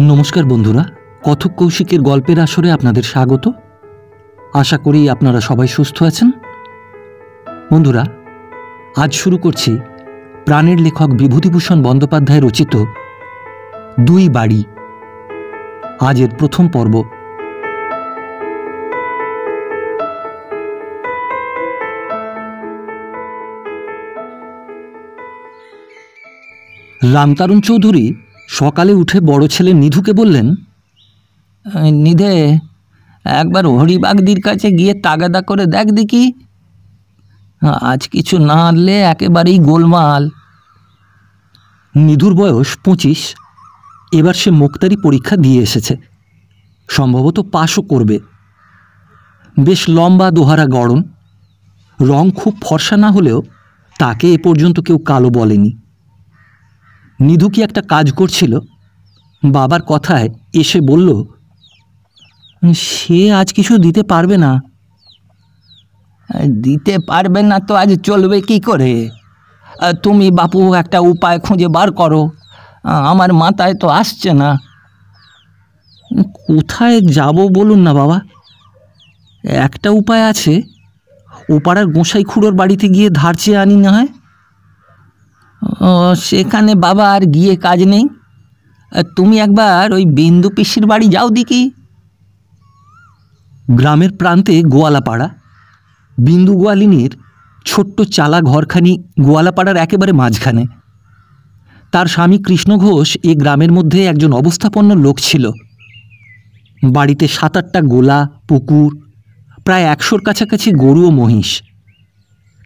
নমস্কার বন্ধুরা, কথক কৌশিকের গল্পের আসরে আপনাদের স্বাগত। আশা করি আপনারা সবাই সুস্থ আছেন। বন্ধুরা, আজ শুরু করছি প্রাণের লেখক বিভূতিভূষণ বন্দ্যোপাধ্যায় রচিত দুই বাড়ি। আজের প্রথম পর্ব। রামতারণ চৌধুরী সকালে উঠে বড় ছেলে নিধুকে বললেন, নিধে, একবার হরিবাগদির কাছে গিয়ে তাগাদা করে দেখ দেখি, আজ কিছু না আনলে একেবারেই গোলমাল। নিধুর বয়স 25। এবার সে মোক্তারি পরীক্ষা দিয়ে এসেছে, সম্ভবত পাশও করবে। বেশ লম্বা দোহারা গড়ন, রং খুব ফর্সা না হলেও তাকে এ পর্যন্ত কেউ কালো বলেনি। নিধু কি একটা কাজ করছিল, বাবার কথায় এসে বলল, সে আজ কিছু দিতে পারবে না। দিতে পারবে না তো আজ চলবে কি করে? তুমি বাপু একটা উপায় খুঁজে বার করো, আমার মাথায় তো আসছে না। কোথায় যাব বলুন না বাবা। একটা উপায় আছে, ওপাড়ার গোসাই খুড়োর বাড়িতে গিয়ে ধার চেয়ে আনি না হয়। সেখানে বাবা আর গিয়ে কাজ নেই, তুমি একবার ওই বিন্দু পিসির বাড়ি যাও দেখি। গ্রামের প্রান্তে গোয়ালাপাড়া। বিন্দু গোয়ালিনীর ছোট্ট চালা ঘরখানি গোয়ালাপাড়ার একেবারে মাঝখানে। তার স্বামী কৃষ্ণ ঘোষ এ গ্রামের মধ্যে একজন অবস্থাপন্ন লোক ছিল। বাড়িতে 7-8টা গোলা, পুকুর, প্রায় 100-র কাছাকাছি গরু ও মহিষ।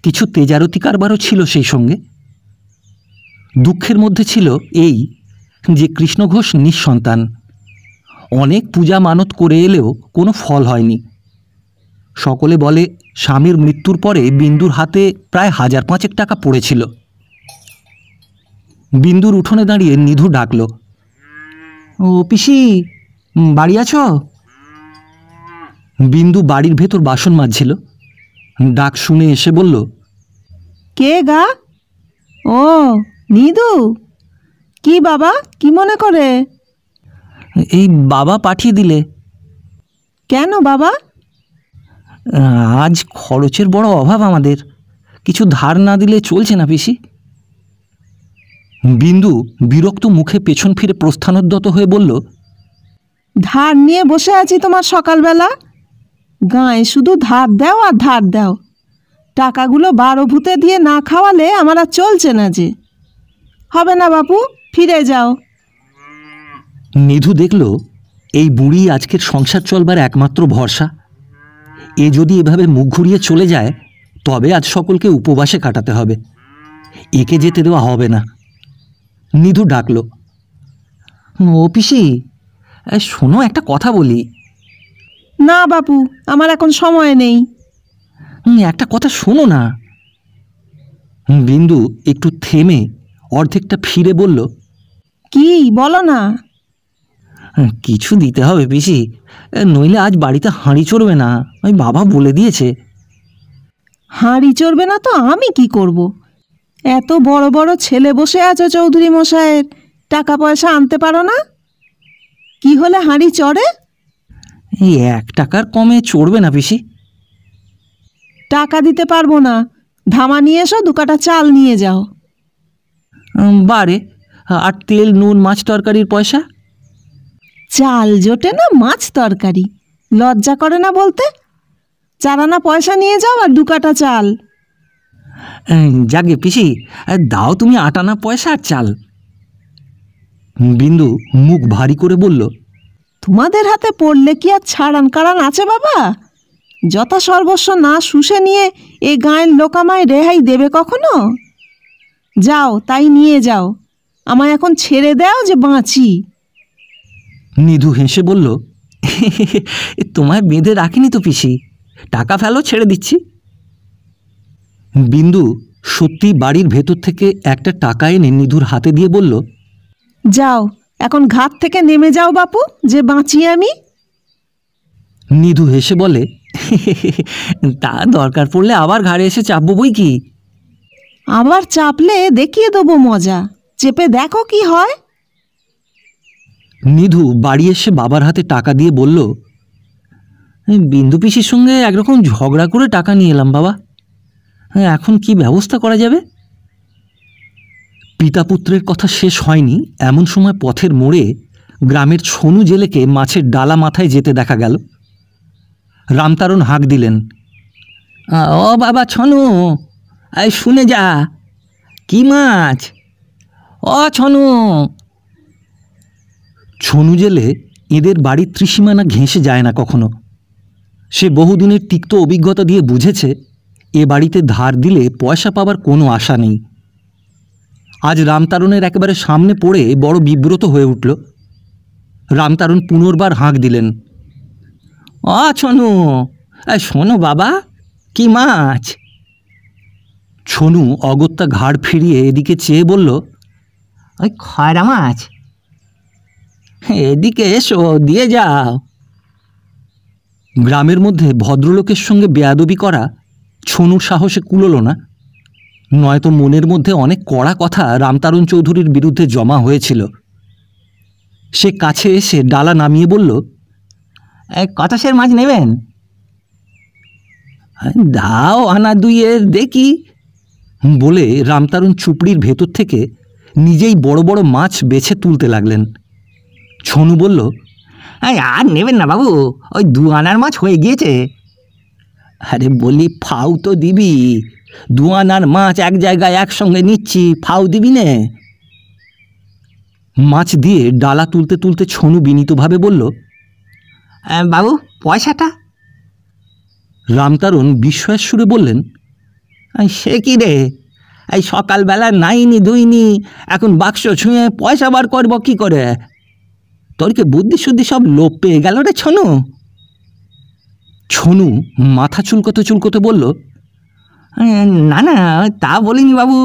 কিছু তেজারতি কারবারও ছিল সেই সঙ্গে। দুঃখের মধ্যে ছিল এই যে কৃষ্ণ ঘোষ নিঃসন্তান। অনেক পূজা মানত করে এলেও কোনো ফল হয়নি। সকলে বলে স্বামীর মৃত্যুর পরে বিন্দুর হাতে প্রায় 1000-5 টাকা পড়েছিল। বিন্দুর উঠোনে দাঁড়িয়ে নিধু ডাকল, ও পিসি, বাড়ি আছো? বিন্দু বাড়ির ভেতর বাসন মাজছিল। ডাক শুনে এসে বলল, কে গা? ও নিধু, কি বাবা, কি মনে করে? এই বাবা পাঠিয়ে দিলে। কেন বাবা? আজ খরচের বড় অভাব আমাদের, কিছু ধার না দিলে চলছে না পিসি। বিন্দু বিরক্ত মুখে পেছন ফিরে প্রস্থানোদ্যত হয়ে বলল, ধার নিয়ে বসে আছি তোমার সকালবেলা? গায়ে শুধু ধার দাও আর ধার দাও। টাকাগুলো 12 ভূতে দিয়ে না খাওয়ালে আমার আর চলছে না যে। হবে না বাপু, ফিরে যাও। নিধু দেখল এই বুড়ি আজকের সংসার চলবার একমাত্র ভরসা। এ যদি এভাবে মুখ ঘুরিয়ে চলে যায়, তবে আজ সকলকে উপবাসে কাটাতে হবে। একে যেতে দেওয়া হবে না। নিধু ডাকল, ও পিসি, শোনো, একটা কথা বলি। না বাপু, আমার এখন সময় নেই। একটা কথা শোনো না। বিন্দু একটু থেমে অর্ধেকটা ফিরে বলল, কি বলো না? কিছু দিতে হবে পিসি, নইলে আজ বাড়িতে হাঁড়ি চড়বে না, ওই বাবা বলে দিয়েছে। হাঁড়ি চড়বে না তো আমি কি করব? এত বড় বড় ছেলে বসে আছো চৌধুরী মশাইয়ের, টাকা পয়সা আনতে পারো না? কি হলে হাঁড়ি চড়ে? এই 1 টাকার কমে চড়বে না পিসি। টাকা দিতে পারবো না। ধামা নিয়ে এসো, 2 কাটা চাল নিয়ে যাও। বারে, আর তেল, নুন, মাছ তরকারির পয়সা? চাল জোটে না মাছ তরকারি? লজ্জা করে না বলতে? 4 আনা পয়সা নিয়ে যাও আর 2 কাটা চাল। যাকে পিসি, দাও তুমি 8 আনা পয়সা আর চাল। বিন্দু মুখ ভারী করে বলল, তোমাদের হাতে পড়লে কি আর ছাড়ান কাড়ান আছে বাবা? যথা সর্বস্ব না শুষে নিয়ে এ গাঁয়ের লোক আমায় রেহাই দেবে কখনো? যাও, তাই নিয়ে যাও। আমায় এখন ছেড়ে দাও যে বাঁচি। নিধু হেসে বলল, তোমায় বেঁধে রাখিনি তো পিসি, টাকা ফেলো, ছেড়ে দিচ্ছি। বিন্দু সত্যি বাড়ির ভেতর থেকে একটা টাকা এনে নিধুর হাতে দিয়ে বলল, যাও, এখন ঘাট থেকে নেমে যাও বাপু, যে বাঁচি আমি। নিধু হেসে বলে, তা দরকার পড়লে আবার ঘাড়ে এসে চাপবো বই কি। আবার চাপলে দেখিয়ে দেবো মজা, চেপে দেখো কি হয়। নিধু বাড়ি এসে বাবার হাতে টাকা দিয়ে বলল, বিন্দু পিসির সঙ্গে একরকম ঝগড়া করে টাকা নিয়ে এলাম বাবা, এখন কি ব্যবস্থা করা যাবে? পিতা পুত্রের কথা শেষ হয়নি এমন সময় পথের মোড়ে গ্রামের ছনু জেলেকে মাছের ডালা মাথায় যেতে দেখা গেল। রামতারণ হাঁক দিলেন, ও বাবা ছনু, এই শুনে যা, কি মাছ? ও ছনু। ছনু জেলে এদের বাড়ির ত্রিসীমানা ঘেঁষে যায় না কখনো। সে বহুদিনের তিক্ত অভিজ্ঞতা দিয়ে বুঝেছে এ বাড়িতে ধার দিলে পয়সা পাবার কোনো আশা নেই। আজ রামতারণের একেবারে সামনে পড়ে বড় বিব্রত হয়ে উঠল। রামতারণ পুনর্বার হাঁক দিলেন, ও ছনু, শোনো বাবা, কি মাছ? ছনু অগত্যা ঘাড় ফিরিয়ে এদিকে চেয়ে বলল, ওই খয়রা মাছ। এদিকে এসো, দিয়ে যাও। গ্রামের মধ্যে ভদ্রলোকের সঙ্গে বেয়াদবি করা ছনুর সাহসে কুলোল না, নয়তো মনের মধ্যে অনেক কড়া কথা রামতারণ চৌধুরীর বিরুদ্ধে জমা হয়েছিল। সে কাছে এসে ডালা নামিয়ে বলল, কত সের মাছ নেবেন? দাও আনা দুইয়ের দেখি, বলে রামতারণ চুপড়ির ভেতর থেকে নিজেই বড় বড় মাছ বেছে তুলতে লাগলেন। ছনু বলল, আর নেবেন না বাবু, ওই 2 আনার মাছ হয়ে গিয়েছে। আরে বলি, ফাউ তো দিবি, 2 আনার মাছ এক জায়গায় একসঙ্গে নিচ্ছি, ফাউ দিবি নে? মাছ দিয়ে ডালা তুলতে তুলতে ছনু বিনীতভাবে বলল, বাবু পয়সাটা? রামতারণ বিস্ময়ের সুরে বললেন, সে কি রে, এই সকালবেলা নাইনি দুইনি, এখন বাক্স ছুঁয়ে পয়সা বার করব কি করে? তোর কি বুদ্ধি শুদ্ধি সব লোপ পেয়ে গেল রে ছনু? ছনু মাথা চুলকোতে চুলকোতে বলল, না না, তা বলিনি বাবু,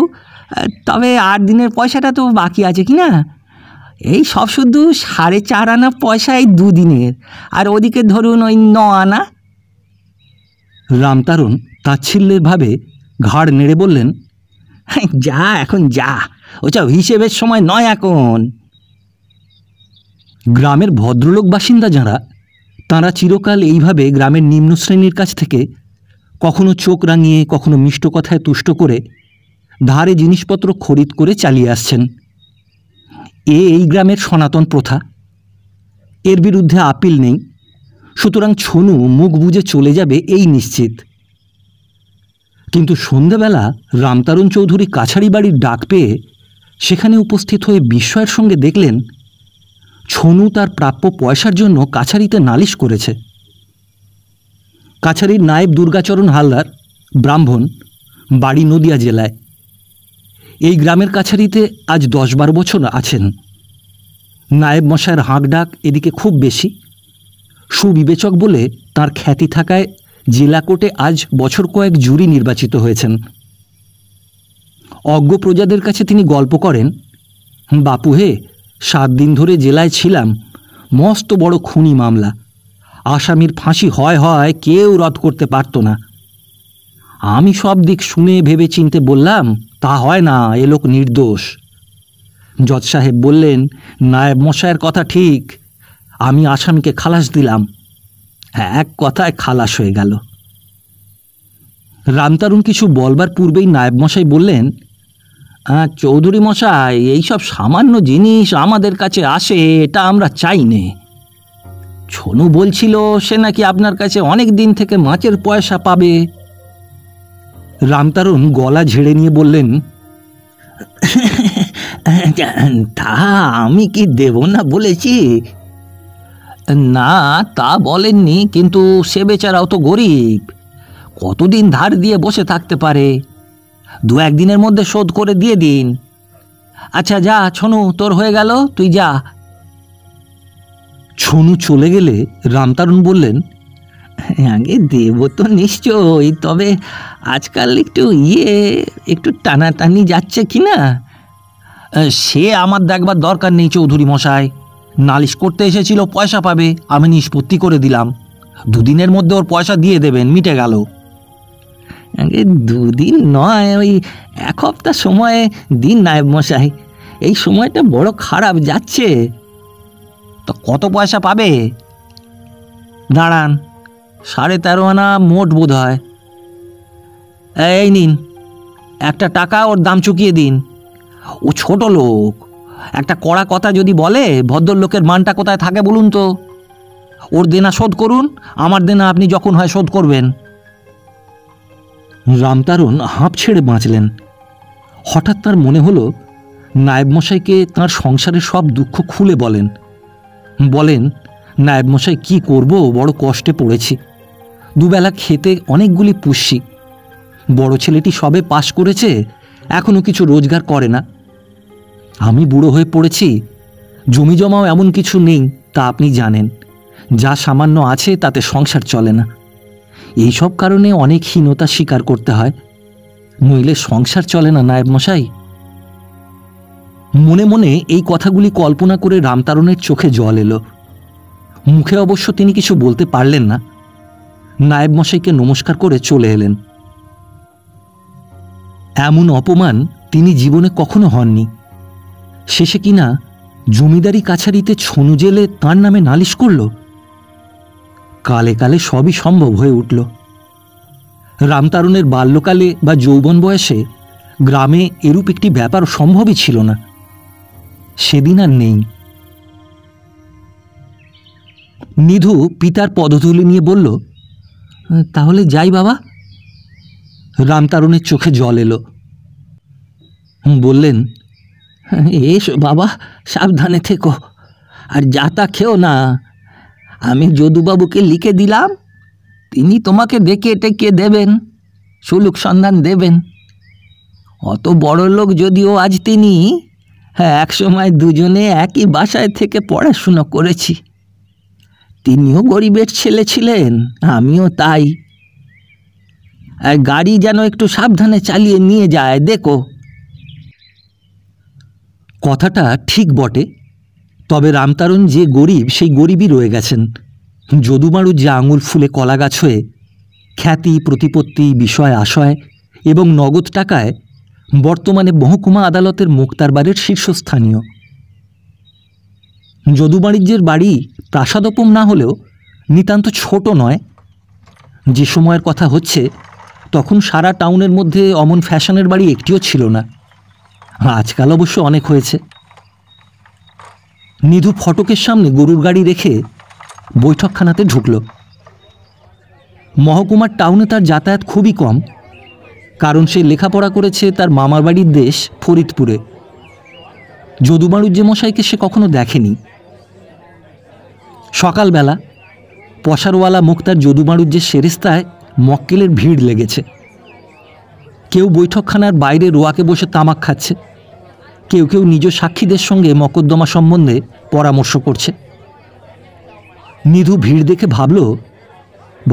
তবে 8 দিনের পয়সাটা তো বাকি আছে কি না? এই সব শুধু 4.5 আনা পয়সা এই 2 দিনের, আর ওদিকে ধরুন ওই 9 আনা। রামতারণ তাচ্ছিল্যের ভাবে ঘাড় নেড়ে বললেন, যা এখন যা, ওসব হিসেবের সময় নয় এখন। গ্রামের ভদ্রলোক বাসিন্দা যাঁরা, তাঁরা চিরকাল এইভাবে গ্রামের নিম্ন শ্রেণীর কাছ থেকে কখনো চোখ রাঙিয়ে কখনো মিষ্ট কথায় তুষ্ট করে ধারে জিনিসপত্র খরিদ করে চালিয়ে আসছেন। এই গ্রামের সনাতন প্রথা, এর বিরুদ্ধে আপিল নেই। সুতরাং ছনু মুখ বুজে চলে যাবে এই নিশ্চিত। কিন্তু সন্ধেবেলা রামতারণ চৌধুরী কাছারি বাড়ির ডাক পেয়ে সেখানে উপস্থিত হয়ে বিস্ময়ের সঙ্গে দেখলেন ছনু তার প্রাপ্য পয়সার জন্য কাছারিতে নালিশ করেছে। কাছারির নায়েব দুর্গাচরণ হালদার, ব্রাহ্মণ, বাড়ি নদিয়া জেলায়। এই গ্রামের কাছারিতে আজ 10-12 বছর আছেন। নায়েব মশায়ের হাঁক ডাক এদিকে খুব বেশি। সুবিবেচক বলে তার খ্যাতি থাকায় জেলা কোর্টে আজ বছর কয়েক জুরি নির্বাচিত হয়েছেন। অজ্ঞ প্রজাদের কাছে তিনি গল্প করেন, বাপু হে, 7 দিন ধরে জেলায় ছিলাম, মস্ত বড় খুনি মামলা, আসামির ফাঁসি হয় কেউ রদ করতে পারত না। আমি সব দিক শুনে ভেবে চিনতে বললাম, তা হয় না, এ লোক নির্দোষ। জজ সাহেব বললেন, নায়েব মশায়ের কথা ঠিক, আমি আসামিকে খালাস দিলাম। এক কথায় খালাস হয়ে গেল। রামতারণ কিছু বলবার পূর্বেই নায়েব মশাই বললেন, চৌধুরী মশাই, এইসব সামান্য জিনিস আমাদের কাছে আসে, এটা আমরা চাই নে। ছনু বলছিল সে নাকি আপনার কাছে অনেক দিন থেকে মাছের পয়সা পাবে। রামতারণ গলা ঝেড়ে নিয়ে বললেন, তা আমি কি দেব না বলেছি? না, তা বলেননি, কিন্তু সে বেচারাও তো গরিব, কতদিন ধার দিয়ে বসে থাকতে পারে? 2-1 দিনের মধ্যে শোধ করে দিয়ে দিন। আচ্ছা যা ছনু, তোর হয়ে গেল, তুই যা। ছনু চলে গেলে রামতারণ বললেন, আগে দেব তো নিশ্চয়ই, তবে আজকাল একটু টানাটানি যাচ্ছে কি না? সে আমার দেখবার দরকার নেই চৌধুরী মশাই, নালিশ করতে এসেছিল, পয়সা পাবে, আমি নিষ্পত্তি করে দিলাম। 2 দিনের মধ্যে ওর পয়সা দিয়ে দেবেন, মিটে গেল। 2 দিন নয়, ওই 1 সপ্তাহ সময় দিন নায়েব মশাই, এই সময়টা বড় খারাপ যাচ্ছে। তো কত পয়সা পাবে? দাঁড়ান, 13.5 আনা মোট বোধ হয়। এই নিন, একটা টাকা ওর দাম চুকিয়ে দিন। ও ছোট লোক, একটা কড়া কথা যদি বলে, ভদ্রলোকের মানটা কোথায় থাকে বলুন তো? ওর দেনা শোধ করুন, আমার দেনা আপনি যখন হয় শোধ করবেন। রামতারণ হাঁপ ছেড়ে বাঁচলেন। হঠাৎ তার মনে হলো নায়েব মশাইকে তাঁর সংসারের সব দুঃখ খুলে বলেন। নায়েব মশাই, কি করব, বড় কষ্টে পড়েছি। দুবেলা খেতে অনেকগুলি পুষছি। বড় ছেলেটি সবে পাশ করেছে, এখনো কিছু রোজগার করে না। আমি বুড়ো হয়ে পড়েছি, জমি জমাও এমন কিছু নেই, তা আপনি জানেন। যা সামান্য আছে তাতে সংসার চলে না। এই সব কারণে অনেক হীনতা স্বীকার করতে হয়, নইলে সংসার চলে না নায়েব মশাই। মনে মনে এই কথাগুলি কল্পনা করে রামতারণের চোখে জল এলো। মুখে অবশ্য তিনি কিছু বলতে পারলেন না। নায়েব মশাইকে নমস্কার করে চলে এলেন। এমন অপমান তিনি জীবনে কখনো হননি। শেষে কিনা জমিদারি কাছারিতে ছনু জেলে তাঁর নামে নালিশ করল। কালে কালে সবই সম্ভব হয়ে উঠল। রামতারণের বাল্যকালে বা যৌবন বয়সে গ্রামে এরূপ একটি ব্যাপার সম্ভবই ছিল না। সেদিন আর নেই। নিধু পিতার পদধূলি নিয়ে বলল, তাহলে যাই বাবা। রামতারণের চোখে জল এলো। বললেন, এসো বাবা, সাবধানে থেকো, আর যাতা খেও না। আমি যদুবাবুকে লিখে দিলাম, তিনি তোমাকে ডেকে টেকে দেবেন, সুলুক সন্ধান দেবেন। অত বড় লোক যদিও আজ তিনি, এক সময় দুজনে একই বাসায় থেকে পড়াশুনো করেছি। তিনিও গরিবের ছেলে ছিলেন, আমিও তাই। আর গাড়ি যেন একটু সাবধানে চালিয়ে নিয়ে যায়, দেখো। কথাটা ঠিক বটে, তবে রামতারণ যে গরিব, সেই গরিবই রয়ে গেছেন। যদুমারু যে আঙুল ফুলে কলা গাছ হয়ে খ্যাতি, প্রতিপত্তি, বিষয় আশয় এবং নগদ টাকায় বর্তমানে মহকুমা আদালতের মোক্তারবাড়ির শীর্ষস্থানীয়। যদুবাণিজ্যের বাড়ি প্রাসাদোপম না হলেও নিতান্ত ছোট নয়। যে সময়ের কথা হচ্ছে, তখন সারা টাউনের মধ্যে অমন ফ্যাশনের বাড়ি একটিও ছিল না। আজকাল অবশ্য অনেক হয়েছে। নিধু ফটকের সামনে গরুর গাড়ি রেখে বৈঠকখানাতে ঢুকল। মহকুমার টাউনে তার যাতায়াত খুবই কম, কারণ সে লেখাপড়া করেছে তার মামার বাড়ির দেশ ফরিদপুরে। যদুমারুজ্জে মশাইকে সে কখনো দেখেনি। সকালবেলা পশারওয়ালা মুক্তার যদুমারুজ্জের সেরেস্তায় মক্কেলের ভিড় লেগেছে। কেউ বৈঠকখানার বাইরে রোয়াকে বসে তামাক খাচ্ছে, কেউ কেউ নিজ সাক্ষীদের সঙ্গে মকদ্দমা সম্বন্ধে পরামর্শ করছে। নিধু ভিড় দেখে ভাবল,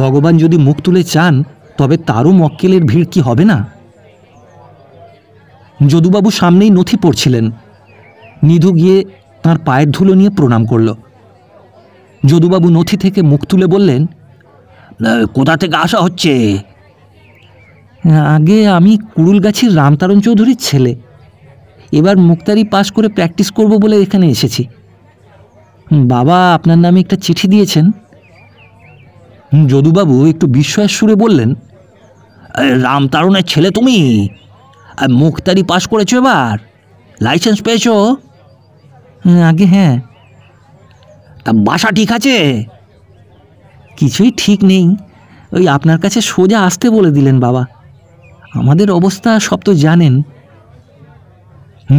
ভগবান যদি মুখ তুলে চান, তবে তারও মক্কেলের ভিড় কি হবে না? যদুবাবু সামনেই নথি পড়ছিলেন। নিধু গিয়ে তাঁর পায়ের ধুলো নিয়ে প্রণাম করল। যদুবাবু নথি থেকে মুখ তুলে বললেন, কোথা থেকে আসা হচ্ছে? আগে আমি কুড়ুলগাছির রামতারণ চৌধুরীর ছেলে। এবার মুক্তারি পাশ করে প্র্যাকটিস করব বলে এখানে এসেছি। বাবা আপনার নামে একটা চিঠি দিয়েছেন। যদুবাবু একটু বিস্ময়ের সুরে বললেন, রামতারণের ছেলে তুমি? মুক্তারি পাশ করেছো, এবার লাইসেন্স পেয়েছো? আগে হ্যাঁ। তা বাসা ঠিক আছে? কিছুই ঠিক নেই, ওই আপনার কাছে সোজা আসতে বলে দিলেন বাবা। আমাদের অবস্থা সব তো জানেন।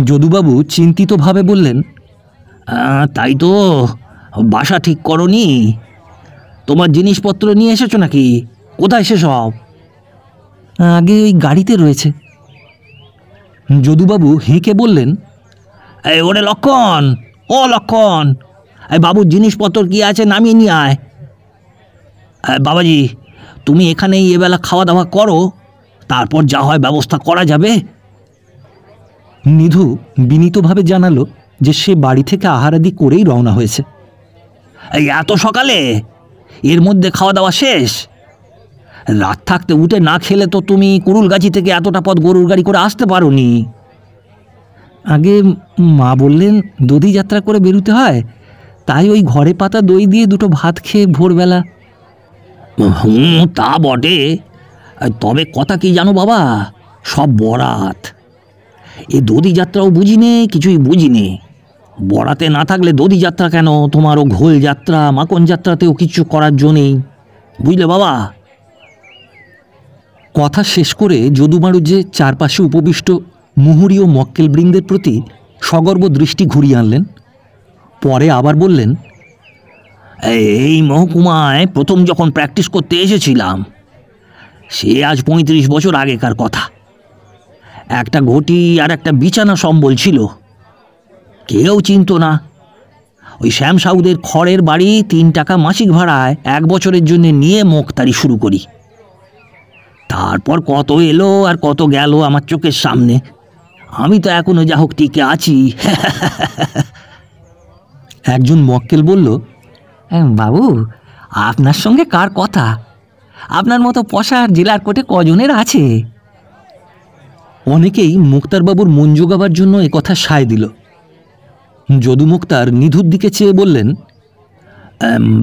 যদুবাবু চিন্তিতভাবে বললেন, তাই তো, বাসা ঠিক করনি? তোমার জিনিসপত্র নিয়ে এসেছো নাকি? কোথায় সেসব? আগে ওই গাড়িতে রয়েছে। যদুবাবু হেঁকে বললেন, এই ওরে লক্ষণ, ও লক্ষণ, এই বাবুর জিনিসপত্র কি আছে নামিয়ে নিয়ে আয়। বাবাজি, তুমি এখানেই এবেলা খাওয়া দাওয়া করো, তারপর যা হয় ব্যবস্থা করা যাবে। নিধু বিনীতভাবে জানালো যে সে বাড়ি থেকে আহারাদি করেই রওনা হয়েছে। এই এত সকালে? এর মধ্যে খাওয়া দাওয়া শেষ? রাত থাকতে উঠে না খেলে তো তুমি কুড়ুলগাছি থেকে এতটা পথ গরুর গাড়ি করে আসতে পারো নি। আগে মা বললেন দধি যাত্রা করে বেরোতে হয়, তাই ওই ঘরে পাতা দই দিয়ে দুটো ভাত খেয়ে ভোরবেলা। তা বটে, তবে কথা কি জানো বাবা, সব বরাত। এ দধি যাত্রাও বুঝিনে, কিছুই বুঝিনে। বরাতে না থাকলে দধি যাত্রা কেন, তোমারও ঘোল যাত্রা মাখন যাত্রাতেও কিছু করার জো নেই, বুঝলে বাবা। কথা শেষ করে যদুমারু যে চারপাশে উপবিষ্ট মুহুরী ও মক্কেলবৃন্দের প্রতি সগর্ব দৃষ্টি ঘুরিয়ে আনলেন। পরে আবার বললেন, এই মহকুমায় প্রথম যখন প্র্যাকটিস করতে এসেছিলাম, সে আজ ৩৫ বছর আগেকার কথা। একটা ঘটি আর একটা বিছানা সম্বল ছিল, কেউ চিনত না। ওই শ্যাম সাউদের খড়ের বাড়ি ৩ টাকা মাসিক ভাড়ায় ১ বছরের জন্য নিয়ে মোক্তারি শুরু করি। তারপর কত এলো আর কত গেল আমার চোখের সামনে, আমি তো এখনো যা হোক টিকে আছি। একজন মক্কেল বলল, বাবু, আপনার সঙ্গে কার কথা? আপনার মতো পশার জেলার কোটে কজনের আছে? অনেকেই মুক্তারবাবুর মন জোগাবার জন্য এ কথা সায় দিল। যদু মুক্তার নিধুর দিকে চেয়ে বললেন,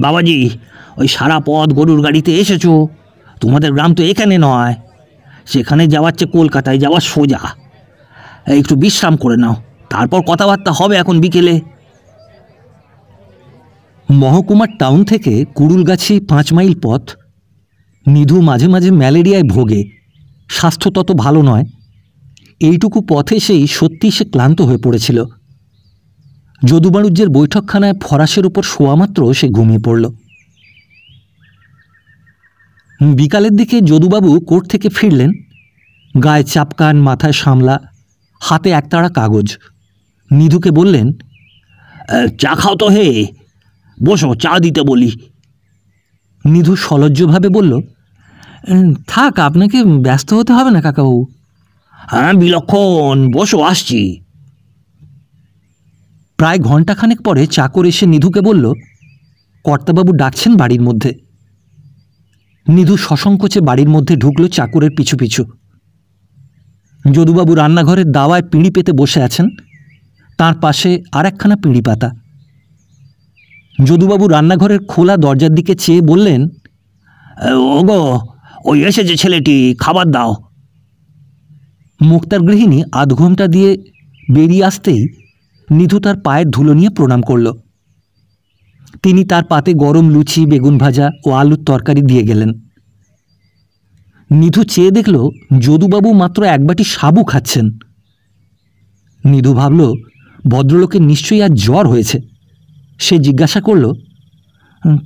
বাবাজি, ওই সারা পথ গরুর গাড়িতে এসেছো, তোমাদের গ্রাম তো এখানে নয়, সেখানে যাওয়ার চেয়ে কলকাতায় যাওয়া সোজা। একটু বিশ্রাম করে নাও, তারপর কথাবার্তা হবে এখন বিকেলে। মহকুমার টাউন থেকে কুড়ুলগাছি 5 মাইল পথ। নিধু মাঝে মাঝে ম্যালেরিয়ায় ভোগে, স্বাস্থ্য তত ভালো নয়। এইটুকু পথে সেই সত্যি সে ক্লান্ত হয়ে পড়েছিল। যদুবাণুজ্যের বৈঠকখানায় ফরাসের উপর শোয়া মাত্র সে ঘুমিয়ে পড়ল। বিকালের দিকে যদুবাবু কোর্ট থেকে ফিরলেন, গায়ে চাপকান, মাথায় সামলা, হাতে একতাড়া কাগজ। নিধুকে বললেন, চা খাও তো হে, বসো, চা দিতে বলি। নিধু সলজ্জভাবে বলল, থাক, আপনাকে ব্যস্ত হতে হবে না কাকাবাবু। হ্যাঁ বিলক্ষণ, বসো, আসছি। প্রায় ঘণ্টাখানেক পরে চাকর এসে নিধুকে বলল, কর্তাবাবু ডাকছেন বাড়ির মধ্যে। নিধু সসংকোচে বাড়ির মধ্যে ঢুকল চাকরের পিছু পিছু। যদুবাবু রান্নাঘরের দাওয়ায় পিঁড়ি পেতে বসে আছেন, তার পাশে আর একখানা পিঁড়ি পাতা। যদুবাবু রান্নাঘরের খোলা দরজার দিকে চেয়ে বললেন, ওগো, ওই এসেছে ছেলেটি, খাবার দাও। মুক্তার গৃহিণী আধ ঘোমটা দিয়ে বেরিয়ে আসতেই নিধু তার পায়ের ধুলো নিয়ে প্রণাম করল। তিনি তার পাতে গরম লুচি, বেগুন ভাজা ও আলুর তরকারি দিয়ে গেলেন। নিধু চেয়ে দেখল যদুবাবু মাত্র 1 বাটি সাবু খাচ্ছেন। নিধু ভাবল, ভদ্রলোকের নিশ্চয়ই আজ জ্বর হয়েছে। সে জিজ্ঞাসা করল,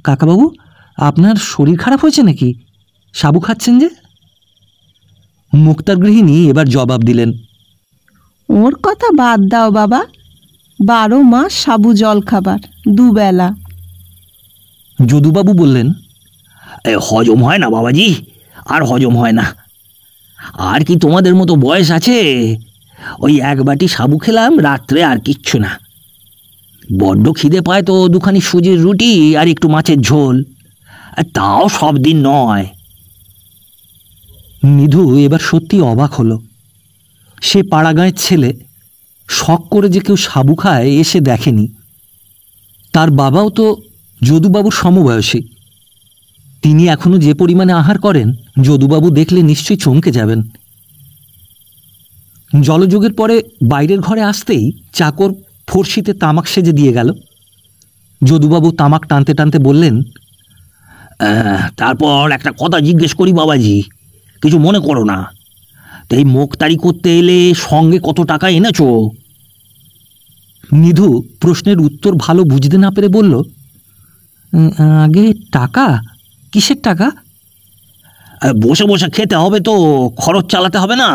কাকাবাবু, আপনার শরীর খারাপ হয়েছে নাকি, সাবু খাচ্ছেন যে? মুক্তার গৃহিণী এবার জবাব দিলেন, ওর কথা বাদ দাও বাবা, 12 মাস সাবু জল খাবার, 2 বেলা। যদুবাবু বললেন, হজম হয় না বাবাজি, আর হজম হয় না। আর কি তোমাদের মতো বয়স আছে? ওই 1 বাটি সাবু খেলাম রাত্রে, আর কিচ্ছু না। বড্ড খিদে পায় তো 2খানি সুজির রুটি আর একটু মাছের ঝোল, তাও সব দিন নয়। নিধু এবার সত্যি অবাক হলো। সে পাড়াগাঁয়ের ছেলে, শখ করে যে কেউ সাবু খায় এসে দেখেনি। তার বাবাও তো যদুবাবুর সমবয়সী। তিনি এখনো যে পরিমাণে আহার করেন, যদুবাবু দেখলে নিশ্চয়ই চমকে যাবেন। জলযোগের পরে বাইরের ঘরে আসতেই চাকর ফর্সিতে তামাক সেজে দিয়ে গেল। যদুবাবু তামাক টানতে টানতে বললেন, তারপর একটা কথা জিজ্ঞেস করি বাবাজি, কিছু মনে করো না। তো এই মোক্তারি করতে এলে সঙ্গে কত টাকা এনেছো? নিধু প্রশ্নের উত্তর ভালো বুঝতে না পেরে বলল, আগে টাকা? কিসের টাকা? বসে বসে খেতে হবে তো, খরচ চালাতে হবে না।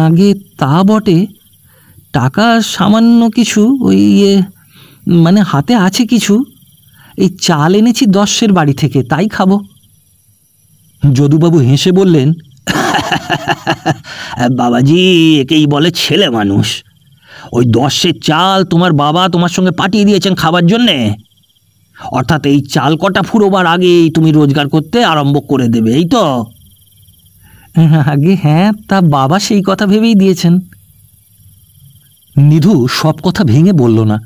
আগে তা বটে, টাকা সামান্য কিছু, ওই মানে হাতে আছে কিছু। এই চাল এনেছি 10-এর বাড়ি থেকে, তাই খাবো। যদুবাবু হেসে বললেন, বাবাজি, একেই বলে ছেলে মানুষ। ওই 10-এর চাল তোমার বাবা তোমার সঙ্গে পাঠিয়ে দিয়েছেন খাবার জন্যে, অর্থাৎ এই চাল কটা ফুরোবার আগেই তুমি রোজগার করতে আরম্ভ করে দেবে, এই তো? আগে হ্যাঁ, তা বাবা সেই কথা ভেবেই দিয়েছেন। নিধু সব কথা ভেঙে বলল না।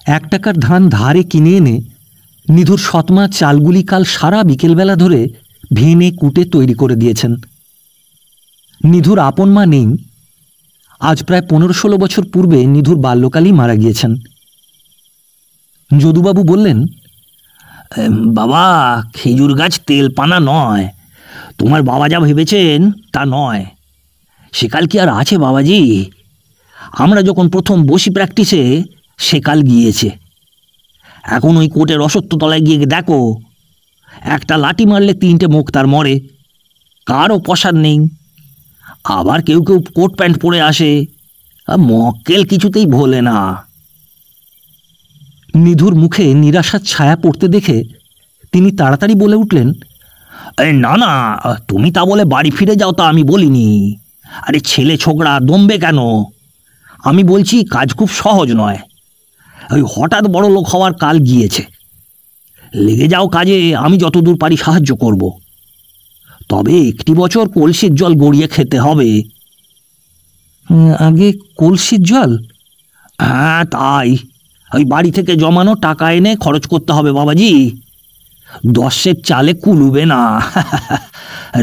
1 টাকার ধান ধারে কিনে এনে নিধুর সৎমা চালগুলি কাল সারা বিকেলবেলা ধরে ভেনে কুটে তৈরি করে দিয়েছেন। নিধুর আপন মা নেই। আজ প্রায় 15-16 বছর পূর্বে নিধুর বাল্যকালেই মারা গিয়েছেন। যদুবাবু বললেন, বাবা, খেজুর গাছ তেল পানা নয়, তোমার বাবা যা ভেবেছেন তা নয়। সেকাল কি আর আছে বাবাজি? আমরা যখন প্রথম বসি প্র্যাকটিসে সেকাল গিয়েছে। এখন ওই কোটের অসত্যতলায় গিয়ে দেখো, একটা লাঠি মারলে 3টে মোক্তার মরে, কারও পসার নেই। আবার কেউ কেউ কোট প্যান্ট পরে আসে, মক্কেল কিছুতেই ভোলে না। নিধুর মুখে নিরাশার ছায়া পড়তে দেখে তিনি তাড়াতাড়ি বলে উঠলেন, না না, তুমি তা বলে বাড়ি ফিরে যাও তা আমি বলিনি। আরে ছেলে ছোকরা দমবে কেন? আমি বলছি কাজ খুব সহজ নয়। ওই হঠাৎ বড় লোক হওয়ার কাল গিয়েছে। লেগে যাও কাজে, আমি যতদূর পারি সাহায্য করব। তবে একটি বছর কলসির জল গড়িয়ে খেতে হবে। আগে কলসির জল? হ্যাঁ তাই। ওই বাড়ি থেকে জমানো টাকা এনে খরচ করতে হবে বাবাজি। 10 চালে কুলুবে না।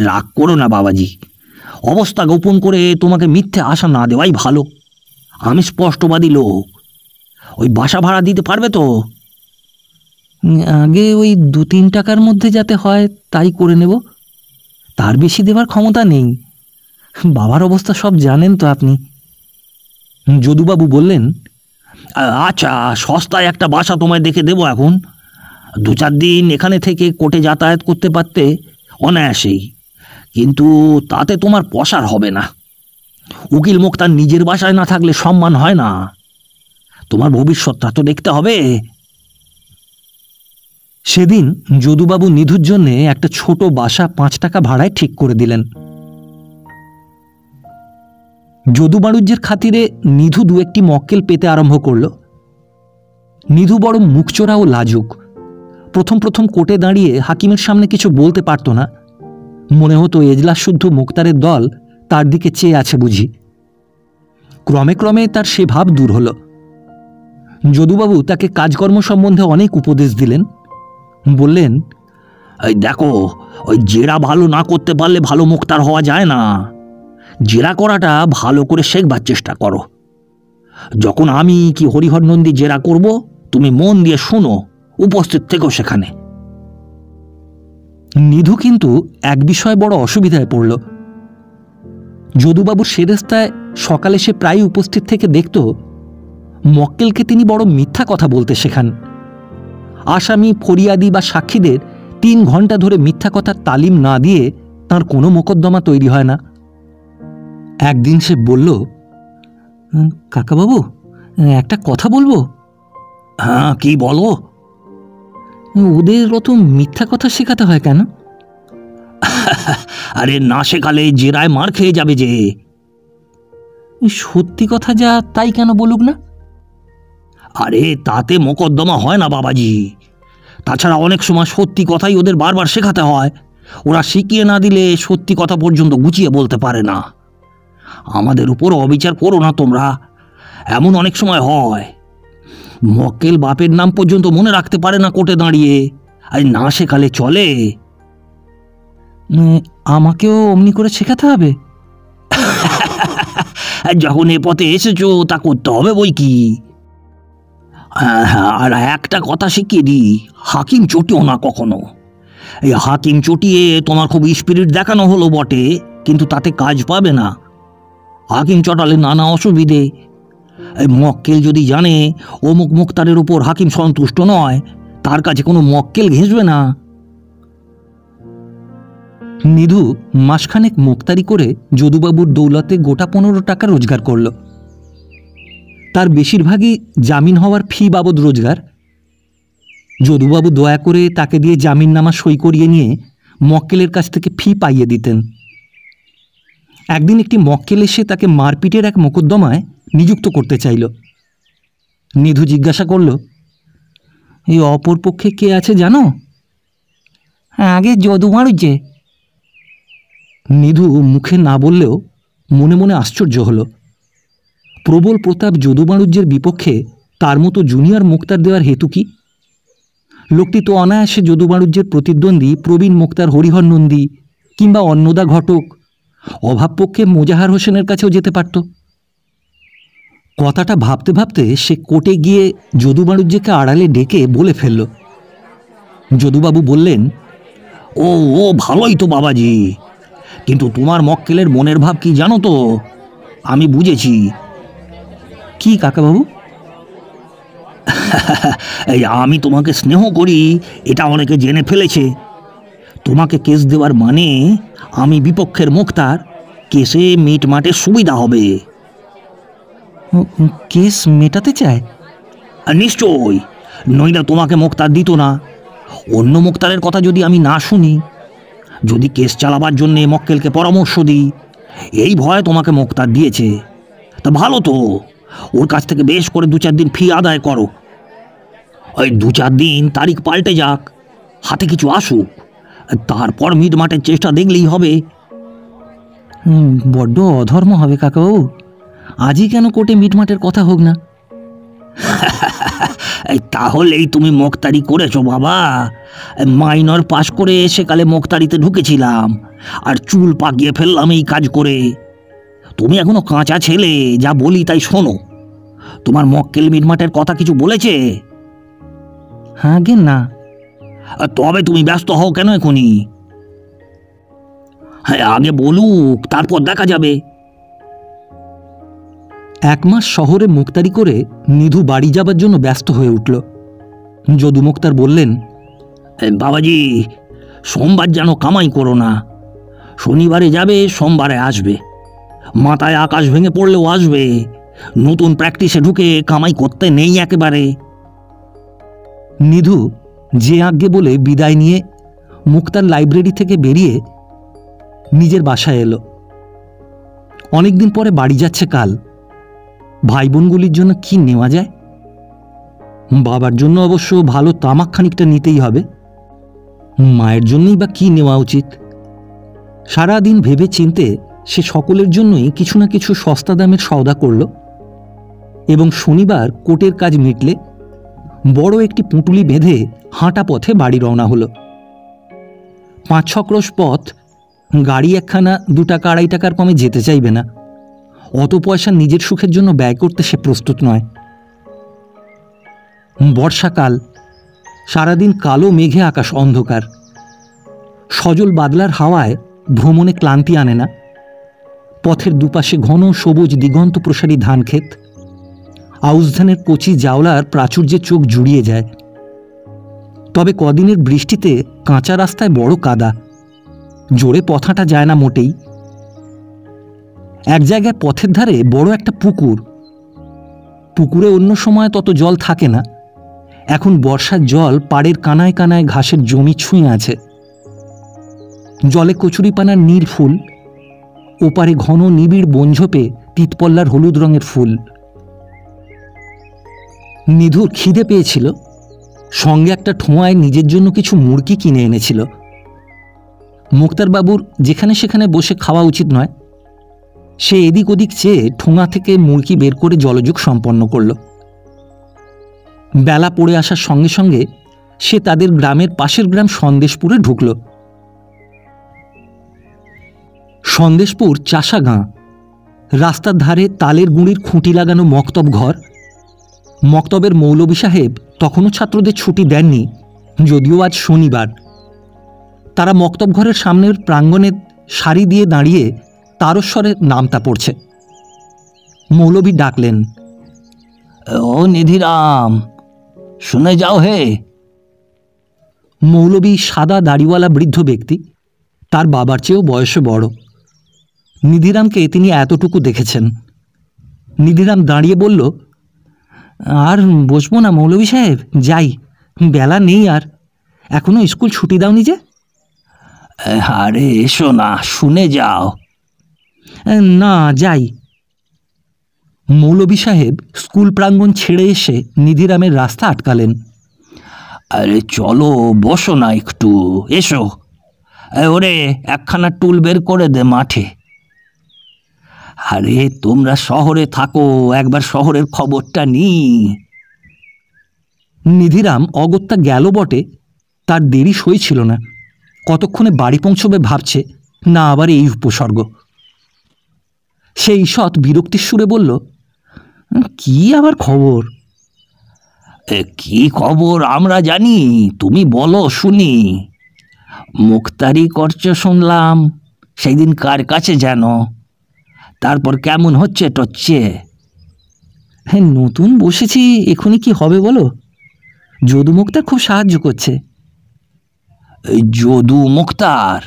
রাগ করো না বাবাজি, অবস্থা গোপন করে তোমাকে মিথ্যে আশা না দেওয়াই ভালো। আমি স্পষ্টবাদী লোক। ওই বাসা ভাড়া দিতে পারবে তো? আগে ওই 2-3 টাকার মধ্যে যাতে হয় তাই করে নেব, তার বেশি দেবার ক্ষমতা নেই। বাবার অবস্থা সব জানেন তো আপনি। যদুবাবু বললেন, আচ্ছা, সস্তায় একটা বাসা তোমায় দেখে দেবো। এখন 2-4 দিন এখানে থেকে কোর্টে যাতায়াত করতে পারতে অনায়াসেই, কিন্তু তাতে তোমার পসার হবে না। উকিল মোক্তার নিজের বাসায় না থাকলে সম্মান হয় না। তোমার ভবিষ্যৎটা তো দেখতে হবে। সেদিন যদুবাবু নিধুর জন্যে একটা ছোট বাসা 5 টাকা ভাড়ায় ঠিক করে দিলেন। যদু বাণুজ্যের খাতিরে নিধু 2-1টি মক্কেল পেতে আরম্ভ করল। নিধু বড় মুখচোরা ও লাজুক। প্রথম প্রথম কোর্টে দাঁড়িয়ে হাকিমের সামনে কিছু বলতে পারত না। মনে হতো এজলাস শুদ্ধ মুক্তারের দল তার দিকে চেয়ে আছে বুঝি। ক্রমে ক্রমে তার সে ভাব দূর হল। যদুবাবু তাকে কাজকর্ম সম্বন্ধে অনেক উপদেশ দিলেন। বললেন, এই দেখো, ওই জেরা ভালো না করতে পারলে ভালো মুক্তার হওয়া যায় না। জেরা করাটা ভালো করে শেখবার চেষ্টা করো। যখন আমি কি হরিহর নন্দী জেরা করব, তুমি মন দিয়ে শোনো, উপস্থিত থেকো সেখানে। নিধু কিন্তু এক বিষয়ে বড় অসুবিধায় পড়ল। যদুবাবুর সেরেস্তায় সকালে সে প্রায় উপস্থিত থেকে দেখত মক্কেলকে তিনি বড় মিথ্যা কথা বলতে শেখান। আসামি, ফরিয়াদি বা সাক্ষীদের 3 ঘন্টা ধরে মিথ্যা কথার তালিম না দিয়ে তার কোনো মোকদ্দমা তৈরি হয় না। একদিন সে বলল, কাকাবাবু, একটা কথা বলবো? হ্যাঁ, কি বলো? ওদের অত মিথ্যা কথা শেখাতে হয় কেন? আরে না শেখালে জেরায় মার খেয়ে যাবে যে। সত্যি কথা যা তাই কেন বলুক না? আরে তাতে মোকদ্দমা হয় না বাবাজি। তাছাড়া অনেক সময় সত্যি কথাই ওদের বারবার শেখাতে হয়। ওরা শিখিয়ে না দিলে সত্যি কথা পর্যন্ত গুছিয়ে বলতে পারে না। আমাদের উপর অবিচার করো না তোমরা। এমন অনেক সময় হয় মক্কেল বাপের নাম পর্যন্ত মনে রাখতে পারে না কোর্টে দাঁড়িয়ে। আর না শেখালে চলে? আমাকেও অমনি করে শেখাতে হবে? যখন এ পথে এসেছো তা করতে হবে বই কি। আর একটা কথা শিখিয়ে দিই, হাকিম চটিও না কখনো। এই হাকিম চটিয়ে তোমার খুব স্পিরিট দেখানো হলো বটে, কিন্তু তাতে কাজ পাবে না। হাকিম চটালে নানা অসুবিধে। এই মক্কেল যদি জানে অমুক মুক্তারের উপর হাকিম সন্তুষ্ট নয়, তার কাছে কোনো মক্কেল ঘেঁষবে না। নিধু মাসখানেক মুক্তারি করে যদুবাবুর দৌলতে গোটা 15 টাকা রোজগার করল। তার বেশিরভাগই জামিন হওয়ার ফি বাবদ রোজগার। যদুবাবু দয়া করে তাকে দিয়ে জামিননামা সই করিয়ে নিয়ে মক্কেলের কাছ থেকে ফি পাইয়ে দিতেন। একদিন একটি মক্কেল এসে তাকে মারপিটের এক মোকদ্দমায় নিযুক্ত করতে চাইল। নিধু জিজ্ঞাসা করল, এই অপর পক্ষে কে আছে জানো? আগে যদু বাণুজ্যে। নিধু মুখে না বললেও মনে মনে আশ্চর্য হল। প্রবল প্রতাপ যদু বাণুজ্যের বিপক্ষে তার মতো জুনিয়র মুক্তার দেওয়ার হেতু কি? লোকটি তো অনায়াসে যদু বাণিজ্যের প্রতিদ্বন্দ্বী প্রবীণ মুক্তার হরিহর নন্দী কিংবা অন্নদা ঘটক, অভাবপক্ষে মোজাহার হোসেনের কাছেও যেতে পারত। কথাটা ভাবতে ভাবতে সে কোর্টে গিয়ে যদু বাণিজ্যকে আড়ালে ডেকে বলে ফেলল। যদুবাবু বললেন, ও ও ভালোই তো বাবাজি, কিন্তু তোমার মক্কেলের মনের ভাব কি জানো তো? আমি বুঝেছি। কি কাকাবাবু? এই আমি তোমাকে স্নেহ করি এটা অনেকে জেনে ফেলেছে। তোমাকে কেস দেওয়ার মানে আমি বিপক্ষের মুক্তার, কেসে মিটমাটের সুবিধা হবে। কেস মেটাতে চায়? নিশ্চয়ই, নইলে তোমাকে মুক্তার দিত না। অন্য মুক্তারের কথা যদি আমি না শুনি, যদি কেস চালাবার জন্যে মক্কেলকে পরামর্শ দিই, এই ভয়ে তোমাকে মুক্তার দিয়েছে। তা ভালো তো, ওর কাছ থেকে বেশ করে 2-4 দিন ফি আদায় করো। ওই 2-4 দিন তারিখ পাল্টে যাক, হাতে কিছু আসুক, তারপর মিটমাটের চেষ্টা দেখলেই হবে। বড্ড অধর্ম হবে কাকাবাবু, আজই কেন কোর্টে মিটমাটের কথা হোক না? তাহলেই তুমি মোক্তারি করেছো বাবা। মাইনর পাশ করে সেকালে মোক্তারিতে ঢুকেছিলাম, আর চুল পাকিয়ে ফেললাম এই কাজ করে। তুমি এখনো কাঁচা ছেলে, যা বলি তাই শোনো। তোমার মক্কেল মিটমাটের কথা কিছু বলেছে? হ্যাঁ গে না। তবে তুমি ব্যস্ত হও কেন এখনই? হ্যাঁ, আগে বলুক, তারপর দেখা যাবে। 1 মাস শহরে মুক্তারি করে নিধু বাড়ি যাবার জন্য ব্যস্ত হয়ে উঠল। যদু মুক্তার বললেন, বাবাজি, সোমবার যেন কামাই করো না। শনিবারে যাবে, সোমবারে আসবে। মাথায় আকাশ ভেঙে পড়লেও আসবে। নতুন প্র্যাকটিসে ঢুকে কামাই করতে নেই একেবারে। নিধু যে আজ্ঞে বলে বিদায় নিয়ে মুক্তার লাইব্রেরি থেকে বেরিয়ে নিজের বাসায় এলো। অনেকদিন পরে বাড়ি যাচ্ছে কাল। ভাই বোনগুলির জন্য কি নেওয়া যায়? বাবার জন্য অবশ্য ভালো তামাক খানিকটা নিতেই হবে। মায়ের জন্যই বা কি নেওয়া উচিত? সারাদিন ভেবে চিনতে সে সকলের জন্যই কিছু না কিছু সস্তা দামের সওদা করল এবং শনিবার কোর্টের কাজ মিটলে বড় একটি পুঁটুলি বেঁধে হাঁটা পথে বাড়ি রওনা হলো। 5-6 ক্রোশ পথ, গাড়ি একখানা 2 টাকা 2.5 টাকার কমে যেতে চাইবে না। অত পয়সা নিজের সুখের জন্য ব্যয় করতে সে প্রস্তুত নয়। বর্ষাকাল, সারাদিন কালো মেঘে আকাশ অন্ধকার। সজল বাদলার হাওয়ায় ভ্রমণে ক্লান্তি আনে না। পথের দুপাশে ঘন সবুজ দিগন্ত প্রসারী ধানক্ষেত, আউশ ধানের কচি জাওলার প্রাচুর্যে চোখ জুড়িয়ে যায়। তবে কদিনের বৃষ্টিতে কাঁচা রাস্তায় বড় কাদা, জোরে পথ হাঁটা যায় না মোটেই। এক জায়গায় পথের ধারে বড় একটা পুকুর। পুকুরে অন্য সময় তত জল থাকে না। এখন বর্ষার জল পাড়ের কানায় কানায় ঘাসের জমি ছুঁয়ে আছে। জলে কচুরিপানার নীল ফুল, ওপারে ঘন নিবিড় বনঝোপে তিতপল্লার হলুদ রঙের ফুল। নিধুর খিদে পেয়েছিল, সঙ্গে একটা ঠোঁয়ায় নিজের জন্য কিছু মুরগি কিনে এনেছিল। মুক্তারবাবুর যেখানে সেখানে বসে খাওয়া উচিত নয়। সে এদিক ওদিক চেয়ে ঠোঙা থেকে মুরগি বের করে জলযোগ সম্পন্ন করল। বেলা পড়ে আসার সঙ্গে সঙ্গে সে তাদের গ্রামের পাশের গ্রাম সন্দেশপুরে ঢুকল। সন্দেশপুর চাষা গাঁ। রাস্তার ধারে তালের গুঁড়ির খুঁটি লাগানো মক্তব ঘর। মক্তবের মৌলভী সাহেব তখনও ছাত্রদের ছুটি দেননি, যদিও আজ শনিবার। তারা মক্তব ঘরের সামনের প্রাঙ্গণে সারি দিয়ে দাঁড়িয়ে তারস্বরে নামতা পড়ছে। মৌলভী ডাকলেন, ও নিধিরাম, শুনে যাও হে। মৌলভী সাদা দাড়িওয়ালা বৃদ্ধ ব্যক্তি, তার বাবার চেয়েও বয়সে বড়। নিধিরামকে তিনি এতটুকু দেখেছেন। নিধিরাম দাঁড়িয়ে বলল, আর বসবো না মৌলভী সাহেব, যাই, বেলা নেই আর। এখনো স্কুল ছুটি দাওনি যে? আরে এসো না, শুনে যাও। না, যাই। মৌলভী সাহেব স্কুল প্রাঙ্গণ ছেড়ে এসে নিধিরামের রাস্তা আটকালেন। আরে চলো, বসো না একটু, এসো। ওরে, একখানা টুল বের করে দে মাঠে। আরে তোমরা শহরে থাকো, একবার শহরের খবরটা নি। নিধিরাম অগত্যা গেল বটে, তার দেরি সইছিল না। কতক্ষণে বাড়ি পৌঁছবে ভাবছে, না আবার এই উপসর্গ। সে ঈষৎ বিরক্তির সুরে বলল, কি আবার খবর? কি খবর আমরা জানি, তুমি বলো শুনি। মুখতারি করছো শুনলাম, সেই দিন কার কাছে যেন? তারপর কেমন হচ্ছে টচ্ছে? হ্যাঁ, নতুন বসেছি, এখনই কি হবে বলো? যদু মুক্তার খুব সাহায্য করছে। যদু মুক্তার?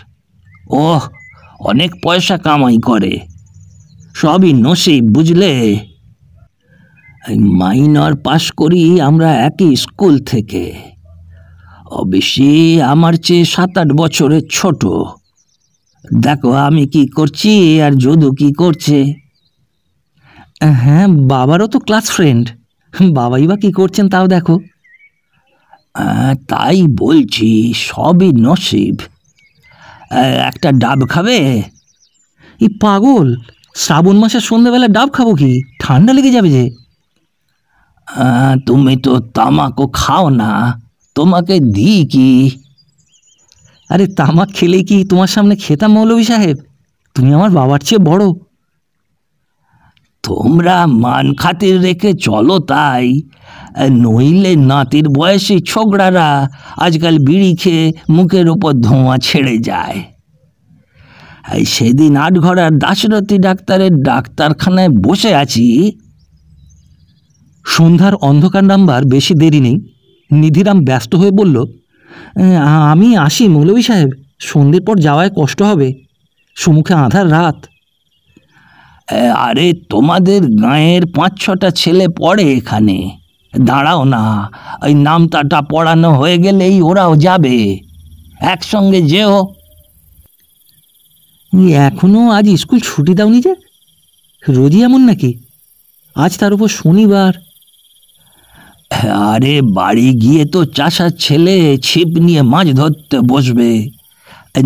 ওহ, অনেক পয়সা কামাই করে, সবই নসিব বুঝলে। মাইনর পাশ করি আমরা একই স্কুল থেকে, অবশ্যই আমার চেয়ে 7-8 বছরের ছোট। দেখো আমি কি করছি আর যদু কি করছে। হ্যাঁ, বাবারও তো ক্লাস ফ্রেন্ড, বাবাই বা কি করছেন তাও দেখো। তাই বলছি, সবই নসিব। একটা ডাব খাবে? এই পাগল, শ্রাবণ মাসের সন্ধ্যাবেলা ডাব খাবো কি? ঠান্ডা লেগে যাবে যে। তুমি তো তামাকও খাও না, তোমাকে দিই কি? আরে তামাক খেলে কি তোমার সামনে খেতাম মৌলভী সাহেব? তুমি আমার বাবার চেয়ে বড়। তোমরা মান খাতির রেখে চলো তাই, নইলে নাতির বয়সী ছোকরারা আজকাল বিড়ি খেয়ে মুখের ওপর ধোঁয়া ছেড়ে যায়। সেদিন 8ঘড়ার দাশরথী ডাক্তারের ডাক্তারখানায় বসে আছি। সন্ধ্যার অন্ধকার নামবার বেশি দেরি নেই। নিধিরাম ব্যস্ত হয়ে বলল, আমি আসি মৌলভী সাহেব, সন্ধ্যের পর যাওয়ায় কষ্ট হবে, সম্মুখে আঁধার রাত। আরে তোমাদের গাঁয়ের 5-6টা ছেলে পড়ে এখানে, দাঁড়াও না, ওই নামতাটা পড়ানো হয়ে গেলেই ওরাও যাবে, একসঙ্গে যেও। এখনো আজ স্কুল ছুটি দাওনি যে? রোজই এমন নাকি? আজ তার উপর শনিবার। আরে বাড়ি গিয়ে তো চাষার ছেলে ছিপ নিয়ে মাছ ধরতে বসবে,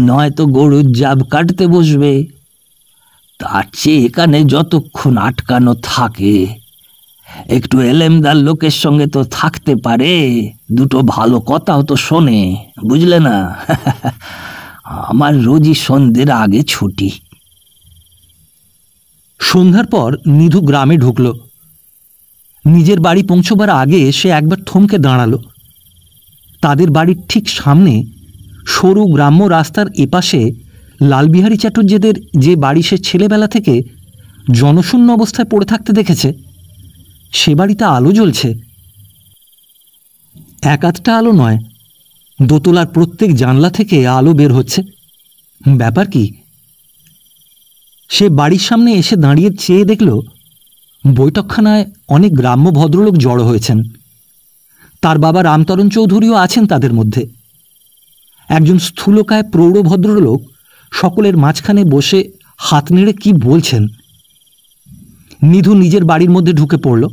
নয়তো গরুর জাব কাটতে বসবে। তার চেয়ে এখানে যতক্ষণ আটকানো থাকে, একটু এলেমদার লোকের সঙ্গে তো থাকতে পারে, দুটো ভালো কথাও তো শোনে, বুঝলে না? আমার রোজই সন্ধ্যের আগে ছুটি। সন্ধ্যার পর নিধু গ্রামে ঢুকল। নিজের বাড়ি পৌঁছবার আগে সে একবার থমকে দাঁড়ালো। তাদের বাড়ির ঠিক সামনে সরু গ্রাম্য রাস্তার এপাশে লালবিহারী চ্যাটার্যেদের যে বাড়ি সে ছেলেবেলা থেকে জনশূন্য অবস্থায় পড়ে থাকতে দেখেছে, সে বাড়িতে আলো জ্বলছে। এক আধটা আলো নয়, দোতলার প্রত্যেক জানলা থেকে আলো বের হচ্ছে। ব্যাপার কি? সে বাড়ির সামনে এসে দাঁড়িয়ে চেয়ে দেখল বৈঠকখানায় অনেক গ্রাম্য ভদ্রলোক জড়ো হয়েছেন। তার বাবা রামতরণ চৌধুরীও আছেন তাদের মধ্যে। একজন স্থূলকায় প্রৌঢ় ভদ্রলোক সকলের মাঝখানে বসে হাত নেড়ে কি বলছেন। নিধু নিজের বাড়ির মধ্যে ঢুকে পড়ল।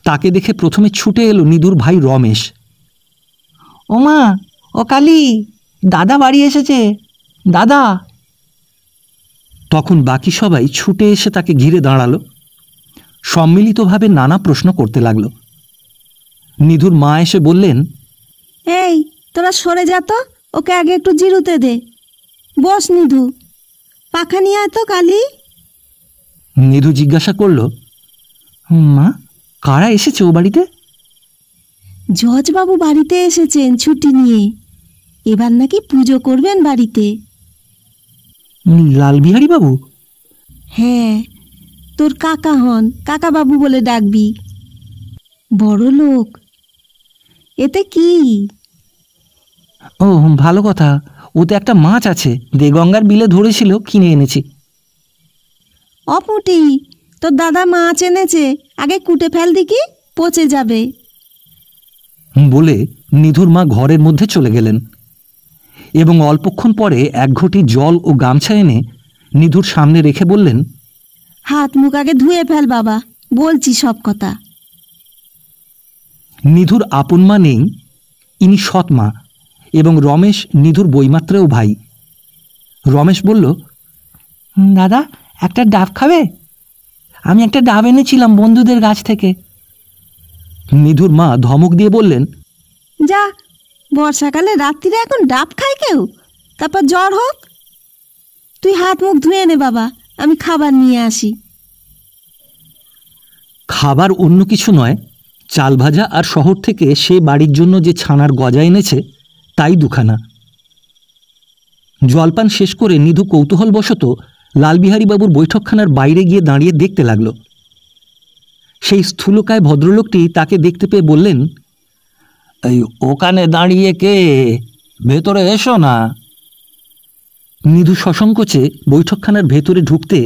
তাকে দেখে প্রথমে ছুটে এলো নিধুর ভাই রমেশ। ওমা, ও কালী, দাদা বাড়ি এসেছে, দাদা। তখন বাকি সবাই ছুটে এসে তাকে ঘিরে দাঁড়ালো, সম্মিলিতভাবে নানা প্রশ্ন করতে লাগলো। নিধুর মা এসে বললেন, এই তোরা সরে যা তো, ওকে আগে একটু জিরুতে দে। বস নিধু, পাখা নিয়ে আয় তো কালী। নিধু জিজ্ঞাসা করল, মা, কারা এসেছে ও বাড়িতে? জজবাবু বাড়িতে এসেছেন ছুটি নিয়ে, এবার নাকি পুজো করবেন বাড়িতে। লালবিহারী বাবু? হ্যাঁ, তোর কাকা হন, কাকা বাবু বলে ডাকবি। বড় লোক। এতে কি? ও, ভালো কথা, ওতে একটা মাছ আছে, দেগঙ্গার বিলে ধরেছিল, কিনে এনেছি। অপুটি, তোর দাদা মাছ এনেছে, আগে কুটে ফেল দেখি, পচে যাবে। বলে নিধুর মা ঘরের মধ্যে চলে গেলেন এবং অল্পক্ষণ পরে এক ঘটি জল ও গামছা এনে নিধুর সামনে রেখে বললেন, হাত মুখ আগে ধুয়ে ফেল বাবা, বলছি সব কথা। নিধুর আপন মা নেই, ইনি সৎ মা, এবং রমেশ নিধুর বৈমাত্রেও ভাই। রমেশ বলল, দাদা, একটা ডাব খাবে? আমি একটা ডাব এনেছিলাম বন্ধুদের গাছ থেকে। নিধুর মা ধমক দিয়ে বললেন, যা, বর্ষাকালে রাত্রিরে এখন ডাব খায় কেউ, তারপর জ্বর হোক। তুই হাত মুখ ধুয়ে নে বাবা, আমি খাবার নিয়ে আসি। খাবার অন্য কিছু নয়, চাল ভাজা আর শহর থেকে সে বাড়ির জন্য যে ছানার গজা এনেছে তাই দুখানা। জলপান শেষ করে নিধু কৌতূহলবশত লালবিহারীবাবুর বৈঠকখানার বাইরে গিয়ে দাঁড়িয়ে দেখতে লাগল। সেই স্থূলকায় ভদ্রলোকটি তাকে দেখতে পেয়ে বললেন, এই ওখানে দাঁড়িয়ে কে? ভেতরে এসো না। নিধু সসংকোচে বৈঠকখানার ভেতরে ঢুকতে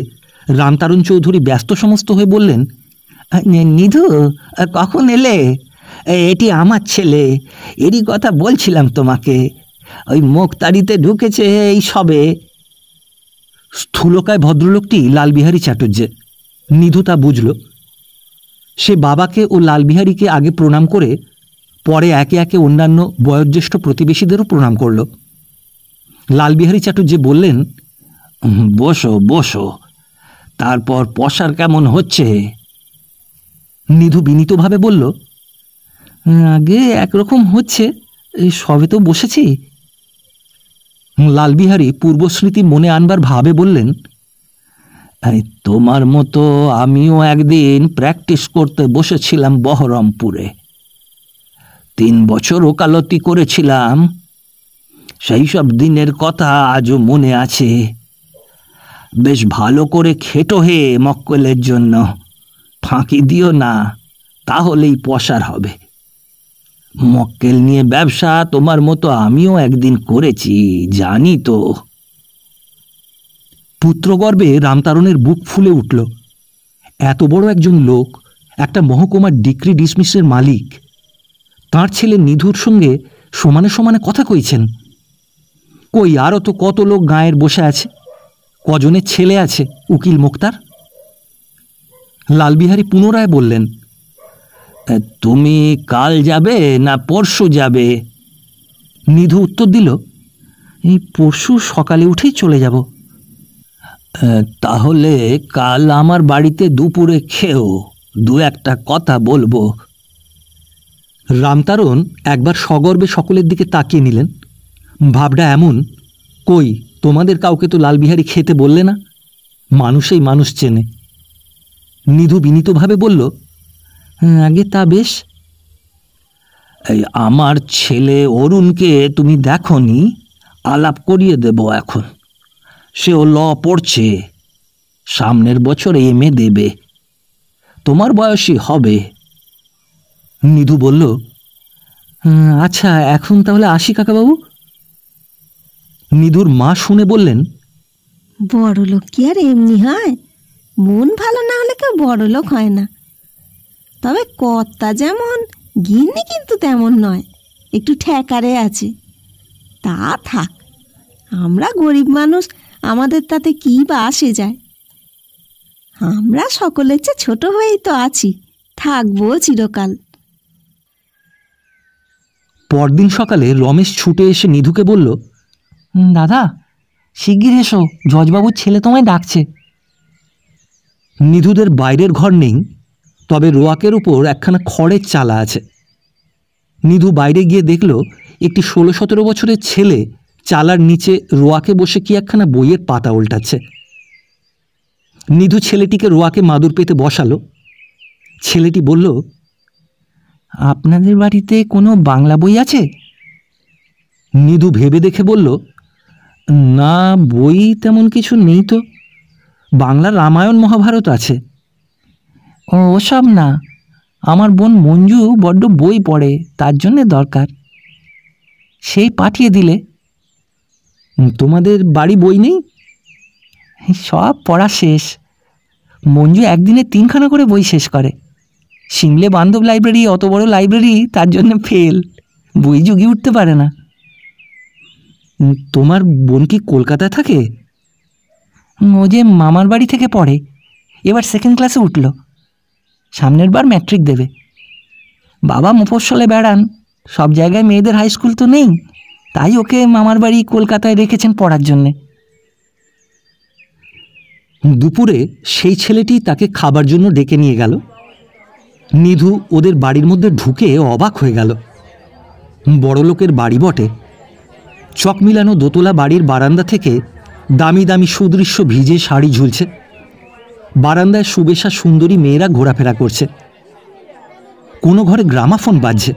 রামতারণ চৌধুরী ব্যস্ত সমস্ত হয়ে বললেন, নিধু, কখন এলে? এটি আমার ছেলে, এরই কথা বলছিলাম তোমাকে। ওই মুক্তারিতে ঢুকেছে এই সবে। স্থূলকায় ভদ্রলোকটি লালবিহারী চ্যাটার্জি। নিধু তা বুঝল। সে বাবাকে ও লালবিহারীকে আগে প্রণাম করে পরে একে একে অন্যান্য বয়োজ্যেষ্ঠ প্রতিবেশীদেরও প্রণাম করল। লালবিহারী চ্যাটার্জি বললেন, বসো বসো, তারপর পসার কেমন হচ্ছে? নিধু বিনীতভাবে বলল, আগে একরকম হচ্ছে, সবে তো বসেছি। লালবিহারী পূর্বস্মৃতি মনে আনবার ভাবে বললেন, তোমার মতো আমিও একদিন প্র্যাকটিস করতে বসেছিলাম বহরমপুরে। 3 বছর ওকালতি করেছিলাম। সেই সব দিনের কথা আজও মনে আছে। বেশ ভালো করে খেটো হে মক্কেলের জন্য, ফাঁকি দিও না, তাহলেই পসার হবে। মক্কেল নিয়ে ব্যবসা তোমার মতো আমিও একদিন করেছি, জানি তো। পুত্রগর্বে রামতারণের বুক ফুলে উঠল। এত বড় একজন লোক, একটা মহকুমার ডিক্রি ডিসমিসের মালিক, তাঁর ছেলে নিধুর সঙ্গে সমানে সমানে কথা কইছেন। কই, আরও তো কত লোক গাঁয়ের বসে আছে, কজনের ছেলে আছে উকিল মুক্তার। লালবিহারী পুনরায় বললেন, তুমি কাল যাবে না পরশু যাবে? নিধু উত্তর দিল, এই পরশু সকালে উঠেই চলে যাব। তাহলে কাল আমার বাড়িতে দুপুরে খেও, 2-1টা কথা বলবো। রামতারণ একবার সগর্বে সকলের দিকে তাকিয়ে নিলেন। ভাবটা এমন, কই তোমাদের কাউকে তো লালবিহারী খেতে বললে না? মানুষেই মানুষ চেনে। নিধু বিনীতভাবে বলল, আগে তা বেশ। এই আমার ছেলে অরুণকে তুমি দেখনি? আলাপ করিয়ে দেব এখন। সেও ল পড়ছে, সামনের বছর MA দেবে, তোমার বয়সী হবে। নিধু বলল, আচ্ছা, এখন তাহলে আসি কাকাবাবু। নিধুর মা শুনে বললেন, বড় লোক কি আর এমনি হয়? মন ভালো না হলে কেউ বড় লোক হয় না। তবে কর্তা যেমন, গিন্নি কিন্তু তেমন নয়, একটু ঠেকারে আছে। তা থাক, আমরা গরিব মানুষ, আমাদের তাতে কি বা আসে যায়? আমরা সকলের চেয়ে ছোট হয়েই তো আছি, থাকবো চিরকাল। পরদিন সকালে রমেশ ছুটে এসে নিধুকে বলল, দাদা, শিগগির এসো, জজবাবুর ছেলে তোমায় ডাকছে। নিধুদের বাইরের ঘর নেই, তবে রোয়াকের উপর একখানা খড়ের চালা আছে। নিধু বাইরে গিয়ে দেখল একটি 16-17 বছরের ছেলে চালার নিচে রোয়াকে বসে কি একখানা বইয়ের পাতা উল্টাচ্ছে। নিধু ছেলেটিকে রোয়াকে মাদুর পেতে বসালো। ছেলেটি বলল, আপনাদের বাড়িতে কোনো বাংলা বই আছে? নিধু ভেবে দেখে বলল, না, বই তেমন কিছু নেই তো। বাংলা রামায়ণ মহাভারত আছে। ওসব না, আমার বোন মঞ্জু বড্ড বই পড়ে, তার জন্যে দরকার। সেই পাঠিয়ে দিলে। তোমাদের বাড়ি বই নেই? সব পড়া শেষ। মঞ্জু একদিনে 3খানা করে বই শেষ করে। সিংলে বান্ধব লাইব্রেরি, অত বড় লাইব্রেরি, তার জন্য ফেল, বই জুগিয়ে উঠতে পারে না। তোমার বোন কি কলকাতায় থাকে? ও যে মামার বাড়ি থেকে পড়ে, এবার 2nd ক্লাসে উঠল, সামনের বার ম্যাট্রিক দেবে। বাবা মফস্বলে বেড়ান, সব জায়গায় মেয়েদের হাই স্কুল তো নেই, তাই ওকে মামার বাড়ি কলকাতায় রেখেছেন পড়ার জন্যে। দুপুরে সেই ছেলেটি তাকে খাবার জন্য ডেকে নিয়ে গেল। নিধু ওদের বাড়ির মধ্যে ঢুকে অবাক হয়ে গেল। বড়লোকের বাড়ি বটে। চক মিলানো দোতলা বাড়ির বারান্দা থেকে দামি দামি সুদৃশ্য ভিজে শাড়ি ঝুলছে। বারান্দায় সুবেশা সুন্দরী মেয়েরা ঘোরাফেরা করছে। কোনো ঘরে গ্রামাফোন বাজছে।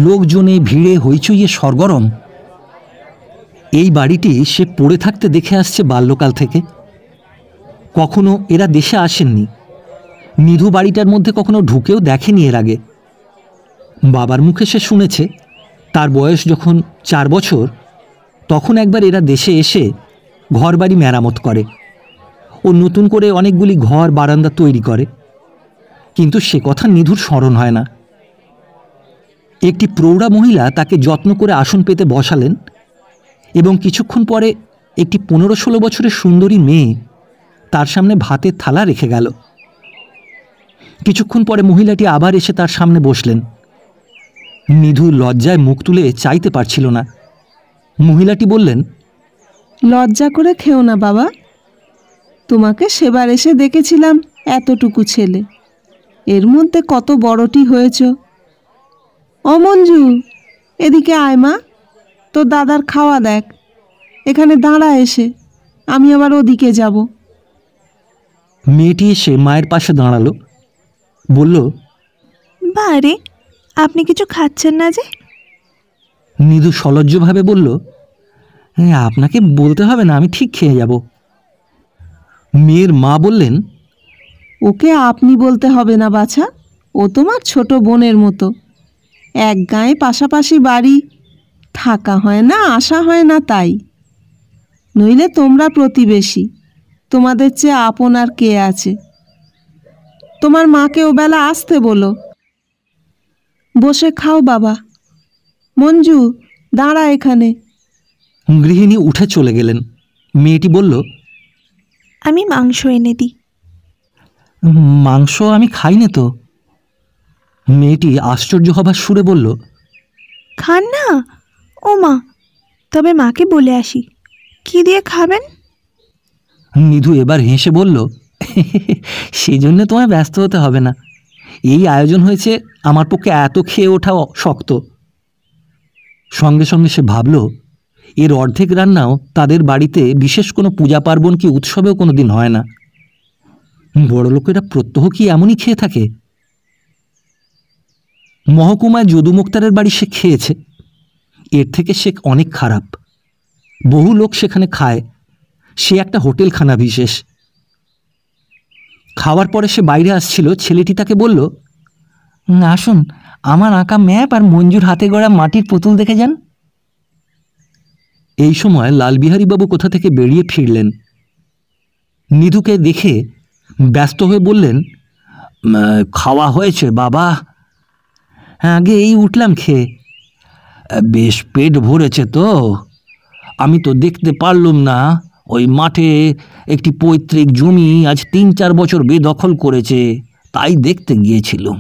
লোকজনে ভিড়ে হইচইয়ে সরগরম। এই বাড়িটি সে পড়ে থাকতে দেখে আসছে বাল্যকাল থেকে। কখনো এরা দেশে আসেননি। নিধু বাড়িটার মধ্যে কখনো ঢুকেও দেখেনি এর আগে। বাবার মুখে সে শুনেছে তার বয়স যখন 4 বছর তখন একবার এরা দেশে এসে ঘরবাড়ি মেরামত করে ও নতুন করে অনেকগুলি ঘর বারান্দা তৈরি করে, কিন্তু সে কথা নিধুর স্মরণ হয় না। একটি প্রৌঢ়া মহিলা তাকে যত্ন করে আসন পেতে বসালেন এবং কিছুক্ষণ পরে একটি 15-16 বছরের সুন্দরী মেয়ে তার সামনে ভাতের থালা রেখে গেল। কিছুক্ষণ পরে মহিলাটি আবার এসে তার সামনে বসলেন। নিধু লজ্জায় মুখ তুলে চাইতে পারছিল না। মহিলাটি বললেন, লজ্জা করে খেও না বাবা, তোমাকে সেবার এসে দেখেছিলাম এতটুকু ছেলে, এর মধ্যে কত বড়টি হয়েছ। ও মঞ্জু, এদিকে আয় মা, তোর দাদার খাওয়া দেখ। এখানে দাঁড়া এসে, আমি আবার ওদিকে যাব। মেয়েটি এসে মায়ের পাশে দাঁড়ালো, বলল, বারে, আপনি কিছু খাচ্ছেন না যে? নিধু সলজ্জভাবে বলল, আপনাকে বলতে হবে না, আমি ঠিক খেয়ে যাব। মেয়ের মা বললেন, ওকে আপনি বলতে হবে না বাছা, ও তোমার ছোট বোনের মতো। এক গায়ে পাশাপাশি বাড়ি, থাকা হয় না আসা হয় না তাই। নইলে তোমরা প্রতিবেশী, তোমাদের চেয়ে আপন আর কে আছে। তোমার মাকে ওবেলা আসতে বলো। বসে খাও বাবা। মঞ্জু, দাঁড়া এখানে। গৃহিণী উঠে চলে গেলেন। মেয়েটি বলল, আমি মাংস এনে দিই। মাংস আমি খাই না তো। মেয়েটি আশ্চর্য হবার সুরে বলল, খান না? ও মা, তবে মাকে বলে আসি, কি দিয়ে খাবেন? নিধু এবার হেসে বলল, সেই জন্য তোমায় ব্যস্ত হতে হবে না। এই আয়োজন হয়েছে, আমার পক্ষে এত খেয়ে ওঠা শক্ত। সঙ্গে সঙ্গে সে ভাবল, এর অর্ধেক রান্নাও তাদের বাড়িতে বিশেষ কোনো পূজা পার্বণ কি উৎসবেও কোনো দিন হয় না। বড়লোকেরা প্রত্যহ কি এমনই খেয়ে থাকে? মহকুমায় যদু মুক্তারের বাড়ি সে খেয়েছে, এর থেকে সে অনেক খারাপ। বহু লোক সেখানে খায়, সে একটা হোটেলখানা বিশেষ। খাওয়ার পরে সে বাইরে আসছিল, ছেলেটি তাকে বলল, আসুন, আমার আঁকা ম্যাপ আর মঞ্জুর হাতে গড়া মাটির পুতুল দেখে যান। এই সময় লালবিহারীবাবু কোথা থেকে বেরিয়ে ফিরলেন। নিধুকে দেখে ব্যস্ত হয়ে বললেন, খাওয়া হয়েছে বাবা? হ্যাঁ, আগে এই উঠলাম খেয়ে। বেশ পেট ভরেছে তো? আমি তো দেখতে পারলুম না, ওই মাঠে একটি পৈতৃক জমি আজ 3-4 বছর বেদখল করেছে, তাই দেখতে গিয়েছিলুম।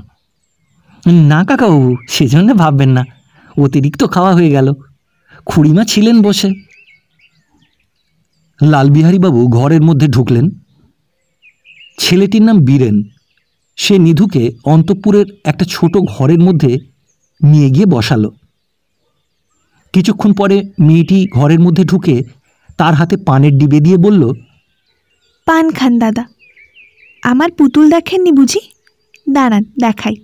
না কাকাবাবু, সেজন্য ভাববেন না, অতিরিক্ত খাওয়া হয়ে গেল। খুড়িমা ছিলেন বসে। লালবিহারীবাবু ঘরের মধ্যে ঢুকলেন। ছেলেটির নাম বীরেন। সে নিধুকে অন্তঃপুরের একটা ছোট ঘরের মধ্যে নিয়ে গিয়ে বসালো। কিছুক্ষণ পরে মেয়েটি ঘরের মধ্যে ঢুকে তার হাতে পানের ডিবে দিয়ে বলল, পান খান দাদা। আমার পুতুল দেখেননি বুঝি? দাঁড়ান দেখাই।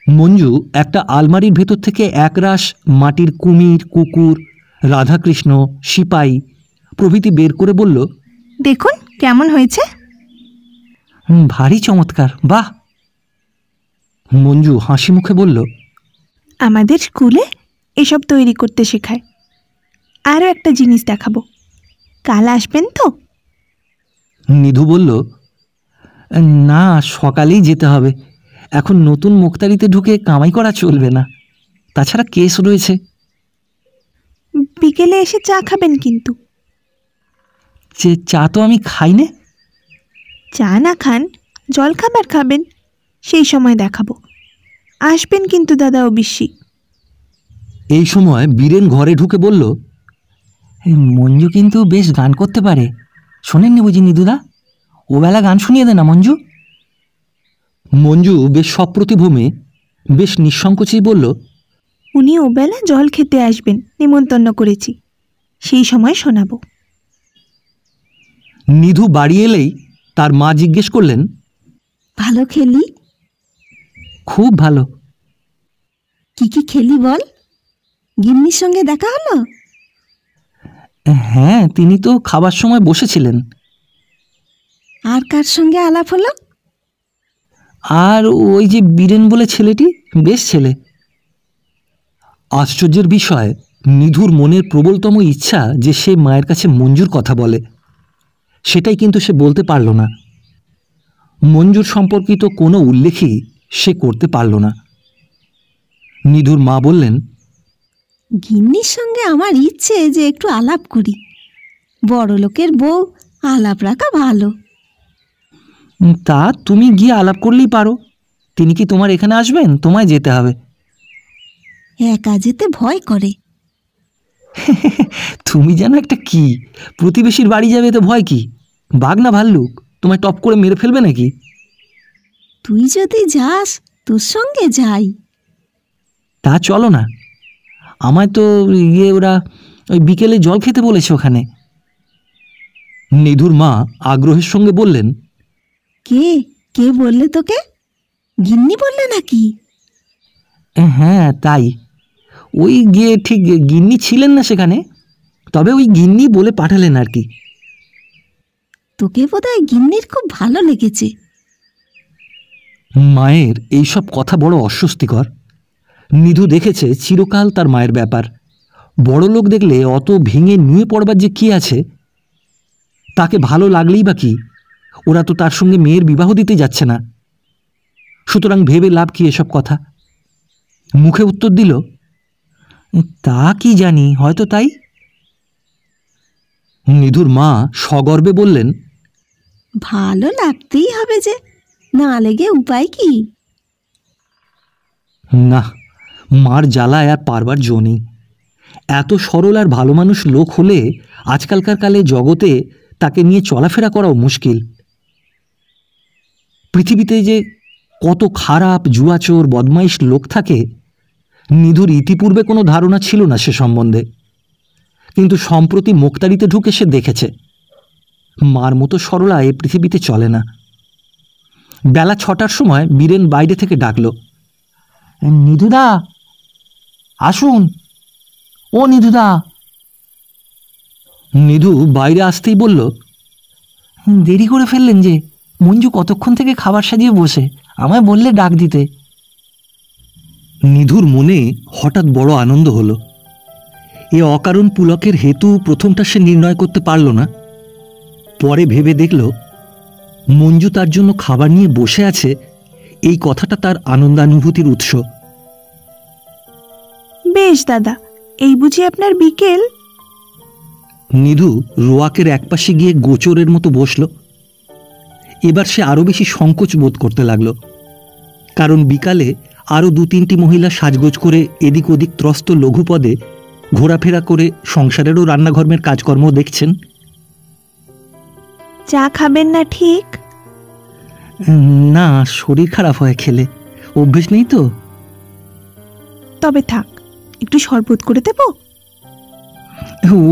মঞ্জু একটা আলমারির ভেতর থেকে একরাশ মাটির কুমির, কুকুর, রাধাকৃষ্ণ, সিপাই প্রভৃতি বের করে বলল, দেখুন কেমন হয়েছে। ভারী চমৎকার, বাহ। মঞ্জু হাসি মুখে বলল, আমাদের স্কুলে এসব তৈরি করতে শেখায়। আরও একটা জিনিস দেখাবো, কাল আসবেন তো? নিধু বলল, না, সকালেই যেতে হবে, এখন নতুন মুক্তারিতে ঢুকে কামাই করা চলবে না, তাছাড়া কেস রয়েছে। বিকেলে এসে চা খাবেন কিন্তু। চা তো আমি খাই না। চা না খান, জলখাবার খাবেন, সেই সময় দেখাবো। আসবেন কিন্তু দাদা অবশ্যই। এই সময় বীরেন ঘরে ঢুকে বলল, মঞ্জু কিন্তু বেশ গান করতে পারে, শোনেননি বুঝি নিধুদা? ওবেলা গান শুনিয়ে দে না মঞ্জু। মঞ্জু বেশ সপ্রতিভূমে বেশ নিঃসংকোচেই বলল, উনি ওবেলা জল খেতে আসবেন, নেমন্তন্ন করেছি, সেই সময় শোনাবো। নিধু বাড়ি এলেই তার মা জিজ্ঞেস করলেন, ভালো খেলি? খুব ভালো। কি কি খেলি বল? গিন্নির সঙ্গে দেখা হলো? হ্যাঁ, তিনি তো খাবার সময় বসেছিলেন। আর কার সঙ্গে আলাপ হলো? আর ওই যে বীরেন বলে ছেলেটি, বেশ ছেলে। আশ্চর্যের বিষয়, নিধুর মনের প্রবলতম ইচ্ছা যে সে মায়ের কাছে মঞ্জুর কথা বলে, সেটাই কিন্তু সে বলতে পারল না। মঞ্জুর সম্পর্কিত কোনো উল্লেখই সে করতে পারল না। নিধুর মা বললেন, গিন্নির সঙ্গে আমার ইচ্ছে যে একটু আলাপ করি। বড় লোকের বউ, আলাপ রাখা ভালো। তা তুমি গিয়ে আলাপ করলেই পারো। তিনি কি তোমার এখানে আসবেন? তোমায় যেতে হবে। একা যেতে ভয় করে। তুমি যেন একটা কি, প্রতিবেশীর বাড়ি যাবে তো ভয় কি? বাঘ না ভাল্লুক তোমায় টপ করে মেরে ফেলবে নাকি? তুই যদি যাস, তোর সঙ্গে যাই। তা চলো না, আমায় তো ওরা ওই বিকেলে জল খেতে বলেছে ওখানে। নিধুর মা আগ্রহের সঙ্গে বললেন, কে কে বললে তোকে? গিন্নি বললে নাকি? হ্যাঁ তাই। ওই গিয়ে ঠিক গিন্নি ছিলেন না সেখানে, তবে ওই গিন্নি বলে পাঠালেন আর কি। তোকে বোধহয় গিন্নির খুব ভালো লেগেছে। মায়ের এইসব কথা বড় অস্বস্তিকর। নিধু দেখেছে চিরকাল তার মায়ের ব্যাপার। বড় লোক দেখলে অত ভেঙে নুয়ে পড়বার যে কি আছে? তাকে ভালো লাগলেই বা কি? ওরা তো তার সঙ্গে মেয়ের বিবাহ দিতে যাচ্ছে না। সুতরাং ভেবে লাভ কি এসব কথা? মুখে উত্তর দিল, তা কি জানি, হয়তো তাই। নিধুর মা সগর্বে বললেন, ভালো লাগতেই হবে যে, না লেগে উপায় কি? না, মার জ্বালায় আর পারবার জো নেই। এত সরল আর ভালো মানুষ লোক হলে আজকালকার কালে জগতে তাকে নিয়ে চলাফেরা করাও মুশকিল। পৃথিবীতে যে কত খারাপ, জুয়াচোর, বদমাইশ লোক থাকে, নিধুর ইতিপূর্বে কোনো ধারণা ছিল না সে সম্বন্ধে। কিন্তু সম্প্রতি মোক্তারিতে ঢুকে সে দেখেছে মার মতো সরলা এ পৃথিবীতে চলে না। বেলা 6টার সময় বীরেন বাইরে থেকে ডাকল, নিধুদা আসুন, ও নিধুদা। নিধু বাইরে আসতেই বলল, দেরি করে ফেললেন যে, মঞ্জু কতক্ষণ থেকে খাবার সাজিয়ে বসে, আমায় বললে ডাক দিতে। নিধুর মনে হঠাৎ বড় আনন্দ হলো। এ অকারণ পুলকের হেতু প্রথমটা সে নির্ণয় করতে পারল না। পরে ভেবে দেখল মঞ্জু তার জন্য খাবার নিয়ে বসে আছে, এই কথাটা তার আনন্দানুভূতির উৎস। বেশ দাদা, এই বুঝি আপনার বিকেল? নিধু রোয়াকের একপাশে গিয়ে গোচরের মতো বসল। এবার সে আরো বেশি সংকোচ বোধ করতে লাগলো, কারণ বিকালে আরো 2-3টি মহিলা সাজগোজ করে এদিক ওদিক ত্রস্ত লঘুপদে ঘোরাফেরা করে সংসারেরও রান্নাঘরের কাজকর্ম দেখছেন। চা খাবেন না ঠিক? না, শরীর খারাপ হয় খেলে, অভ্যেস নেই তো। তবে থাক, একটু শরবত করে দেব?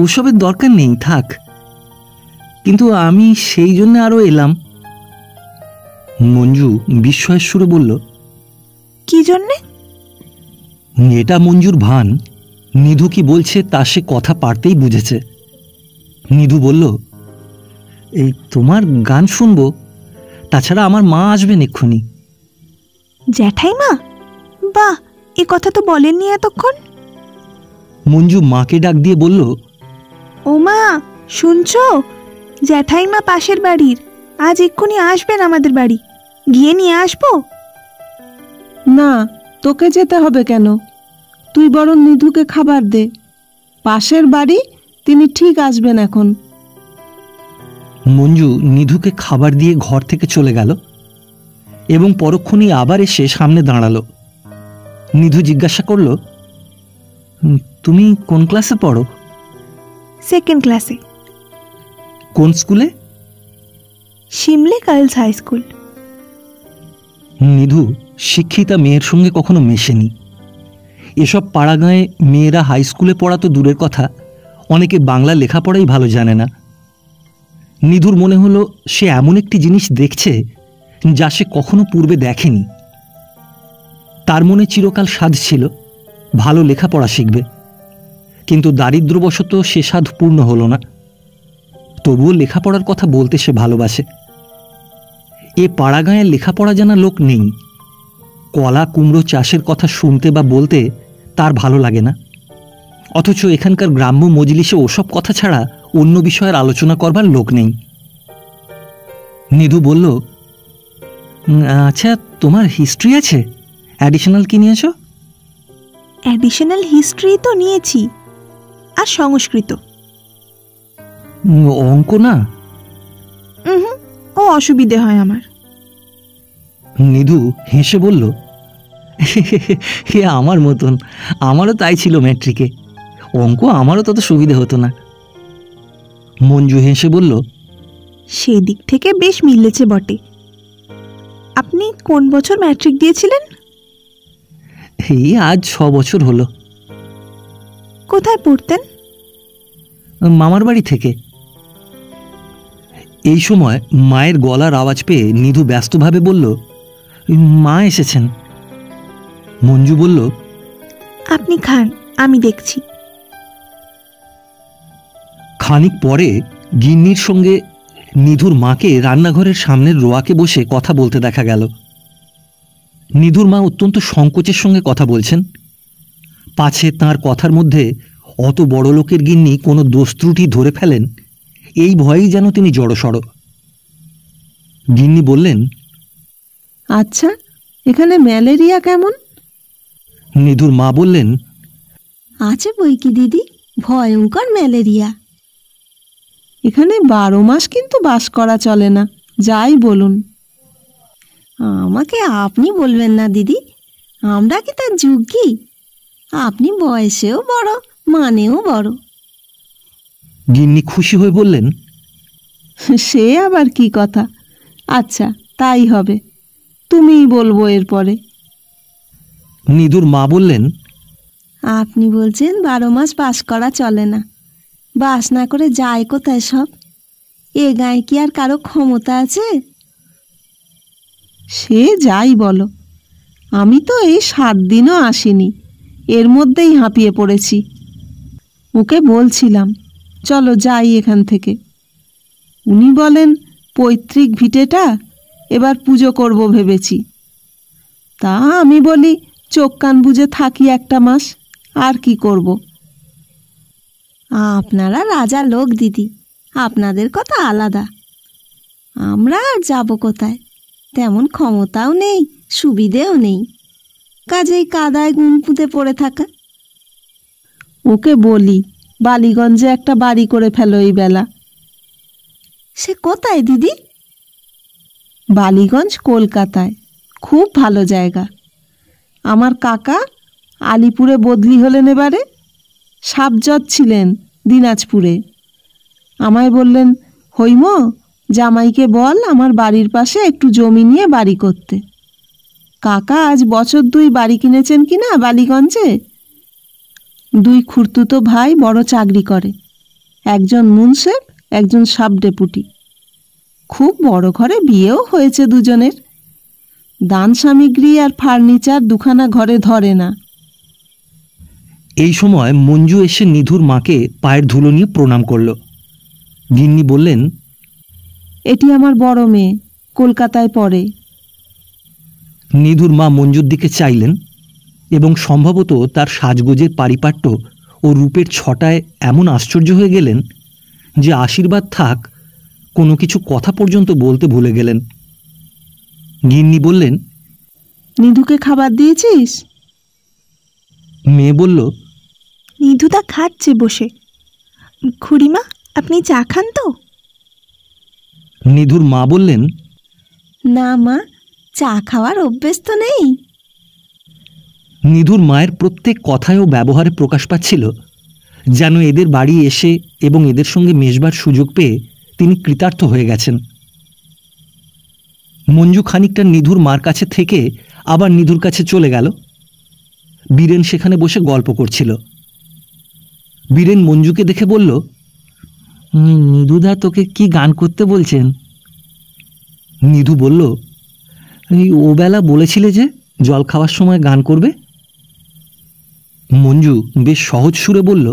ওসবের দরকার নেই, থাক। কিন্তু আমি সেই জন্য আরো এলাম। মঞ্জু বিস্ময়ের সুরে বলল, কি জন্যে? এটা মঞ্জুর ভান। নিধু কি বলছে তা সে কথা পারতেই বুঝেছে। নিধু বলল, এই তোমার গান শুনবো, তাছাড়া আমার মা আসবেন এক্ষুনি। জ্যাঠাইমা? বাহ, এ কথা তো বলেননি এতক্ষণ। মঞ্জু মাকে ডাক দিয়ে বলল, ও মা, শুনছো? জ্যাঠাইমা পাশের বাড়ির, আজ এক্ষুনি আসবেন আমাদের বাড়ি। গিয়ে নিয়ে আসবো? না, তোকে যেতে হবে কেন? তুই বরং নিধুকে খাবার দে। পাশের বাড়ি, তিনি ঠিক আসবেন এখন। মঞ্জু নিধুকে খাবার দিয়ে ঘর থেকে চলে গেল এবং পরক্ষণেই আবার এসে সামনে দাঁড়ালো। নিধু জিজ্ঞাসা করল, তুমি কোন ক্লাসে পড়ো? সেকেন্ড ক্লাসে। কোন স্কুলে? শিমলে গার্লস হাই স্কুল। নিধু শিক্ষিতা মেয়ের সঙ্গে কখনো মেশেনি। এসব পাড়াগাঁয়ে মেয়েরা হাই স্কুলে পড়া তো দূরের কথা, অনেকে বাংলা লেখাপড়াই ভালো জানে না। নিধুর মনে হলো সে এমন একটি জিনিস দেখছে যা সে কখনো পূর্বে দেখেনি। তার মনে চিরকাল সাধ ছিল ভালো লেখাপড়া শিখবে, কিন্তু দারিদ্র্যবশত সে সাধ পূর্ণ হলো না। তবুও লেখাপড়ার কথা বলতে সে ভালোবাসে। এ পাড়াগাঁয়ে লেখাপড়া জানা লোক নেই। কলা কুমড়ো চাষের কথা শুনতে বা বলতে তার ভালো লাগে না, অথচ এখানকার গ্রাম্য মজলিসে ওসব কথা ছাড়া অন্য বিষয়ের আলোচনা করবার লোক নেই। নিধু বলল, আচ্ছা, তোমার হিস্ট্রি আছে? অ্যাডিশনাল কি নিয়েছ? অ্যাডিশনাল হিস্ট্রি তো নিয়েছি, আর সংস্কৃত। অঙ্ক না? ও অসুবিধে হয় আমার। নিধু হেসে বলল, হে আমার মতন, আমারও তাই ছিল ম্যাট্রিকে। অঙ্ক আমারও তত সুবিধে হতো না। মঞ্জু হেসে বলল, সেই দিক থেকে বেশ মিলেছে বটে। আপনি কোন বছর ম্যাট্রিক দিয়েছিলেন? এই আজ 6 বছর হলো। কোথায় পড়তেন? মামার বাড়ি থেকে। এই সময় মায়ের গলার আওয়াজ পেয়ে নিধু ব্যস্তভাবে বলল, মা এসেছেন। মঞ্জু বলল, আপনি খান, আমি দেখছি। খানিক পরে গিন্নির সঙ্গে নিধুর মাকে রান্নাঘরের সামনের রোয়াকে বসে কথা বলতে দেখা গেল। নিধুর মা অত্যন্ত সংকোচের সঙ্গে কথা বলছেন, পাছে তাঁর কথার মধ্যে অত বড় লোকের গিন্নি কোনো দোষ ত্রুটি ধরে ফেলেন, এই ভয়েই যেন তিনি জড়সড়। গিন্নি বললেন, আচ্ছা, এখানে ম্যালেরিয়া কেমন? নিধুর মা বললেন, আছে বই কি দিদি, ভয়ঙ্কর ম্যালেরিয়া। এখানে 12 মাস কিন্তু বাস করা চলে না, যাই বলুন। আমাকে আপনি বলবেন না দিদি, আমরা কি তার যোগ্যী? আপনি বয়সেও বড়, মানেও বড়। গিন্নি খুশি হয়ে বললেন, সে আবার কি কথা? আচ্ছা, তাই হবে, তুমিই বলবো এরপরে। নিধুর মা বললেন, আপনি বলছেন 12 মাস বাস করা চলে না, বাস না করে যায় কোথায় সব? এ গায়ে কি আর কারো ক্ষমতা আছে? সে যাই বলো, আমি তো এই 7 দিনও আসিনি, এর মধ্যেই হাঁপিয়ে পড়েছি। ওকে বলছিলাম চলো যাই এখান থেকে, উনি বলেন পৈতৃক ভিটেটা এবার পুজো করব ভেবেছি। তা আমি বলি চোখ কান বুজে থাকি 1 মাস, আর কি করব। আপনারা রাজা লোক দিদি, আপনাদের কথা আলাদা। আমরা আর যাব কোথায়? তেমন ক্ষমতাও নেই, সুবিধেও নেই, কাজেই কাদায় গুণ পুঁতে পড়ে থাকা। ওকে বলি বালিগঞ্জে একটা বাড়ি করে ফেলো এই বেলা। সে কোথায় দিদি? বালিগঞ্জ কলকাতায়, খুব ভালো জায়গা। আমার কাকা আলিপুরে বদলি হলেন এবারে, সাবজজ ছিলেন দিনাজপুরে। আমায় বললেন, হৈম জামাইকে বল আমার বাড়ির পাশে একটু জমি নিয়ে বাড়ি করতে। কাকা আজ বছর 2 বাড়ি কিনেছেন কিনা বালিগঞ্জে। 2 খুড়তুতো ভাই বড় চাকরি করে, একজন মুন্সেফ, একজন সাব ডেপুটি। খুব বড় ঘরে বিয়েও হয়েছে দুজনের। দান সামগ্রী আর ফার্নিচার 2খানা ঘরে ধরে না। এই সময় মঞ্জু এসে নিধুর মাকে পায়ের ধুলো নিয়ে প্রণাম করল। গিন্নি বললেন, এটি আমার বড় মেয়ে, কলকাতায় পড়ে। নিধুর মা মঞ্জুর দিকে চাইলেন এবং সম্ভবত তার সাজগোজের পারিপাট্য ও রূপের ছটায় এমন আশ্চর্য হয়ে গেলেন যে আশীর্বাদ থাক, কোনো কিছু কথা পর্যন্ত বলতে ভুলে গেলেন। গিন্নি বললেন, নিধুকে খাবার দিয়েছিস? মেয়ে বলল, নিধুদা খাচ্ছে বসে। খুড়িমা, আপনি চা খান তো? নিধুর মা বললেন, না মা, চা খাওয়ার অভ্যেস তো নেই। নিধুর মায়ের প্রত্যেক কথায় ও ব্যবহারে প্রকাশ পাচ্ছিল যেন এদের বাড়ি এসে এবং এদের সঙ্গে মেশবার সুযোগ পেয়ে তিনি কৃতার্থ হয়ে গেছেন। মঞ্জু খানিকটা নিধুর মার কাছে থেকে আবার নিধুর কাছে চলে গেল। বীরেন সেখানে বসে গল্প করছিল। বীরেন মঞ্জুকে দেখে বলল, নিধুদা তোকে কি গান করতে বলছেন? নিধু বলল, এই ওবেলা বলেছিলে যে জল খাওয়ার সময় গান করবে। মঞ্জু বেশ সহজ সুরে বলল,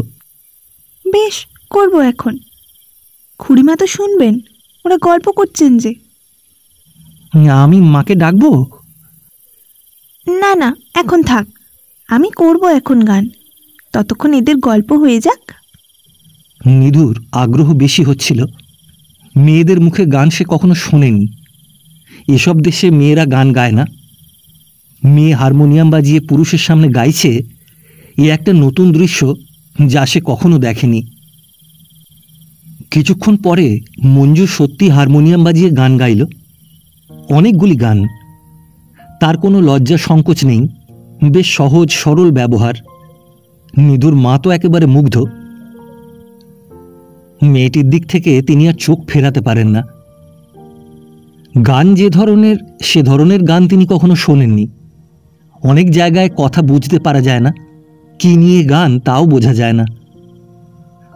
বেশ, করব এখন। খুড়িমা তো শুনবেন, ওরা গল্প করছেন যে। আমি মাকে ডাকবো? না না, এখন থাক, আমি করব এখন গান, ততক্ষণ এদের গল্প হয়ে যাক। নিধুর আগ্রহ বেশি হচ্ছিল। মেয়েদের মুখে গান সে কখনো শোনেনি। এসব দেশে মেয়েরা গান গায় না। মেয়ে হারমোনিয়াম বাজিয়ে পুরুষের সামনে গাইছে, এ একটা নতুন দৃশ্য যা সে কখনো দেখেনি। কিছুক্ষণ পরে মঞ্জু সত্যি হারমোনিয়াম বাজিয়ে গান গাইল, অনেকগুলি গান। তার কোনো লজ্জা সংকোচ নেই, বেশ সহজ সরল ব্যবহার। নিধুর মা তো একেবারে মুগ্ধ। মেয়েটির দিক থেকে তিনি আর চোখ ফেরাতে পারেন না। গান যে ধরনের, সে ধরনের গান তিনি কখনো শোনেননি। অনেক জায়গায় কথা বুঝতে পারা যায় না, কি নিয়ে গান তাও বোঝা যায় না।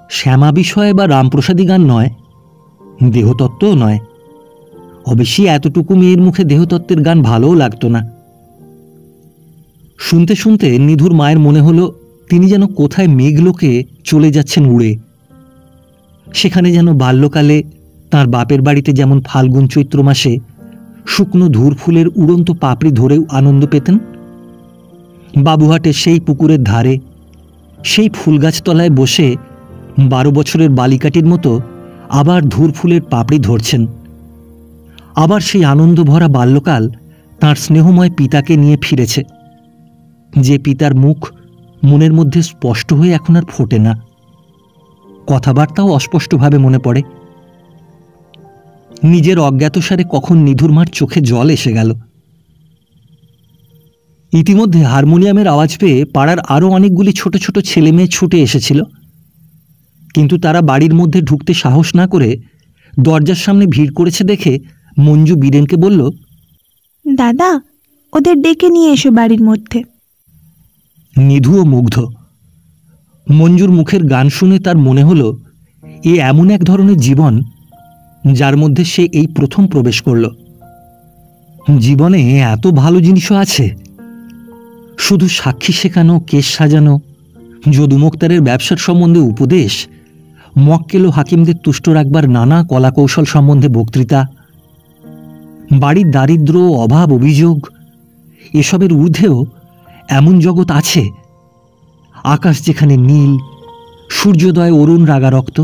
শ্যামা বিষয় বা রামপ্রসাদী গান নয়, দেহতত্ত্বও নয়। অবশ্যই এতটুকু মেয়ের মুখে দেহতত্ত্বের গান ভালোও লাগতো না। শুনতে শুনতে নিধুর মায়ের মনে হলো তিনি যেন কোথায় মেঘলোকে চলে যাচ্ছেন উড়ে। সেখানে যেন বাল্যকালে তার বাপের বাড়িতে যেমন ফাল্গুন চৈত্র মাসে শুকনো ধূর ফুলের উড়ন্ত পাপড়ি ধরেও আনন্দ পেতেন, বাবুহাটের সেই পুকুরের ধারে সেই ফুলগাছতলায় বসে 12 বছরের বালিকাটির মতো আবার ধূর ফুলের পাপড়ি ধরছেন। আবার সেই আনন্দ ভরা বাল্যকাল তাঁর স্নেহময় পিতাকে নিয়ে ফিরেছে, যে পিতার মুখ মনের মধ্যে স্পষ্ট হয়ে এখন আর ফোটে না। কথাবার্তাও অস্পষ্টভাবে মনে পড়ে। নিজের অজ্ঞাতসারে কখন নিধুর মার চোখে জল এসে গেল। ইতিমধ্যে হারমোনিয়ামের আওয়াজ পেয়ে পাড়ার আরও অনেকগুলি ছোট ছোট ছেলে মেয়ে ছুটে এসেছিল, কিন্তু তারা বাড়ির মধ্যে ঢুকতে সাহস না করে দরজার সামনে ভিড় করেছে দেখে মঞ্জু বীরেনকে বলল, দাদা, ওদের ডেকে নিয়ে এসো বাড়ির মধ্যে। নিধুও মুগ্ধ। মঞ্জুর মুখের গান শুনে তার মনে হলো এ এমন এক ধরনের জীবন যার মধ্যে সে এই প্রথম প্রবেশ করল। জীবনে এত ভালো জিনিসও আছে। শুধু সাক্ষী শেখানো, কেস সাজানো, যদু মুক্তারের ব্যবসার সম্বন্ধে উপদেশ, মক্কেল ও হাকিমদের তুষ্ট রাখবার নানা কলাকৌশল সম্বন্ধে বক্তৃতা, বাড়ির দারিদ্র, অভাব, অভিযোগ, এসবের ঊর্ধ্বেও এমন জগৎ আছে, আকাশ যেখানে নীল, সূর্যোদয় অরুণ রাগারক্ত,